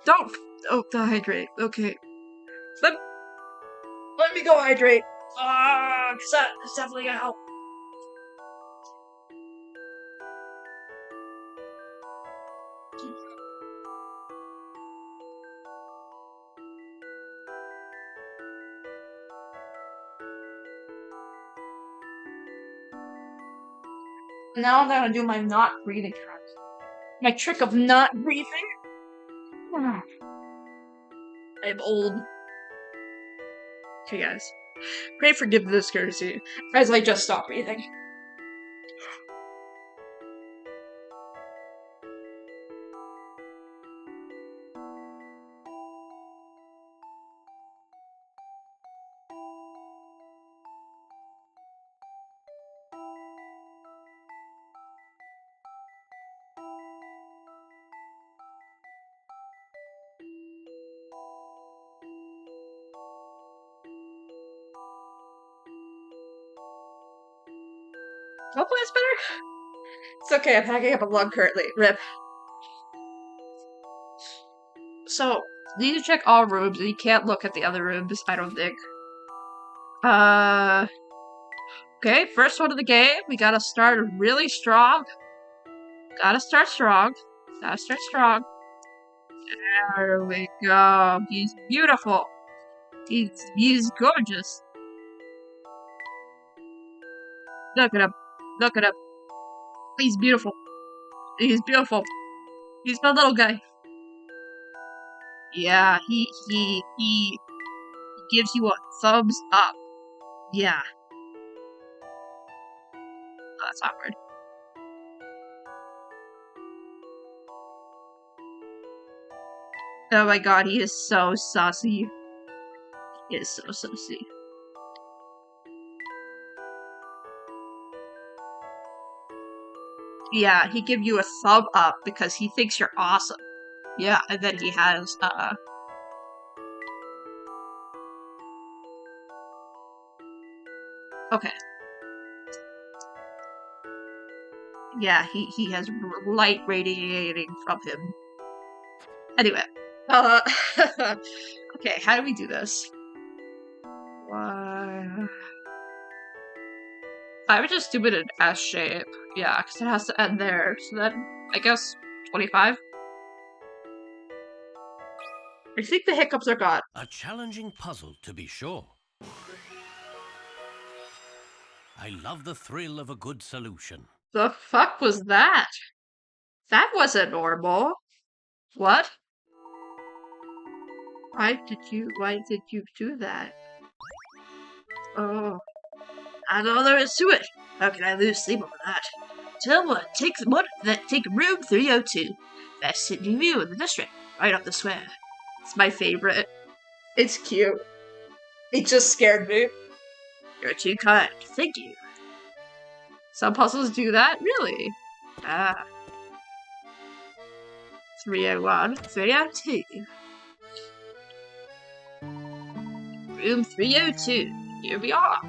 Don't hydrate. Okay. Let me go hydrate. Cause that's definitely gonna help. Now I'm gonna do my not breathing trick. My trick of not breathing. I'm old. Okay, guys. Pray forgiveness courtesy, as I just stopped breathing. Hopefully it's better. It's okay, I'm packing up a lung currently. RIP. So, you need to check all rooms, and you can't look at the other rooms, I don't think. Okay, first one of the game. We gotta start really strong. Gotta start strong. There we go. He's beautiful. He's gorgeous. Look at him. He's beautiful. He's my little guy. Yeah, he gives you a thumbs up. Yeah. Oh, that's awkward. Oh my god, he is so saucy. He is so saucy. Yeah, he give you a thumb up because he thinks you're awesome. Yeah, and then he has, okay. Yeah, he has light radiating from him. Anyway, okay, how do we do this? I would just do it in S shape. Yeah, because it has to end there. So then, I guess, 25? I think the hiccups are gone. A challenging puzzle, to be sure. I love the thrill of a good solution. The fuck was that? That wasn't normal. What? Why did you do that? Oh. I don't know there is to it. How can I lose sleep over that? Tell what, take room 302. Best sitting view in the district, right up the square. It's my favorite. It's cute. It just scared me. You're too kind. Thank you. Some puzzles do that? Really? Ah. 301, 302. Room 302. Here we are.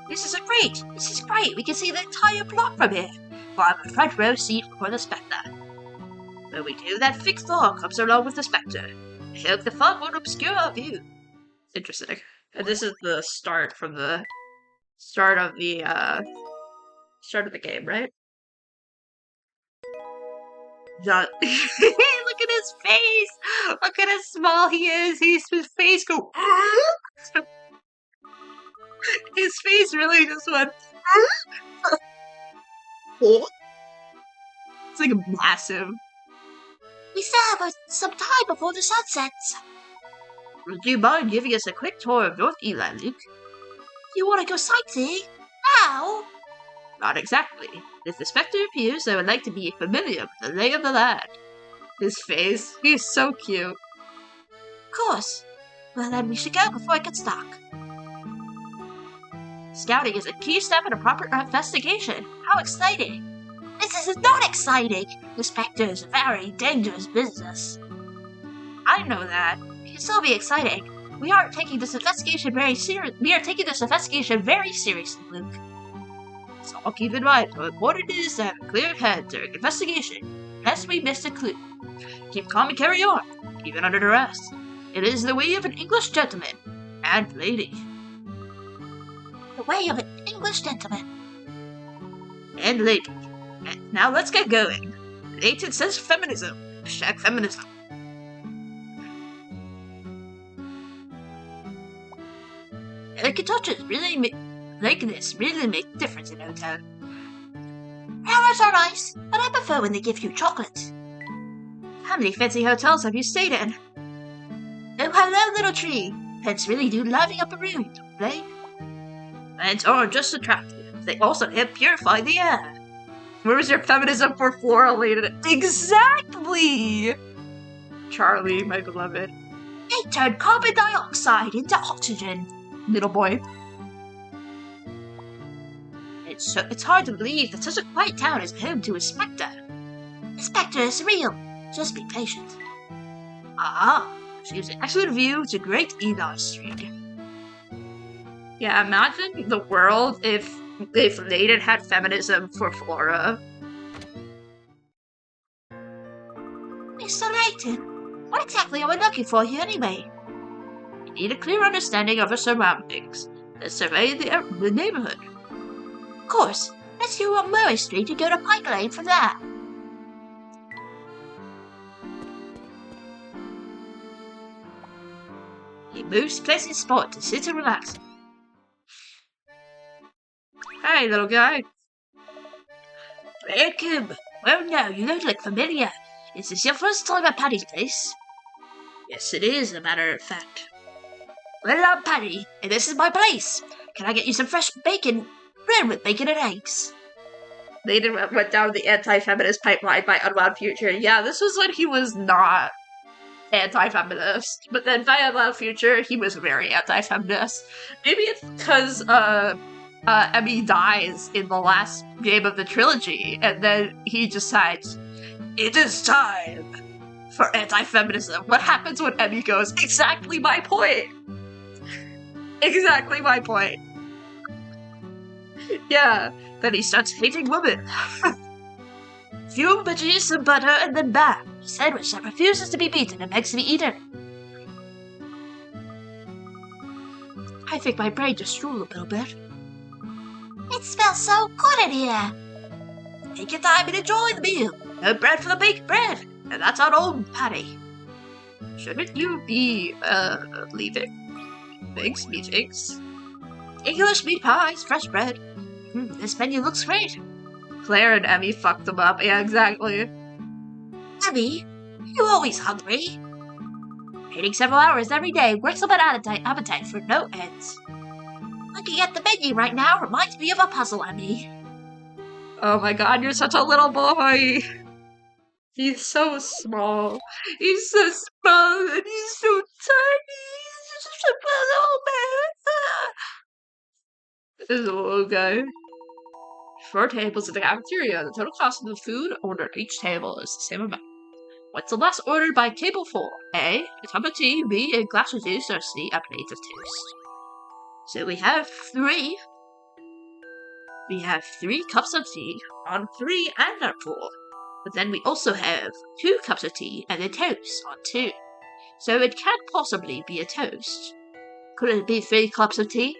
This is great. We can see the entire block from here. We'll have a front row seat for the Specter. When we do, that thick fog comes along with the Specter. I hope the fog won't obscure our view. Interesting. And this is the start from the start of the game, right? Look at his face! Look at how small he is! His face go. His face really just went. It's like massive. We still have some time before the sun sets. Would you mind giving us a quick tour of North Eli, Luke? You want to go sightseeing? Now? Not exactly. If the Spectre appears, I would like to be familiar with the lay of the land. His face, he's so cute. Of course. Well, then we should go before it gets dark. Scouting is a key step in a proper investigation. How exciting! This is not exciting. The Spectre is a very dangerous business. I know that. It can still be exciting. We are taking this investigation very seriously, Luke. So I'll keep in mind how important it is to have a clear head during investigation, lest we miss a clue. Keep calm and carry on, even under duress. It is the way of an English gentleman and lady. The way of an English gentleman and lady. And now let's get going. Layton says feminism. Check feminism. Delicate touches really make a difference in a hotel. Flowers are nice, but I prefer when they give you chocolate. How many fancy hotels have you stayed in? Oh, hello, little tree. Pets really do liven up a room, don't they? Plants aren't just attractive, they also help purify the air. Where's your feminism for fluorinated? Exactly! Charlie, my beloved. They turn carbon dioxide into oxygen, little boy. It's hard to believe that such a quiet town is home to a Spectre. The Spectre is real. Just be patient. Ah, she gives an excellent view to Great Eli Street. Yeah, imagine the world if Layton had feminism for Flora. Mr. Layton, what exactly are we looking for here anyway? We need a clear understanding of our surroundings. Let's survey the neighborhood. Of course. Let's go on Murray Street and go to Pike Lane from there. A most pleasant spot to sit and relax. Hey, little guy. Welcome. Well, now, you don't look familiar. Is this your first time at Paddy's place? Yes, it is, as a matter of fact. Well, I'm Paddy, and this is my place. Can I get you some fresh bacon? Bread with bacon and eggs. Layton went down the anti-feminist pipeline by Unwound Future. Yeah, this was when he was not anti-feminist. But then by Unwound Future, he was very anti-feminist. Maybe it's because, Emmy dies in the last game of the trilogy, and then he decides, it is time for anti-feminism. What happens when Emmy goes, exactly my point? Exactly my point. Yeah, then he starts hating women. Few veggies, some butter, and then bam! A sandwich that refuses to be beaten and begs to be eaten. I think my brain just drooled a little bit. It smells so good in here. Take your time and enjoy the meal. No bread for the baked bread, and that's our own Patty. Shouldn't you be, leaving? Thanks, methinks. English meat pies, fresh bread. This menu looks great. Claire and Emmy fucked them up. Yeah, exactly. Emmy, you always hungry? Eating several hours every day works up an appetite for no ends. Looking at the menu right now reminds me of a puzzle, Emmy. Oh my god, you're such a little boy. He's so small. He's so small and he's so tiny. He's just a little man. This is a little guy. 4 tables at the cafeteria. The total cost of the food ordered at each table is the same amount. What's the last ordered by table 4? A, a cup of tea, B, a glass of juice, or C, a plate of toast. So we have 3. We have 3 cups of tea on 3 and on 4. But then we also have 2 cups of tea and a toast on 2. So it can't possibly be a toast. Could it be 3 cups of tea?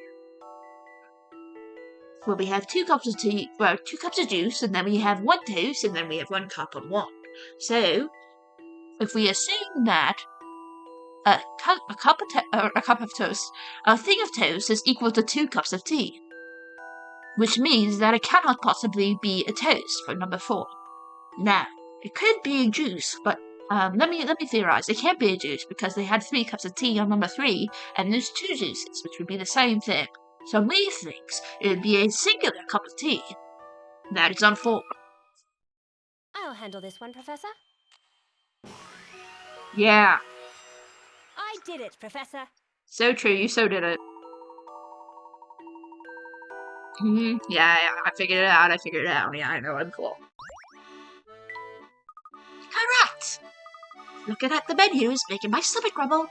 Well, we have 2 cups of tea, well, 2 cups of juice, and then we have 1 toast, and then we have 1 cup on 1. So, if we assume that a cup of toast, a thing of toast is equal to 2 cups of tea, which means that it cannot possibly be a toast for number 4. Now, it could be a juice, but let me theorize. It can't be a juice because they had 3 cups of tea on number 3, and there's 2 juices, which would be the same thing. So Lee thinks it would be a singular cup of tea. That is on 4. I'll handle this one, Professor. Yeah. I did it, Professor. So true, you so did it. Yeah, I figured it out, Yeah, I know, I'm cool. Correct! Looking at the menu is making my stomach rumble.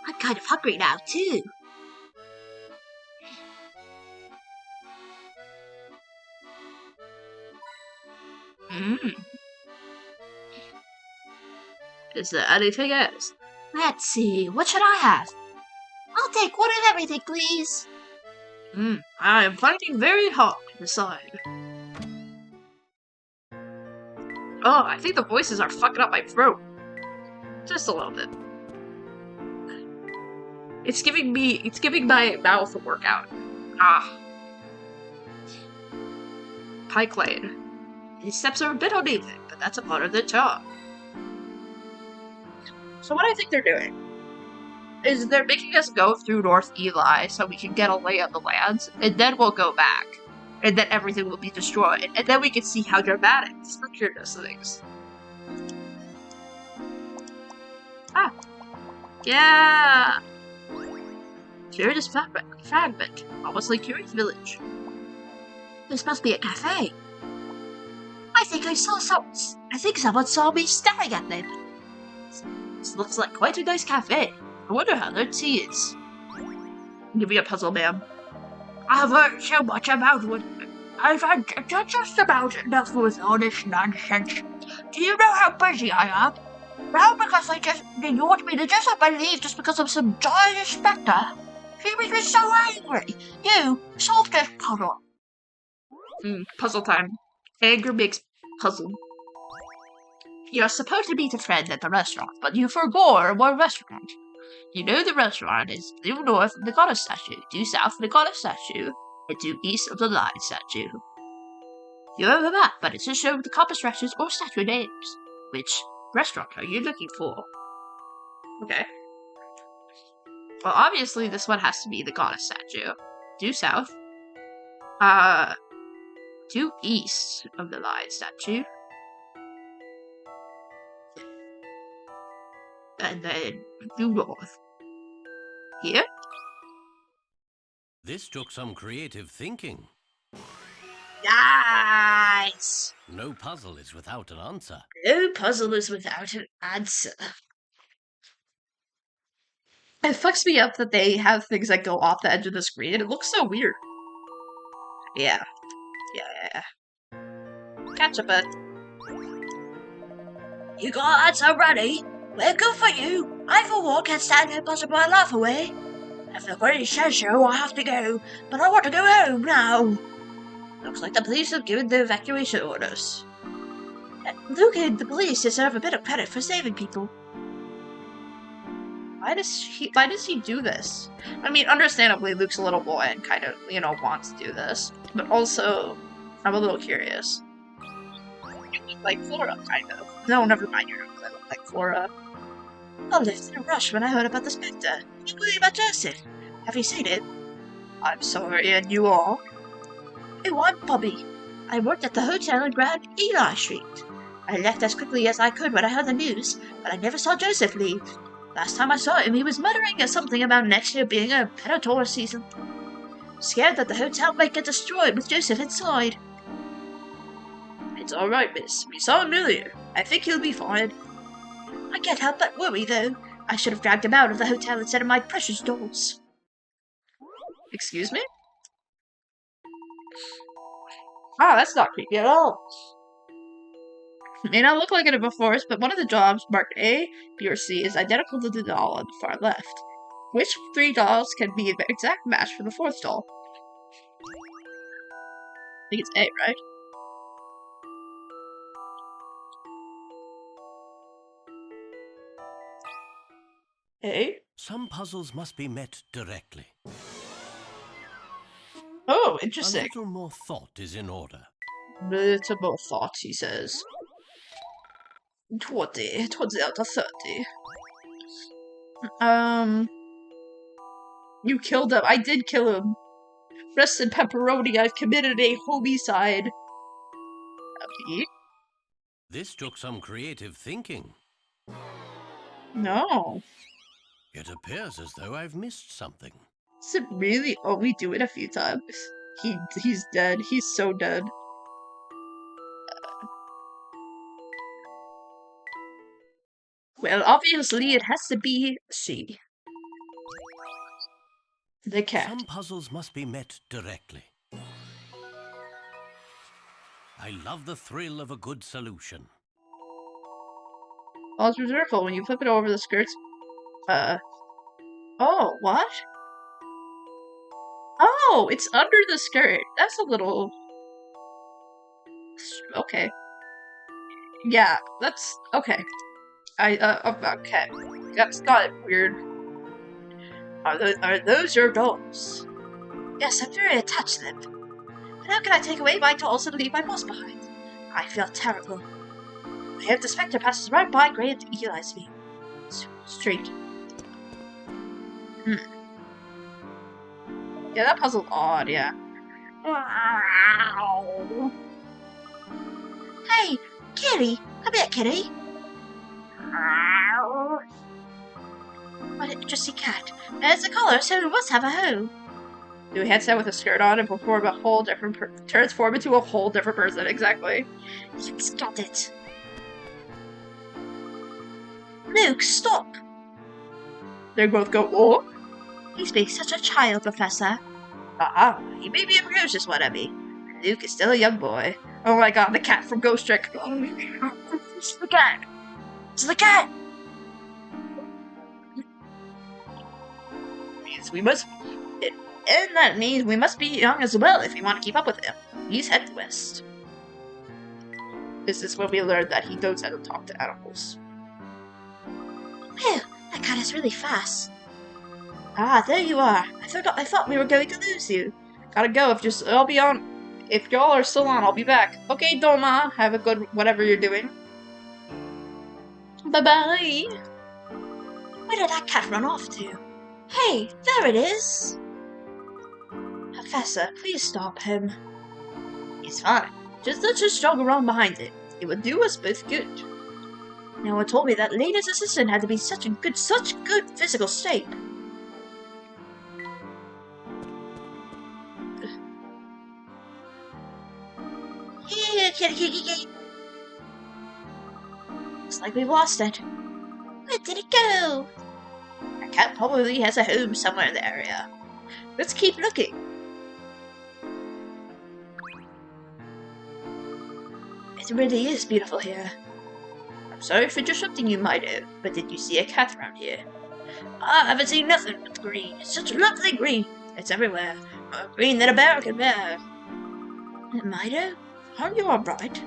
I'm kind of hungry now, too. Is there anything else? Let's see, what should I have? I'll take one of everything, please. I am finding very hard to decide. Oh, I think the voices are fucking up my throat. Just a little bit. It's giving my mouth a workout. Pike Lane. These steps are a bit uneven, but that's a part of the job. So what I think they're doing is they're making us go through North Eli so we can get a lay of the land, and then we'll go back. And then everything will be destroyed, and then we can see how dramatic the structure does things. Yeah! Curious fragment, almost like Curious Village. This must be a cafe. I think someone saw me staring at them. This looks like quite a nice cafe. I wonder how their tea is. Give me a puzzle, ma'am. I've heard so much about what... I've had just about enough with all this nonsense. Do you know how busy I am? Now because you want me to just up and leave just because of some giant Specter? She makes me so angry. You, solve this puzzle. Puzzle time. Anger makes puzzle. You're supposed to meet a friend at the restaurant, but you forgot what restaurant. You know the restaurant is due north of the goddess statue, due south of the goddess statue, and due east of the lion statue. You have a map, but it just shows the compass statues or statue names. Which restaurant are you looking for? Okay. Well, obviously this one has to be the goddess statue. Due south. Due east of the lion statue. And then due north. Here? This took some creative thinking. Nice! No puzzle is without an answer. No puzzle is without an answer. It fucks me up that they have things that go off the edge of the screen. It looks so weird. Yeah. Catch a bit. You got that answer ready? Well, good for you. I for one can't stand here buzzing my life away. If the British says so, I have to go. But I want to go home now. Looks like the police have given the evacuation orders. Luke and the police deserve a bit of credit for saving people. Why does he do this? I mean, understandably, Luke's a little boy and kind of, wants to do this. But also, I'm a little curious. You look like Flora, kind of. No, never mind, you don't look like Flora. I lived in a rush when I heard about the Specter. You believe about Joseph? Have you seen it? I'm sorry, and you are? Oh, I'm Bobby. I worked at the hotel in Grand Eli Street. I left as quickly as I could when I heard the news, but I never saw Joseph leave. Last time I saw him, he was muttering something about next year being a predator season. Scared that the hotel might get destroyed with Joseph inside. It's alright, miss. We saw him earlier. I think he'll be fine. I can't help but worry, though. I should have dragged him out of the hotel instead of my precious dolls. Excuse me? Ah, that's not creepy at all. It may not look like it in Forest, but one of the jobs marked A, B, or C is identical to the doll on the far left. Which 3 dolls can be an exact match for the 4th doll? I think it's A, right? A? Some puzzles must be met directly. Oh, interesting. A little more thought is in order. Little more thought, he says. 20 out of 30. You killed him. I did kill him. Rest in pepperoni, I've committed a homicide. Okay. This took some creative thinking. No. It appears as though I've missed something. Does it really only do it a few times? He's dead. He's so dead. Well, obviously it has to be C. The cat. Some puzzles must be met directly. I love the thrill of a good solution. Oh, it's vertical. When you flip it over the skirts. Oh, what? Oh, it's under the skirt. That's a little... Okay. Yeah, that's... Okay. Okay. That's not weird. Are those your dolls? Yes, I'm very attached to them. But how can I take away my dolls and leave my boss behind? I feel terrible. I hope the Specter passes right by Grand Eli Street. Yeah, that puzzle's odd, yeah. Hey, kitty! Come here, kitty! What an interesting cat. There's a collar, so it must have a home. Do a headset with a skirt on and transform into a whole different person, exactly. Yes, got it. Luke, stop! They both go, oh? He's being such a child, Professor. He may be a precocious one, Emmy. Luke is still a young boy. Oh my god, the cat from Ghost Trick. It's the cat! It's the cat! That means we must be young as well if we want to keep up with him. He's head west. This is when we learned that he knows how to talk to animals. Phew, that cat is really fast. Ah, there you are. I thought we were going to lose you. Gotta go. I'll be on. If y'all are still on, I'll be back. Okay, Doma. Have a good whatever you're doing. Bye-bye. Where did that cat run off to? Hey, there it is. Professor, please stop him. It's fine. Just let's jog around behind it. It would do us both good. No one told me that Layton's assistant had to be in such good physical state. Looks like we've lost it. Where did it go? That cat probably has a home somewhere in the area. Let's keep looking. It really is beautiful here. I'm sorry for disrupting you, my dear, but did you see a cat around here? I haven't seen nothing but green. It's such a lovely green. It's everywhere. More green than a bear can bear. Mido, are you alright?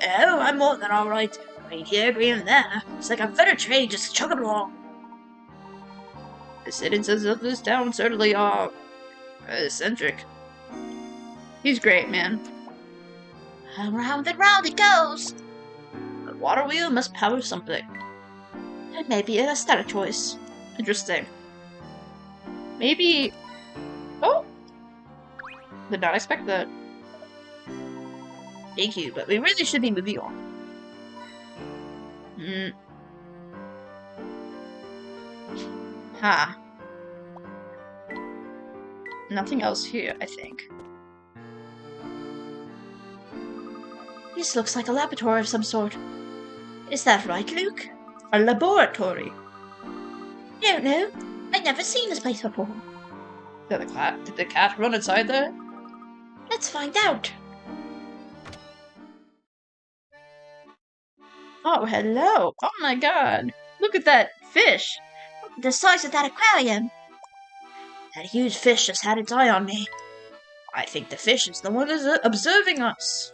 Oh, I'm more than alright. Green here, green there. It's like a better train just chugging along. The citizens of this town certainly are eccentric. He's great, man. Round and round it goes. The water wheel must power something. It may be a static choice. Interesting. Maybe... Oh! Did not expect that. Thank you, but we really should be moving on. Huh. Nothing else here, I think. This looks like a laboratory of some sort. Is that right, Luke? A laboratory? Don't know. I've never seen this place before. Did the cat run inside there? Let's find out. Oh, hello. Oh my god. Look at that fish. Look at the size of that aquarium. That huge fish just had its eye on me. I think the fish is the one who's observing us.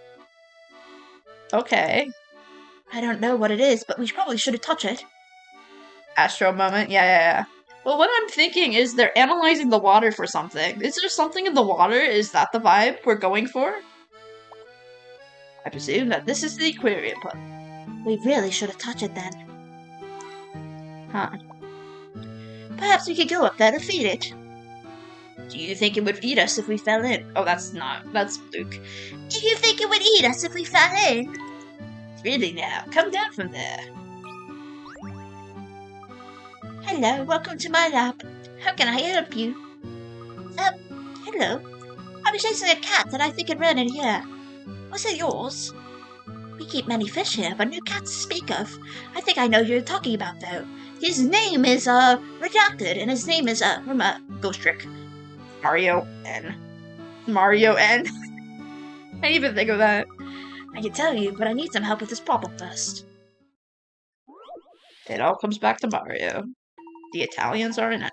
Okay. I don't know what it is, but we probably shouldn't touch it. Astro moment? Yeah. Well, what I'm thinking is they're analyzing the water for something. Is there something in the water? Is that the vibe we're going for? I presume that this is the aquarium pub. We really should have touched it then. Huh. Perhaps we could go up there to feed it. Do you think it would eat us if we fell in? Oh, that's Luke. Do you think it would eat us if we fell in? Really now, come down from there. Hello, welcome to my lab. How can I help you? Hello. I was chasing a cat that I think had run in here. Was it yours? We keep many fish here, but no cats to speak of. I think I know who you're talking about, though. His name is, redacted, and his name is, from a Ghost Trick. Mario N. I didn't even think of that. I can tell you, but I need some help with this problem first. It all comes back to Mario. The Italians are in it.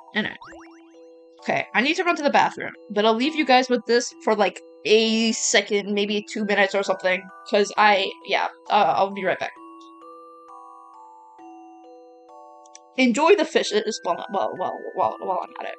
Okay, I need to run to the bathroom, but I'll leave you guys with this for like a second, maybe 2 minutes or something, because I'll be right back. Enjoy the fishes while I'm at it.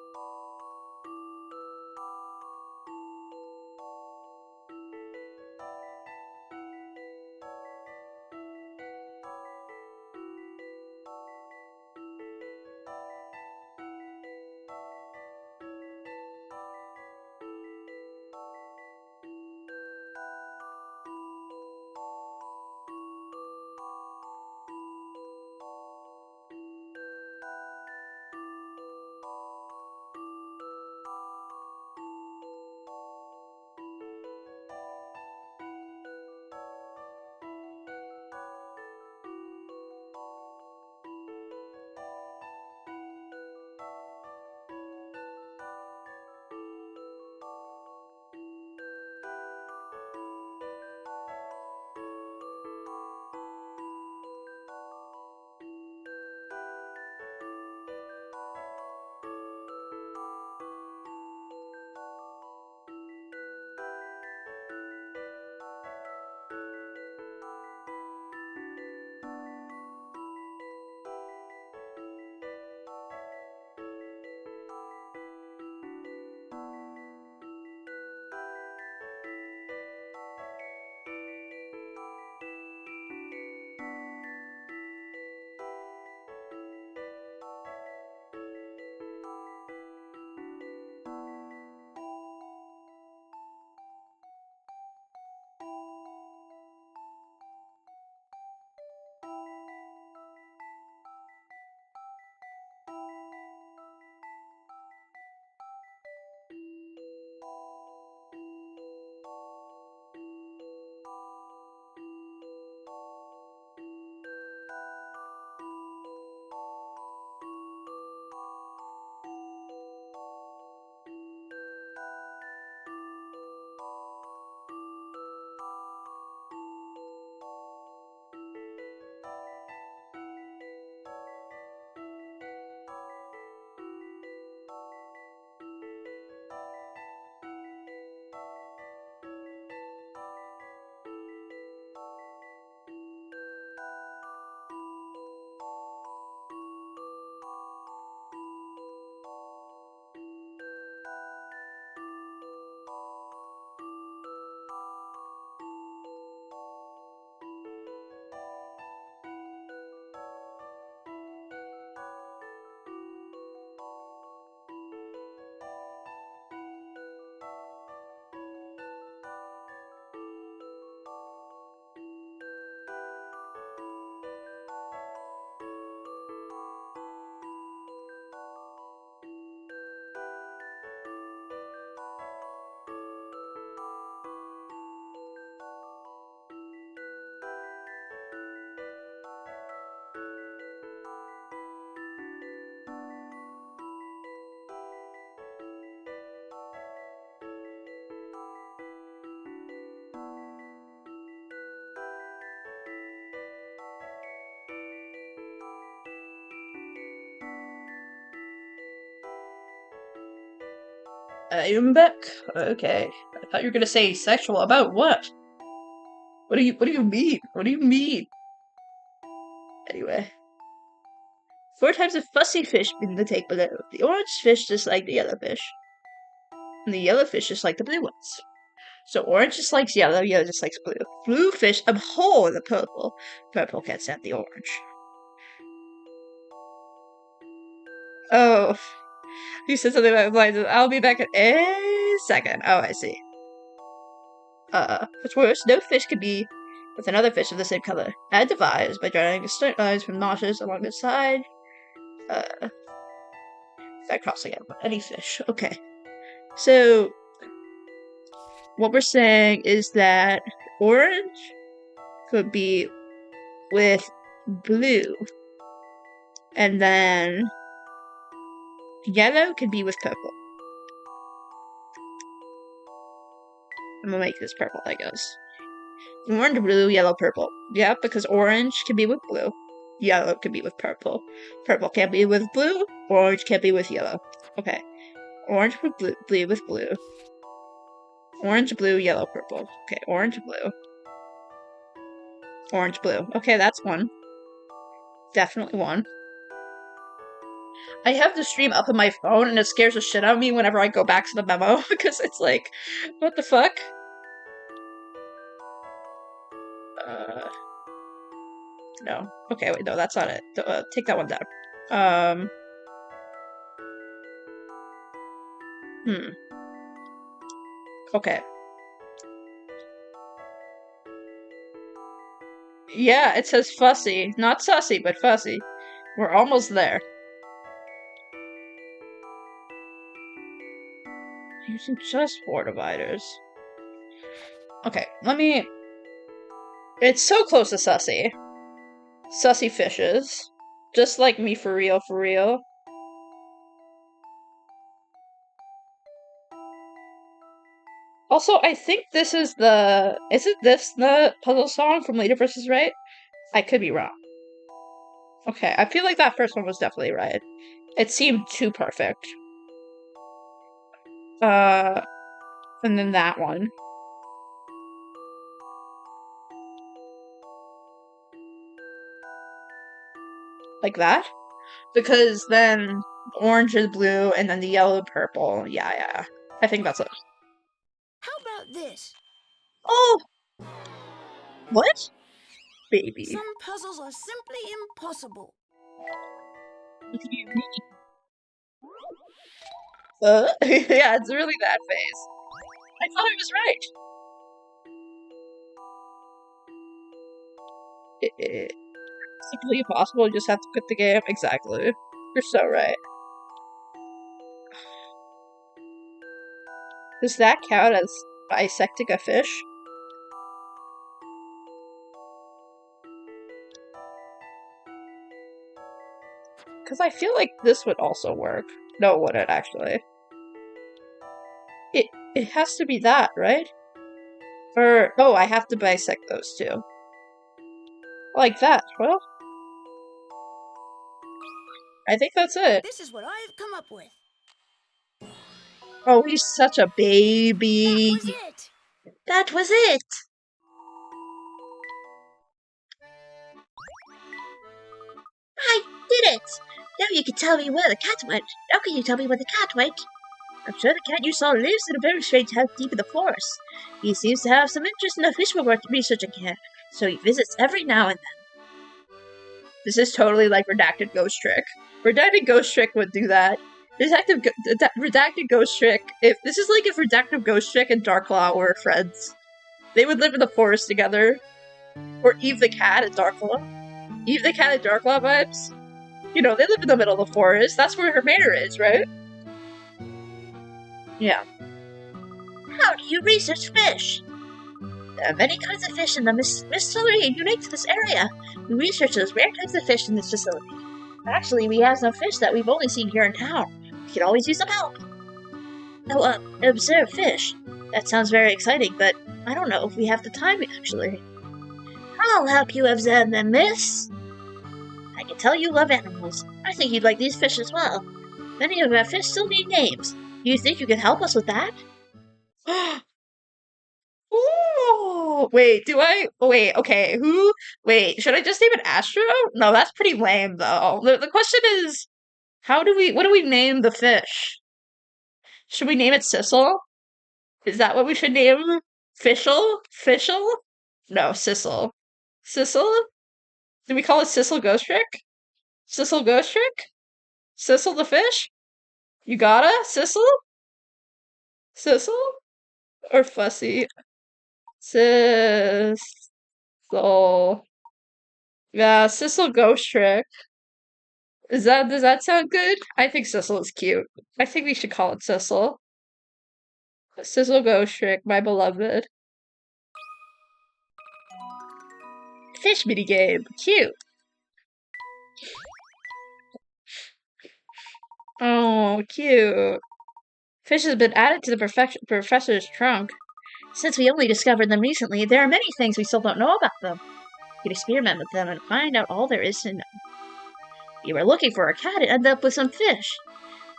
I am back. Okay. I thought you were gonna say sexual. About what? What do you mean? What do you mean? Anyway. 4 types of fussy fish in the take below. The orange fish just like the yellow fish. And the yellow fish just like the blue ones. So orange just likes yellow, yellow just likes blue. Blue fish abhor the purple. Purple can't stand the orange. Oh. You said something about blinds. I'll be back in a second. Oh, I see. What's worse, no fish can be with another fish of the same color. Add divides by drawing straight lines from notches along the side. That crossing out any fish. Okay. So, what we're saying is that orange could be with blue. And then yellow could be with purple. I'm gonna make this purple, I guess. Orange, blue, yellow, purple. Yeah, because orange can be with blue. Yellow can be with purple. Purple can't be with blue. Orange can't be with yellow. Okay. Orange with blue with blue. Orange, blue, yellow, purple. Okay, orange, blue. Orange, blue. Okay, that's one. Definitely one. I have the stream up on my phone, and it scares the shit out of me whenever I go back to the memo, because it's like, what the fuck? No. Okay, wait, no, that's not it. Take that one down. Okay. Yeah, it says fussy. Not sussy, but fussy. We're almost there. Using just 4 dividers. Okay, let me... It's so close to sussy. Sussy fishes. Just like me, for real, for real. Also, I think this is the... Isn't this the puzzle song from Later vs. Right? I could be wrong. Okay, I feel like that first one was definitely right. It seemed too perfect. And then that one. Like that? Because then orange is blue, and then the yellow, purple. Yeah. I think that's it. How about this? Oh! What? Baby. Some puzzles are simply impossible. What do you mean? Yeah, it's really that phase. I thought I was right. It's simply impossible, you just have to quit the game. Exactly. You're so right. Does that count as bisecting a fish? Because I feel like this would also work. No, it wouldn't, actually. It has to be that, right? Or, oh, I have to bisect those two. Like that, well. I think that's it. This is what I've come up with. Oh, he's such a baby. That was it. That was it. I did it. Now you can tell me where the cat went. How can you tell me where the cat went? I'm sure the cat you saw lives in a very strange house deep in the forest. He seems to have some interest in the fish we're researching here, so he visits every now and then. This is totally like Redacted Ghost Trick. Redacted Ghost Trick would do that. Redacted Ghost Trick, this is like if Redacted Ghost Trick and Darklaw were friends. They would live in the forest together. Or Eve the Cat and Darklaw. Eve the Cat and Darklaw vibes. You know, they live in the middle of the forest. That's where her manor is, right? Yeah. How do you research fish? There are many kinds of fish in the facility unique to this area. We research those rare types of fish in this facility. Actually, we have some fish that we've only seen here in town. We can always use some help. Oh, observe fish. That sounds very exciting, but I don't know if we have the time, actually. I'll help you observe them, miss. can tell you love animals. I think you'd like these fish as well. Many of our fish still need names. You think you can help us with that? Ooh, wait, okay, should I just name it Astro? No, that's pretty lame, though. The question is, what do we name the fish? Should we name it Sissel? Is that what we should name? Fischl? Fischl? No, Sissel. Sissel? Do we call it Sissel Ghost Trick? Sissel Ghost Trick? Sissel the fish? You gotta? Sissel? Sissel? Or Fussy? Sissel. Yeah, Sissel Ghost Trick. Does that sound good? I think Sissel is cute. I think we should call it Sissel. Sissel Ghost Trick, my beloved. Fish minigame. Cute. Oh, cute. Fish has been added to the professor's trunk. Since we only discovered them recently, there are many things we still don't know about them. You can experiment with them and find out all there is to know. You were looking for a cat and ended up with some fish.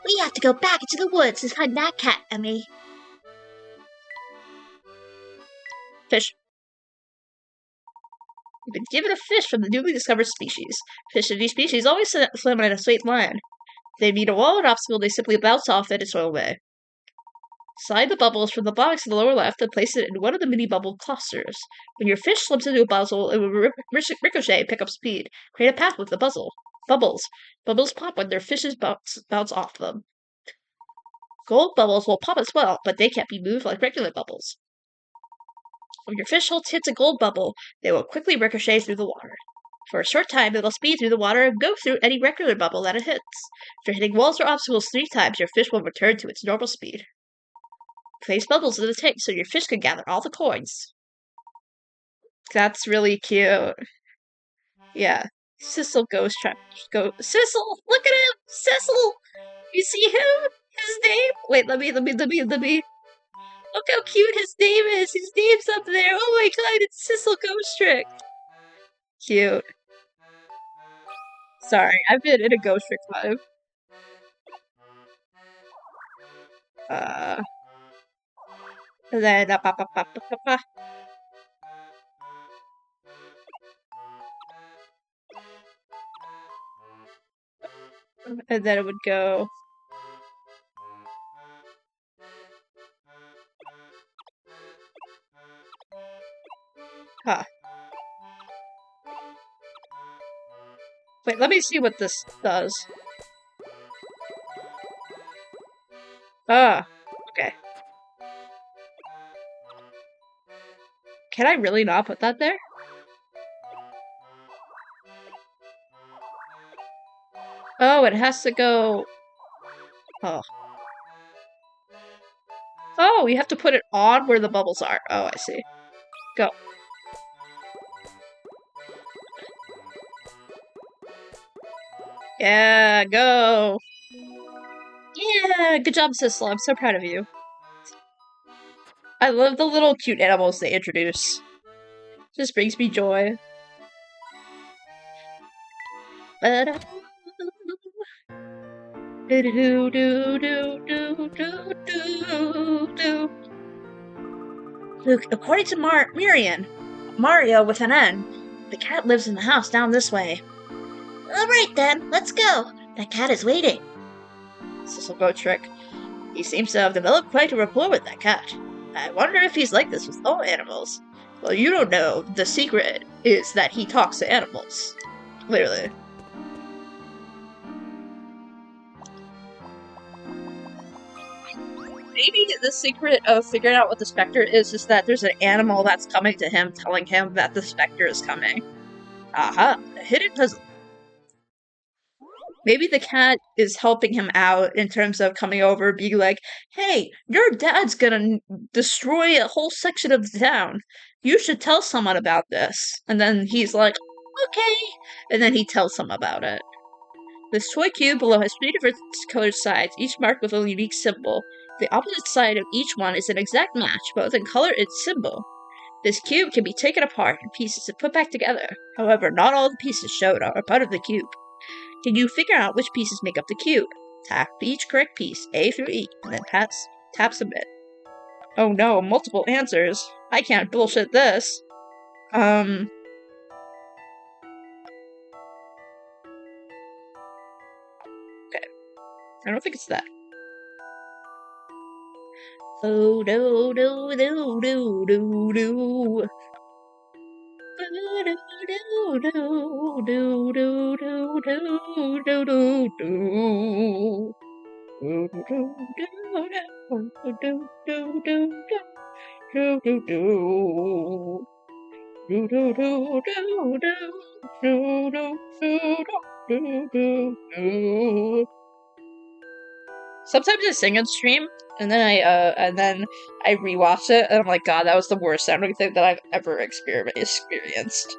We have to go back into the woods to find that cat, Emmy. Fish. You've been given a fish from the newly discovered species. Fish of these species always swim in a straight line. If they meet a wall or obstacle, they simply bounce off it and swim away. Slide the bubbles from the box to the lower left and place it in one of the mini bubble clusters. When your fish slips into a puzzle, it will ricochet and pick up speed. Create a path with the bubbles. Bubbles pop when their fishes bounce off them. Gold bubbles will pop as well, but they can't be moved like regular bubbles. When your fish hits a gold bubble, they will quickly ricochet through the water. For a short time, it will speed through the water and go through any regular bubble that it hits. If you're hitting walls or obstacles 3 times, your fish will return to its normal speed. Place bubbles in the tank so your fish can gather all the coins. That's really cute. Yeah. Sissel Ghost Trap. Sissel! Look at him! Sissel! You see him? His name? Wait, let me. Look how cute his name is! His name's up there! Oh my god, it's Sissel Ghost Trick! Cute. Sorry, I've been in a Ghost Trick vibe. And then and then it would go. Huh. Wait, let me see what this does. Ah, okay. Can I really not put that there? Oh, it has to go... Oh. Oh, you have to put it on where the bubbles are. Oh, I see. Go. Yeah, go! Yeah, good job, Sissel. I'm so proud of you. I love the little cute animals they introduce. Just brings me joy. Luke, according to Mario with an N, the cat lives in the house down this way. Alright then, let's go. That cat is waiting. Sissel Ghost Trick. He seems to have developed quite a rapport with that cat. I wonder if he's like this with all animals. Well, you don't know. The secret is that he talks to animals. Clearly. Maybe the secret of figuring out what the Specter is that there's an animal that's coming to him telling him that the Specter is coming. Aha, a hidden puzzle. Maybe the cat is helping him out in terms of coming over, being like, hey, your dad's gonna destroy a whole section of the town. You should tell someone about this. And then he's like, okay. And then he tells them about it. This toy cube below has 3 different colored sides, each marked with a unique symbol. The opposite side of each one is an exact match, both in color and symbol. This cube can be taken apart in pieces and put back together. However, not all the pieces showed are part of the cube. Can you figure out which pieces make up the cube? Tap each correct piece, A through E, and then tap submit. Oh no, multiple answers. I can't bullshit this. Okay. I don't think it's that. Oh, do, do, do, do, do, do. Sometimes I sing on stream, and then I rewatch it, and I'm like, God, that was the worst sounding thing that I've ever experienced.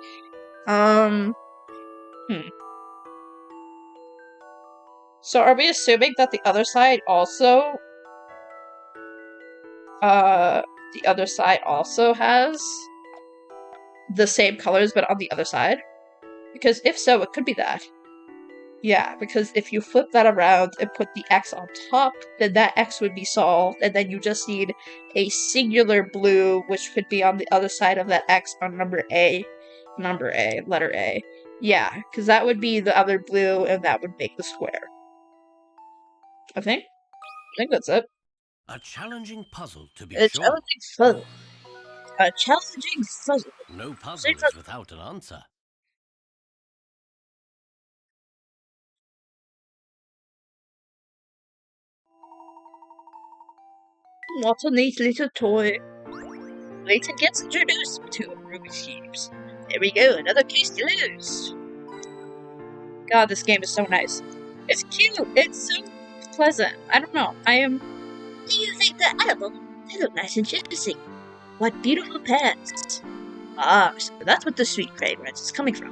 So are we assuming that the other side also has the same colors but on the other side? Because if so, it could be that. Yeah, because if you flip that around and put the X on top, then that X would be solved, and then you just need a singular blue, which could be on the other side of that X on letter A. Yeah, because that would be the other blue, and that would make the square. I think that's it. A challenging puzzle, to be sure. A challenging puzzle. No puzzle is without an answer. What a neat little toy. Layton gets introduced to Rubik's Cubes. There we go, another case to lose. God, this game is so nice. It's cute. It's so pleasant. I don't know. Do you think they're edible? They look nice and juicy. What beautiful pears. Ah, so that's what the sweet fragrance is coming from.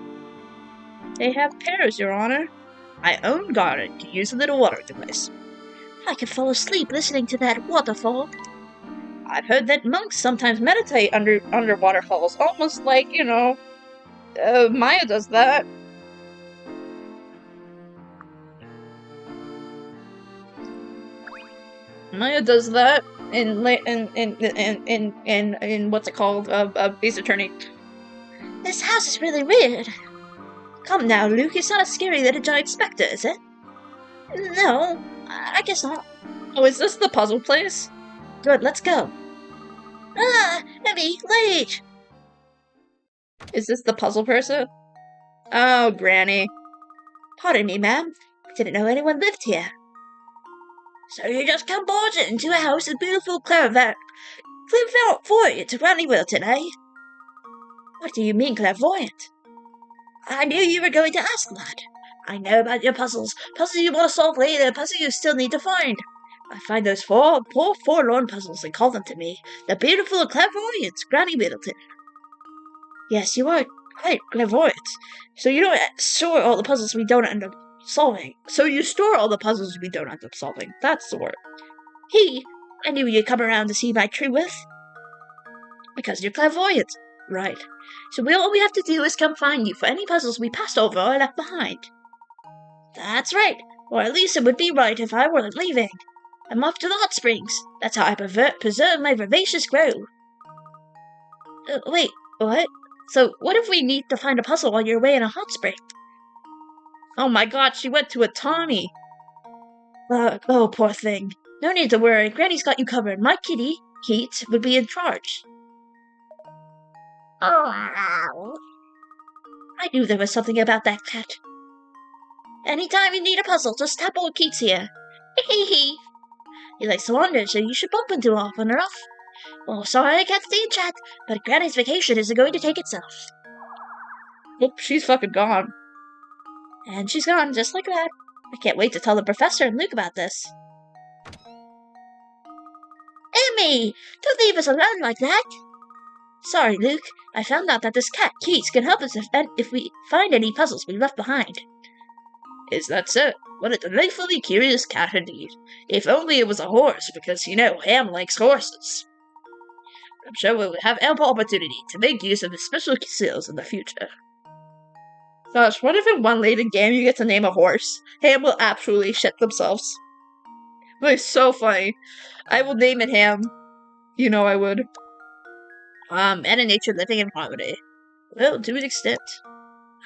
They have pears, Your Honor. My own garden can use a little watering device. I could fall asleep listening to that waterfall. I've heard that monks sometimes meditate under waterfalls, almost like, Maya does that. Maya does that in what's it called? Ace Attorney. This house is really weird. Come now, Luke, it's not as scary than a giant specter, is it? No, I guess not. Oh, is this the puzzle place? Good, let's go. Ah, Emmy, late! Is this the puzzle person? Oh, Granny. Pardon me, ma'am. I didn't know anyone lived here. So you just come barging into a house with beautiful clairvoyant Granny Wilton, eh? What do you mean, clairvoyant? I knew you were going to ask that. I know about your puzzles. Puzzles you want to solve later, puzzles you still need to find. I find those poor forlorn puzzles and call them to me. The beautiful clairvoyant Granny Middleton. Yes, you are quite clairvoyant. So you don't store all the puzzles we don't end up solving. That's the word. I knew you'd come around to see my true worth. Because you're clairvoyant. Right. So all we have to do is come find you for any puzzles we passed over or left behind. That's right. Or at least it would be right if I weren't leaving. I'm off to the hot springs. That's how I preserve my vivacious growth. Wait, what? So what if we need to find a puzzle while you're away in a hot spring? Oh my god, she went to a Tawny. Oh, poor thing. No need to worry. Granny's got you covered. My kitty, Kate, would be in charge. Oh, I knew there was something about that cat. Anytime you need a puzzle, just tap old Keats here. Hee. He likes to wander, so you should bump into often enough. Well, sorry I can't stay in chat, but Granny's vacation isn't going to take itself. Nope, she's fucking gone. And she's gone, just like that. I can't wait to tell the professor and Luke about this. Emmy! Don't leave us alone like that! Sorry, Luke. I found out that this cat, Keats, can help us if we find any puzzles we left behind. Is that so? What a delightfully curious cat indeed. If only it was a horse, because, Ham likes horses. I'm sure we'll have ample opportunity to make use of his special skills in the future. Gosh, what if in one Layton game you get to name a horse? Ham will absolutely shit themselves. It's so funny. I will name it Ham. You know I would. And a nature living in harmony. Well, to an extent.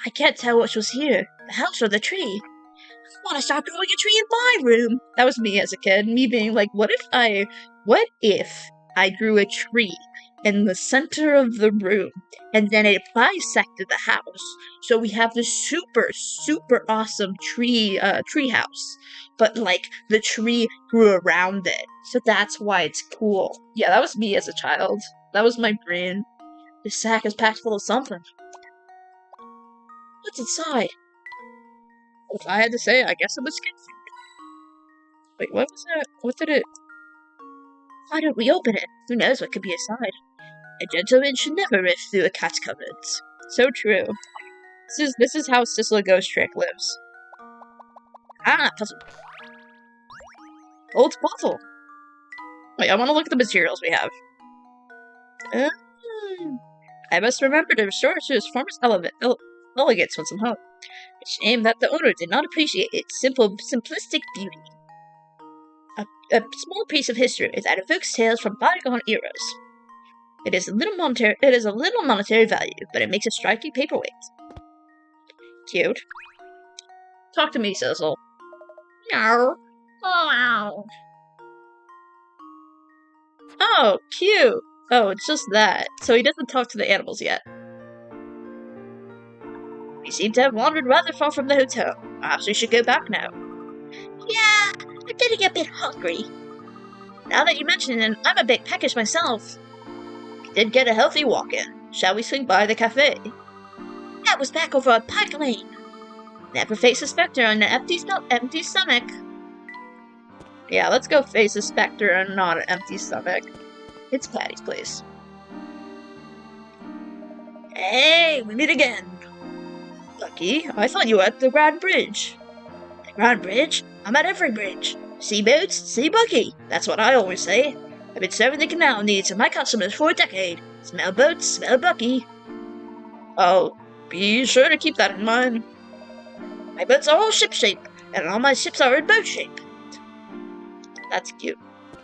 I can't tell which was here, the house or the tree. I want to start growing a tree in my room. That was me as a kid, me being like, what if I grew a tree in the center of the room, and then it bisected the house, so we have this super, super awesome tree house, but like the tree grew around it, so that's why it's cool. Yeah, that was me as a child. That was my brain. This sack is packed full of something. What's inside? If I had to say, I guess it was skin food. Wait, what was that? What did it... Why don't we open it? Who knows what could be inside? A gentleman should never rift through a cat's cupboards. So true. This is how Sisla Ghost Trick lives. Ah, puzzle. Old puzzle. Wait, I want to look at the materials we have. I must remember to restore to its former elegance once I'm home. A shame that the owner did not appreciate its simplistic beauty. A small piece of history that evokes tales from bygone eras. It is a little monetary value, but it makes a striking paperweight. Cute. Talk to me, Sizzle. Meow. Oh, oh, cute. Oh, it's just that. So he doesn't talk to the animals yet. We seem to have wandered rather far from the hotel. Perhaps we should go back now. Yeah, I'm getting a bit hungry. Now that you mention it, I'm a bit peckish myself. We did get a healthy walk in. Shall we swing by the cafe? That was back over on Pike Lane. Never face a Specter on an empty stomach. Yeah, let's go face a Specter and not an empty stomach. It's Patty's place. Hey, we meet again. Lucky, I thought you were at the Grand Bridge. The Grand Bridge? I'm at every bridge. See boats, see Bucky. That's what I always say. I've been serving the canal needs of my customers for a decade. Smell boats, smell Bucky. I'll be sure to keep that in mind. My boats are all ship-shape, and all my ships are in boat shape. That's cute.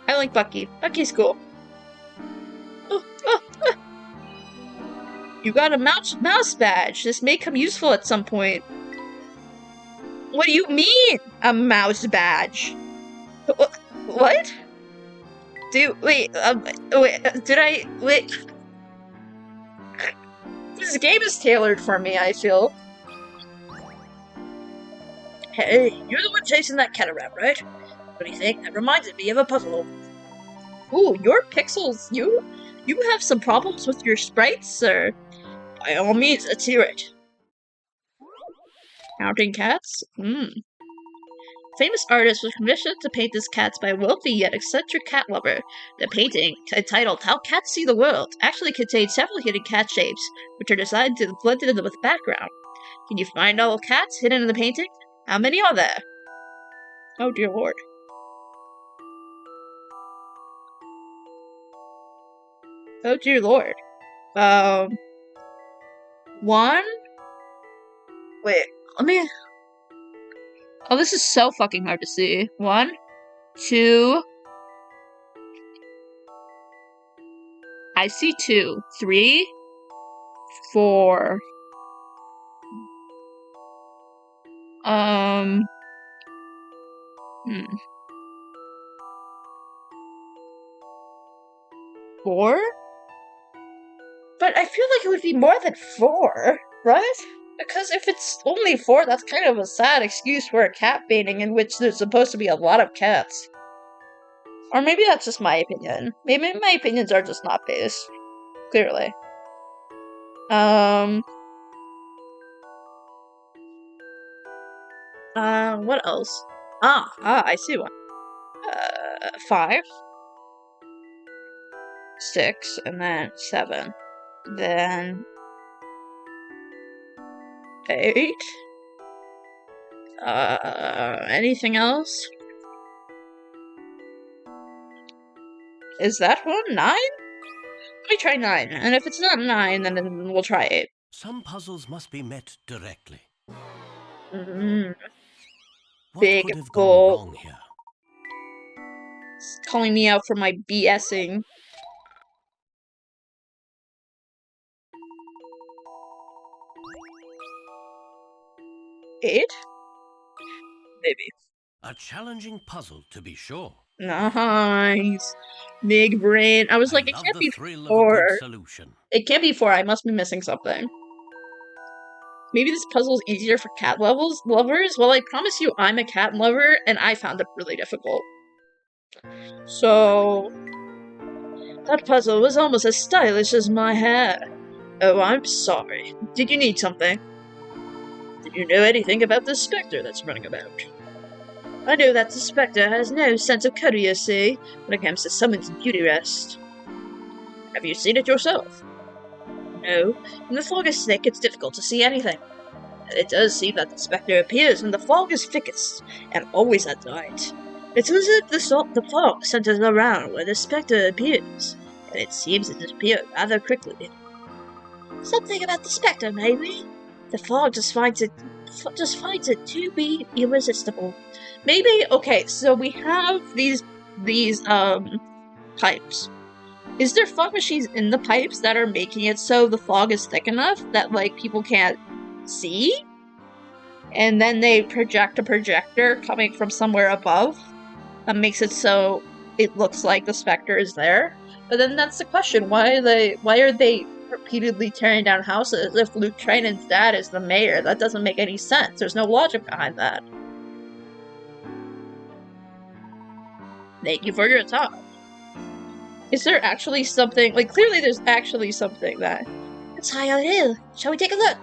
I like Bucky. Bucky's cool. You got a mouse badge. This may come useful at some point. What do you mean, a mouse badge? What? Wait, This game is tailored for me, I feel. Hey, you're the one chasing that cat around, right? What do you think? That reminded me of a puzzle. Ooh, your pixels, you have some problems with your sprites, sir. By all means, let's hear it. Counting cats? Famous artist was commissioned to paint his cats by a wealthy yet eccentric cat lover. The painting, entitled How Cats See the World, actually contains several hidden cat shapes, which are designed to blend in with the background. Can you find all the cats hidden in the painting? How many are there? Oh dear lord. Oh dear lord. One? Wait, let me... Oh, this is so fucking hard to see. 1, 2... I see 2. 3... 4... 4? But I feel like it would be more than 4, right? Because if it's only 4, that's kind of a sad excuse for a cat painting in which there's supposed to be a lot of cats. Or maybe that's just my opinion. Maybe my opinions are just not based. Clearly. What else? I see one. 5. 6, and then 7. Then 8. Anything else? Is that one 9? Let me try 9, and if it's not 9, then we'll try 8. Some puzzles must be met directly. Mm, What big could have gone goal. wrong here? It's calling me out for my BSing. Eight? Maybe. A challenging puzzle, to be sure. Nice. Big brain. I was like, it love can't the be thrill of a 4. good solution. It can't be 4. I must be missing something. Maybe this puzzle is easier for cat lovers? Well, I promise you I'm a cat lover, and I found it really difficult. So... that puzzle was almost as stylish as my hair. Oh, I'm sorry. Did you need something? Did you know anything about the Specter that's running about? I know that the Specter has no sense of courtesy when it comes to someone's beauty rest. Have you seen it yourself? No. When the fog is thick, it's difficult to see anything. It does seem that the Specter appears when the fog is thickest, and always at night. It's as if the fog centers around where the Specter appears, and it seems to disappear rather quickly. Something about the Specter, maybe? The fog just finds it to be irresistible. Maybe, okay, so we have these pipes. Is there fog machines in the pipes that are making it so the fog is thick enough that, like, people can't see? And then they project a projector coming from somewhere above that makes it so it looks like the Specter is there? But then that's the question, why are they repeatedly tearing down houses if Luke Triton's dad is the mayor? That doesn't make any sense. There's no logic behind that. Thank you for your time. Is there actually something, like, clearly there's actually something that... It's high on the hill. Shall we take a look?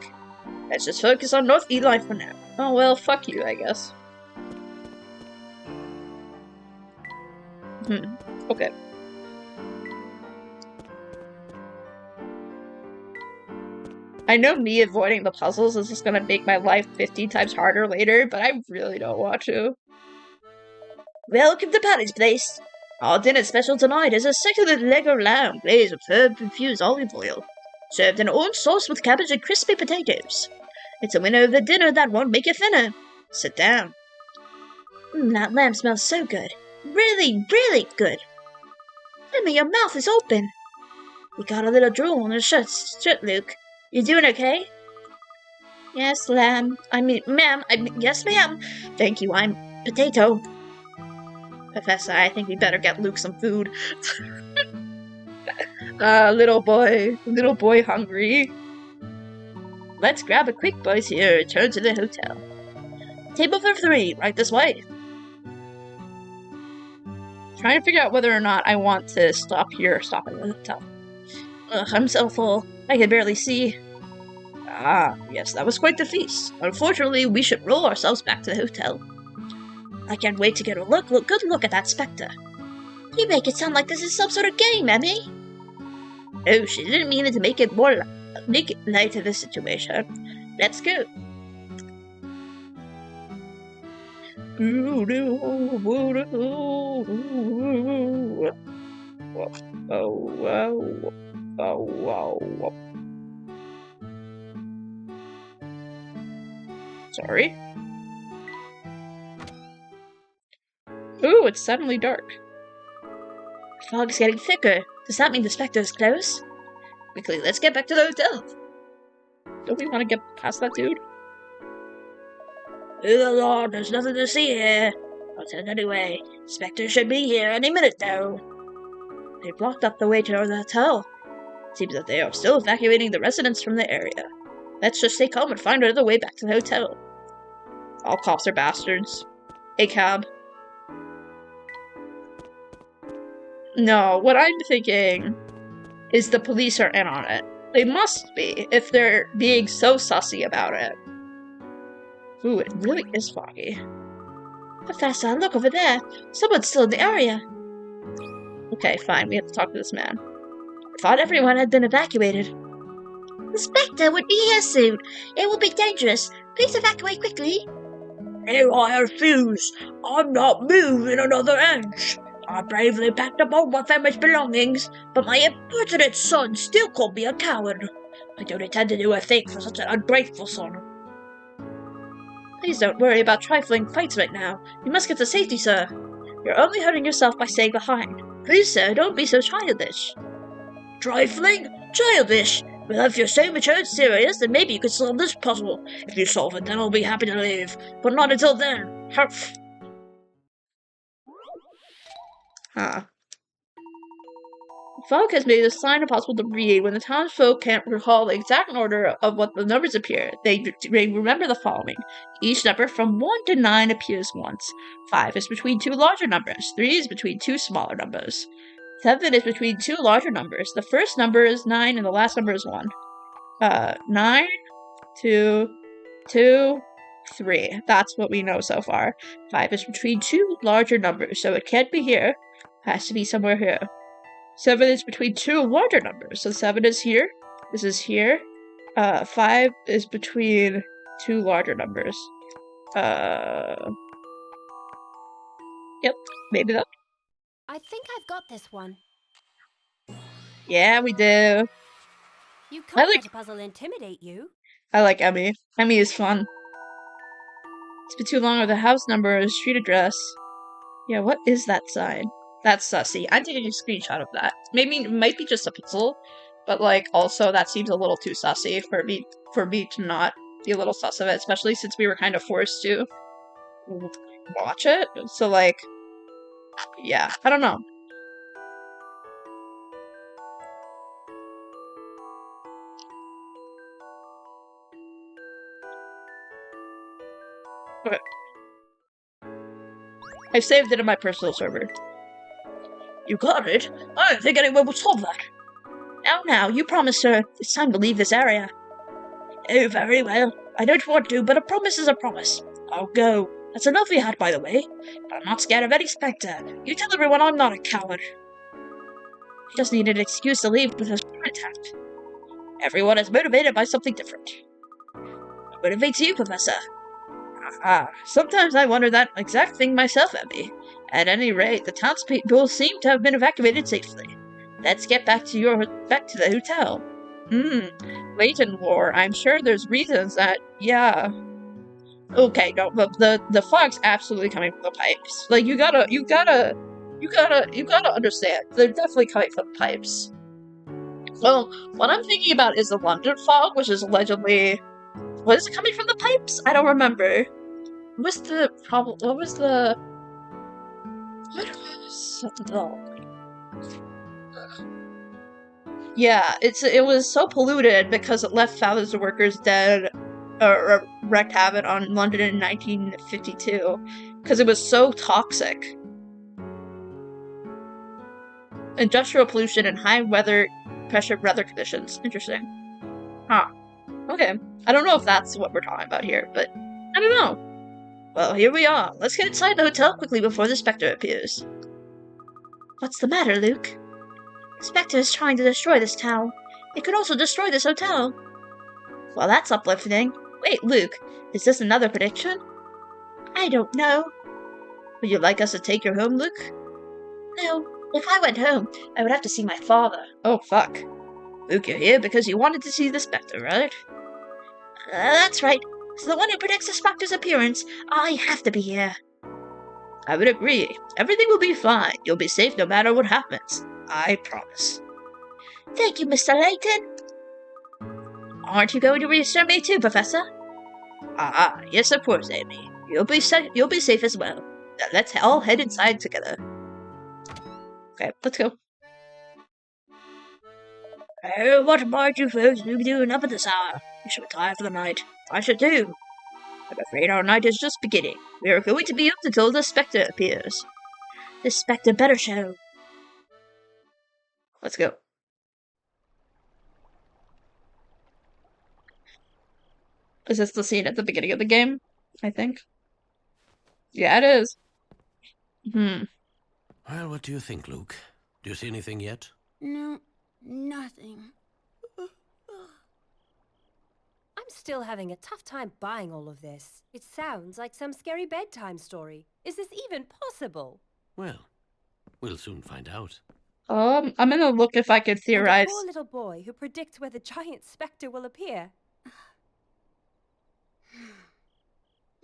Let's just focus on North Eli for now. Oh, well, fuck you, I guess. Okay. I know me avoiding the puzzles is just gonna make my life 50 times harder later, but I really don't want to. Welcome to Patty's Place. Our dinner special tonight is a succulent Lego lamb glazed with herb-infused olive oil, served in orange sauce with cabbage and crispy potatoes. It's a winner of the dinner that won't make you thinner. Sit down. That lamb smells so good. Really, really good. Tell me, your mouth is open. You got a little drool on your shirt, Luke. You doing okay? Yes, ma'am. Yes, ma'am. Thank you, I'm Potato. Professor, I think we better get Luke some food. Little boy hungry. Let's grab a quick bite here and return to the hotel. Table for 3, right this way. Trying to figure out whether or not I want to stop here or stop at the hotel. Ugh, I'm so full. I can barely see. Ah, yes, that was quite the feast. Unfortunately, we should roll ourselves back to the hotel. I can't wait to get a good look at that Specter. You make it sound like this is some sort of game, Emmy. Oh, she didn't mean it to make it light of the situation. Let's go. Sorry. Ooh, it's suddenly dark. The fog's getting thicker. Does that mean the Specter is close? Quickly, let's get back to the hotel. Don't we want to get past that dude? Oh Lord, there's nothing to see here. I'll tell you anyway. Specter should be here any minute though. They blocked up the way to the hotel. Seems that they are still evacuating the residents from the area. Let's just stay calm and find another way back to the hotel. All cops are bastards. A cab. No, what I'm thinking is the police are in on it. They must be, if they're being so sussy about it. Ooh, it really is foggy. Professor, look over there. Someone's still in the area. Okay, fine, we have to talk to this man. I thought everyone had been evacuated. The Specter would be here soon. It will be dangerous. Please evacuate quickly. No, I refuse. I'm not moving another inch. I bravely packed up all my family's belongings, but my impertinent son still called me a coward. I don't intend to do a thing for such an ungrateful son. Please don't worry about trifling fights right now. You must get to safety, sir. You're only hurting yourself by staying behind. Please, sir, don't be so childish. Trifling? Childish? Well, if you're so mature and serious, then maybe you could solve this puzzle. If you solve it, then I'll be happy to leave. But not until then. Humph. Fog has made a sign impossible to read. When the townsfolk can't recall the exact order of what the numbers appear, they remember the following. Each number from 1 to 9 appears once. 5 is between 2 larger numbers. 3 is between 2 smaller numbers. 7 is between 2 larger numbers. The first number is 9 and the last number is 1. 9, 2, 2, 3. That's what we know so far. 5 is between 2 larger numbers, so it can't be here. It has to be somewhere here. 7 is between 2 larger numbers, so 7 is here. This is here. 5 is between 2 larger numbers. Yep, maybe that. I think I've got this one. Yeah, we do. You can't let a puzzle intimidate you. I like Emmy. Emmy is fun. It's been too long with the house number or the street address. Yeah, what is that sign? That's sussy. I'm taking a screenshot of that. Maybe it might be just a puzzle, but like also that seems a little too sussy for me to not be a little sus of it, especially since we were kind of forced to watch it. So like, yeah, I don't know. Okay. I saved it in my personal server. You got it? I don't think anyone will solve that. Now, you promised, sir. It's time to leave this area. Oh, very well. I don't want to, but a promise is a promise. I'll go. That's enough we had, by the way. But I'm not scared of any Specter. You tell everyone I'm not a coward. I just need an excuse to leave with a spirit intact. Everyone is motivated by something different. What motivates you, Professor? Sometimes I wonder that exact thing myself, Emmy. At any rate, the townspeople seem to have been evacuated safely. Let's get back to the hotel. Layton War. I'm sure there's reasons that, yeah. Okay, no, the fog's absolutely coming from the pipes. Like, you gotta understand. They're definitely coming from the pipes. Well, what I'm thinking about is the London fog, which is allegedly... Was it coming from the pipes? I don't remember. What was the problem? What was the... Yeah, it was so polluted because it left thousands of workers dead or wreaked havoc on London in 1952 because it was so toxic. Industrial pollution and high pressure weather conditions. Interesting. Huh. Okay. I don't know if that's what we're talking about here, but I don't know. Well, here we are. Let's get inside the hotel quickly before the Spectre appears. What's the matter, Luke? Spectre is trying to destroy this town. It could also destroy this hotel. Well, that's uplifting. Wait, Luke, is this another prediction? I don't know. Would you like us to take you home, Luke? No. If I went home, I would have to see my father. Oh, fuck. Luke, you're here because you wanted to see the Spectre, right? That's right. As the one who predicts the Spectre's appearance, I have to be here. I would agree. Everything will be fine. You'll be safe no matter what happens. I promise. Thank you, Mr. Layton. Aren't you going to reassure me too, Professor? Yes, of course, Amy. You'll be safe as well. Now, let's all head inside together. Okay, let's go. Oh, what might you folks be doing up at this hour? You should retire for the night. I should too. I'm afraid our night is just beginning. We are going to be up until the Spectre appears. The Spectre better show. Let's go. Is this the scene at the beginning of the game? I think. Yeah, it is. Well, what do you think, Luke? Do you see anything yet? No, nothing. I'm still having a tough time buying all of this. It sounds like some scary bedtime story. Is this even possible? Well, we'll soon find out. I'm gonna look if I can theorize. And a poor little boy who predicts where the giant Spectre will appear.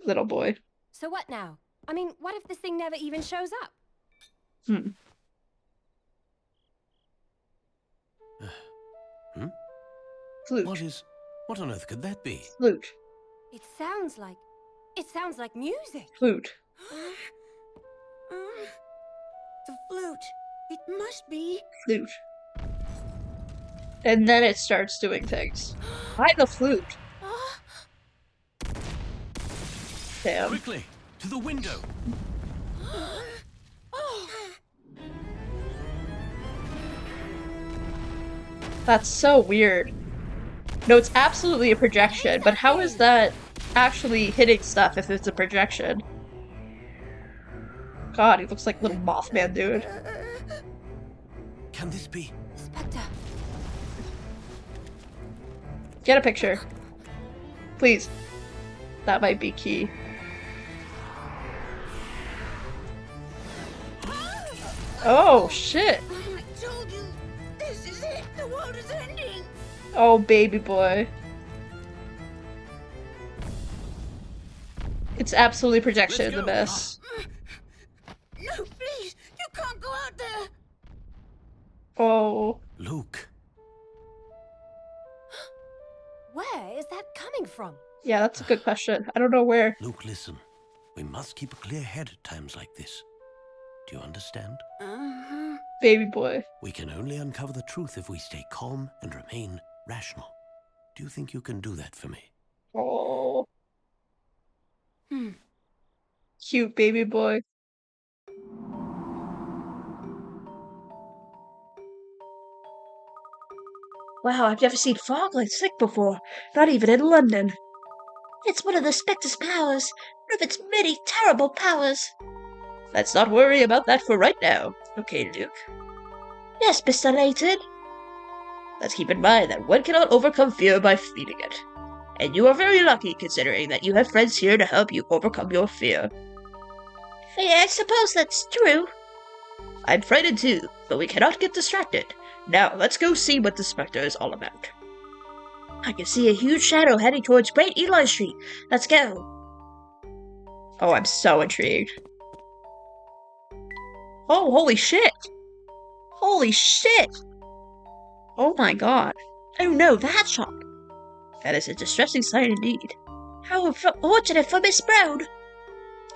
Little boy. So what now? I mean, what if this thing never even shows up? Hmm. Flute. What on earth could that be? Flute. It sounds like music. Flute. The flute. It must be. Flute. And then it starts doing things. Why the flute? Damn. Quickly, to the window. That's so weird. No, it's absolutely a projection, but how is that actually hitting stuff if it's a projection? God, he looks like little Mothman dude. Can this be? Specter. Get a picture. Please. That might be key. Oh, shit. I told you, this is it. The world is ending. Oh, baby boy. It's absolutely projection in the mess. No, please, you can't go out there. Oh. Luke. Where is that coming from? Yeah, that's a good question. I don't know where. Luke, listen. We must keep a clear head at times like this. Do you understand? Baby boy. We can only uncover the truth if we stay calm and remain rational. Do you think you can do that for me? Oh. Cute baby boy. Wow, I've never seen fog like thick before. Not even in London. It's one of the Specter's powers. One of its many terrible powers. Let's not worry about that for right now. Okay, Luke. Yes, Mr. Layton. Let's keep in mind that one cannot overcome fear by feeling it. And you are very lucky considering that you have friends here to help you overcome your fear. Yeah, I suppose that's true. I'm frightened too, but we cannot get distracted. Now, let's go see what the Specter is all about. I can see a huge shadow heading towards Great Eli Street. Let's go. Oh, I'm so intrigued. Oh, holy shit! Holy shit! Oh my god. Oh no, that shop. That is a distressing sight indeed. How fortunate for Miss Brown.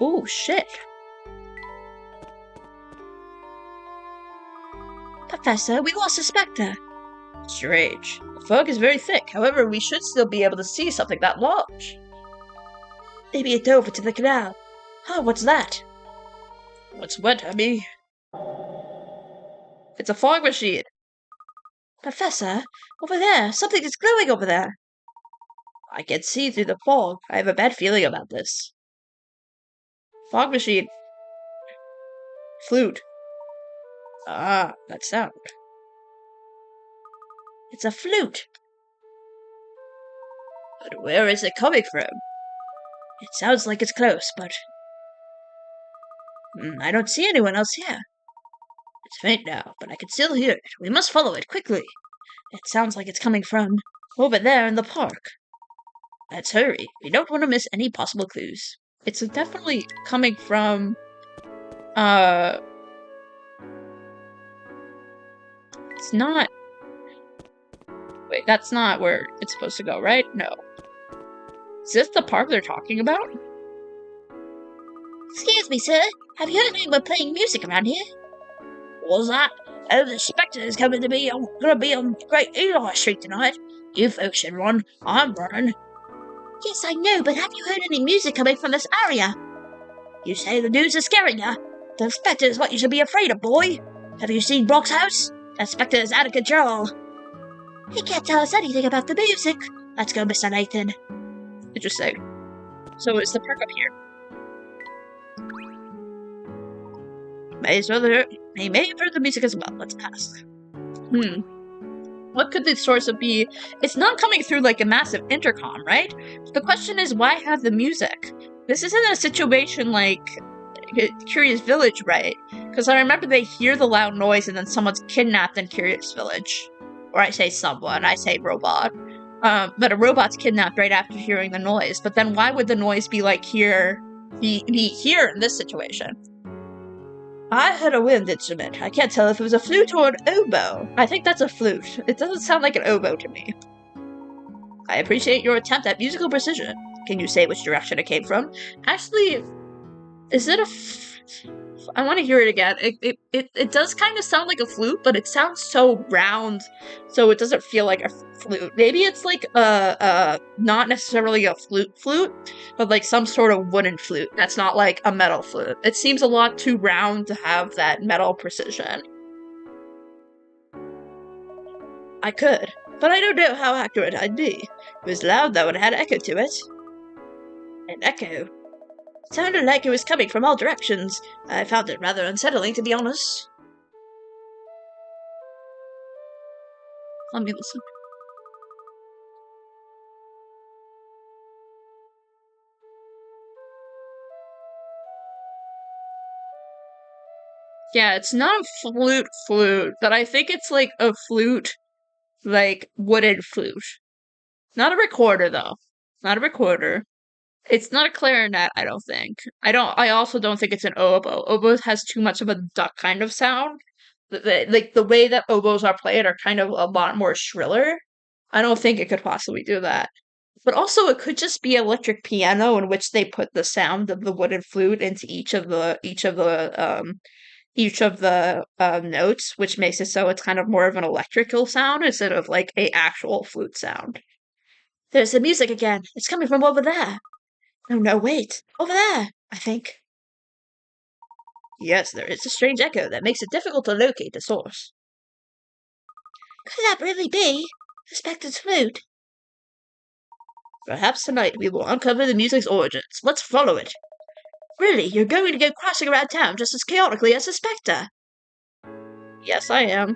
Oh, shit. Professor, we lost a Specter. Strange. The fog is very thick, however, we should still be able to see something that large. Maybe it dove into the canal. Oh, what's that? What's wet, Abby? It's a fog machine. Professor, over there, something is glowing over there. I can see through the fog. I have a bad feeling about this. Fog machine. Flute. Ah, that sound. It's a flute. But where is it coming from? It sounds like it's close, but... I don't see anyone else here. It's faint now, but I can still hear it. We must follow it quickly. It sounds like it's coming from... over there in the park. Let's hurry. We don't want to miss any possible clues. It's definitely coming from... It's not... Wait, that's not where it's supposed to go, right? No. Is this the park they're talking about? Excuse me, sir. Have you heard anyone playing music around here? What was that? Oh, the Specter is gonna be on Great Eli Street tonight. You folks should run. I'm running. Yes, I know, but have you heard any music coming from this area? You say the news is scaring you? The Specter is what you should be afraid of, boy. Have you seen Brock's house? The Specter is out of control. He can't tell us anything about the music. Let's go, Mr. Layton. Interesting. So it's the park up here. He may have heard the music as well. Let's ask. What could the source of be? It's not coming through like a massive intercom, right? The question is, why have the music? This isn't a situation like Curious Village, right? Because I remember they hear the loud noise and then someone's kidnapped in Curious Village. Or I say someone, I say robot. But a robot's kidnapped right after hearing the noise. But then why would the noise be like here, be here in this situation? I heard a wind instrument. I can't tell if it was a flute or an oboe. I think that's a flute. It doesn't sound like an oboe to me. I appreciate your attempt at musical precision. Can you say which direction it came from? Actually, is it a I want to hear it again. It does kind of sound like a flute, but it sounds so round, so it doesn't feel like a flute. Maybe it's like not necessarily a flute, but like some sort of wooden flute. That's not like a metal flute. It seems a lot too round to have that metal precision. I could, but I don't know how accurate I'd be. It was loud though, and it had echo to it. An echo? Sounded like it was coming from all directions. I found it rather unsettling, to be honest. Let me listen. Yeah, it's not a flute, but I think it's like a flute, like wooden flute. Not a recorder, though. Not a recorder. It's not a clarinet, I don't think. I also don't think it's an oboe. Oboe has too much of a duck kind of sound. Like, the way that oboes are played are kind of a lot more shriller. I don't think it could possibly do that. But also, it could just be electric piano in which they put the sound of the wooden flute into each of the notes, which makes it so it's kind of more of an electrical sound instead of like a actual flute sound. There's the music again. It's coming from over there. Oh no, wait. Over there, I think. Yes, there is a strange echo that makes it difficult to locate the source. Could that really be the Specter's flute? Perhaps tonight we will uncover the music's origins. Let's follow it. Really, you're going to go crashing around town just as chaotically as the Specter? Yes, I am.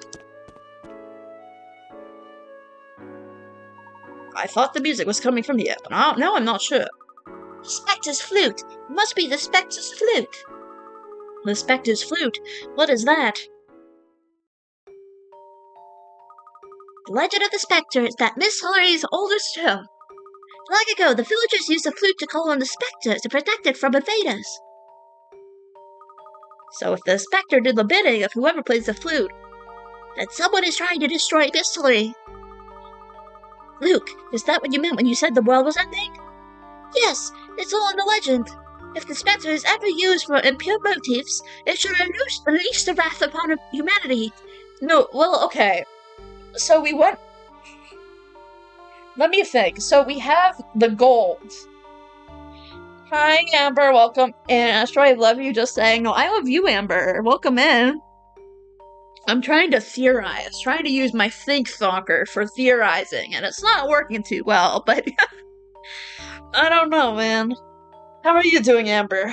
I thought the music was coming from here, but now I'm not sure. Specter's flute! It must be the Specter's flute! The Specter's flute? What is that? The legend of the Specter is that Miss Hillary's oldest tale. Long ago, the villagers used the flute to call on the Specter to protect it from invaders. So if the Specter did the bidding of whoever plays the flute, then someone is trying to destroy Miss Hillary. Luke, is that what you meant when you said the world was ending? Yes, it's all in the legend. If the Specter is ever used for impure motives, it should unleash the wrath upon humanity. No, well, okay. So we went... Let me think. So we have the gold. Hi, Amber, welcome. And Astro, I love you just saying, no, I love you, Amber. Welcome in. I'm trying to theorize, trying to use my think thonker for theorizing, and it's not working too well, but I don't know, man. How are you doing, Amber?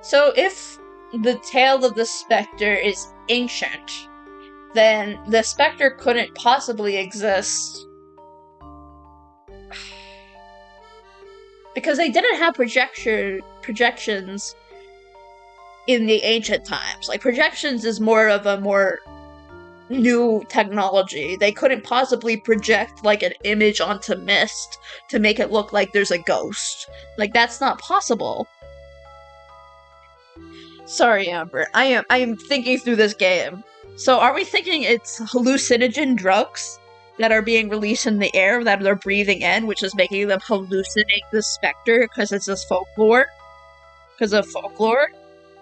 So if the tale of the Specter is ancient, then the Specter couldn't possibly exist. Because they didn't have projections in the ancient times. Like, projections is more of a more new technology. They couldn't possibly project, like, an image onto mist to make it look like there's a ghost. Like, that's not possible. Sorry, Amber. I am thinking through this game. So, are we thinking it's hallucinogen drugs that are being released in the air that they're breathing in, which is making them hallucinate the Specter because it's just folklore? Because of folklore?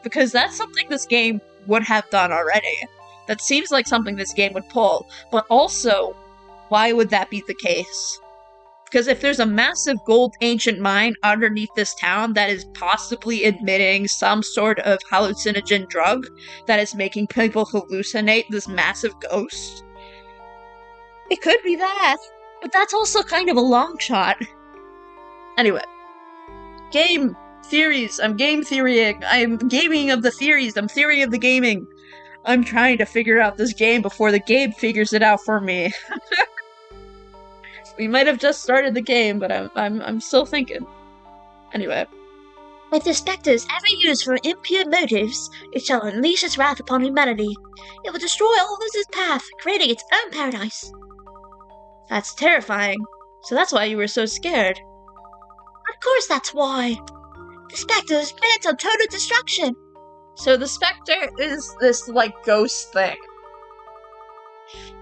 Because that's something this game would have done already. That seems like something this game would pull. But also, why would that be the case? Because if there's a massive gold ancient mine underneath this town that is possibly emitting some sort of hallucinogen drug that is making people hallucinate this massive ghost, it could be that, but that's also kind of a long shot. Anyway. Game theories. I'm game theorying. I'm gaming of the theories. I'm theory of the gaming. I'm trying to figure out this game before the game figures it out for me. We might have just started the game, but I'm still thinking. Anyway. If the Specter is ever used for impure motives, it shall unleash its wrath upon humanity. It will destroy all in its path, creating its own paradise. That's terrifying. So that's why you were so scared. Of course that's why. The Specter is bent on total destruction. So the Specter is this, like, ghost thing.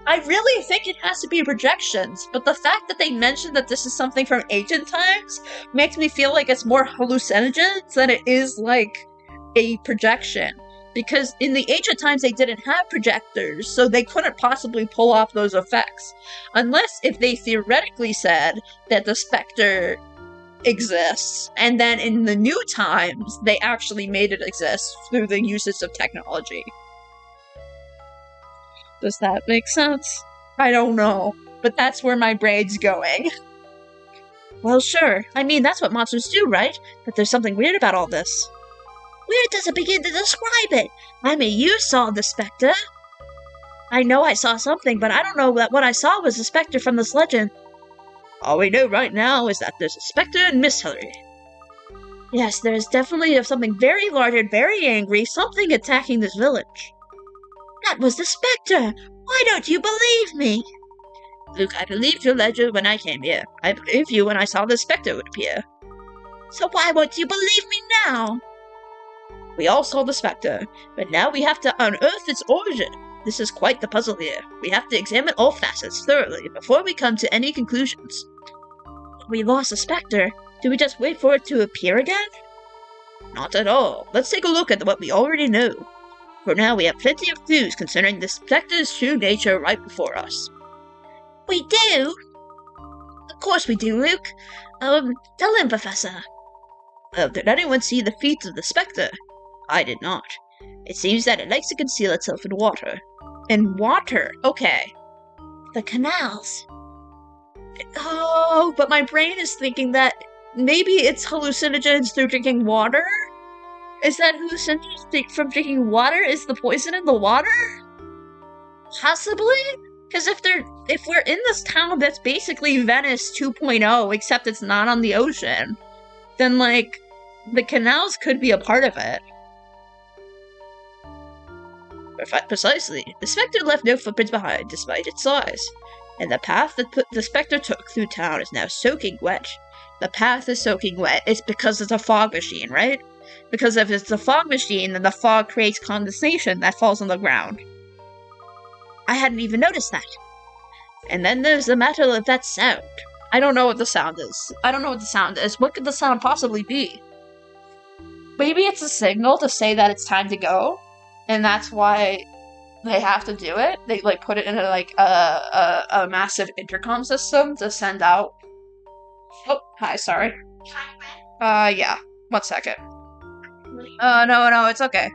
I really think it has to be projections, but the fact that they mentioned that this is something from ancient times makes me feel like it's more hallucinogens than it is, like, a projection. Because in the ancient times they didn't have projectors, so they couldn't possibly pull off those effects. Unless if they theoretically said that the Specter exists, and then in the new times they actually made it exist through the usage of technology. Does that make sense? I don't know, but that's where my brain's going. Well, sure. I mean, that's what monsters do, right? But there's something weird about all this. Where does it begin to describe it? I mean, you saw the Specter. I know I saw something, but I don't know that what I saw was the Specter from this legend. All we know right now is that there's a Specter in Miss Hillary. Yes, there is definitely something very large and very angry, something attacking this village. That was the Specter! Why don't you believe me? Luke, I believed your legend when I came here. I believed you when I saw the Specter would appear. So why won't you believe me now? We all saw the Specter, but now we have to unearth its origin. This is quite the puzzle here. We have to examine all facets thoroughly before we come to any conclusions. We lost the Specter. Do we just wait for it to appear again? Not at all. Let's take a look at what we already know. For now, we have plenty of clues concerning the Specter's true nature right before us. We do? Of course we do, Luke. Tell him, Professor. Did anyone see the feet of the Specter? I did not. It seems that it likes to conceal itself in water. In water? Okay. The canals. Oh, but my brain is thinking that maybe it's hallucinogens through drinking water? Is that hallucinogens from drinking water? Is the poison in the water? Possibly? Because if we're in this town that's basically Venice 2.0, except it's not on the ocean, then, like, the canals could be a part of it. Precisely. The Specter left no footprints behind, despite its size. And the path that the Specter took through town is now soaking wet. The path is soaking wet. It's because it's a fog machine, right? Because if it's a fog machine, then the fog creates condensation that falls on the ground. I hadn't even noticed that. And then there's the matter of that sound. I don't know what the sound is. What could the sound possibly be? Maybe it's a signal to say that it's time to go, and that's why they have to do it. They, like, put it in a massive intercom system to send out. Oh, hi, sorry. Yeah. 1 second. No, it's okay.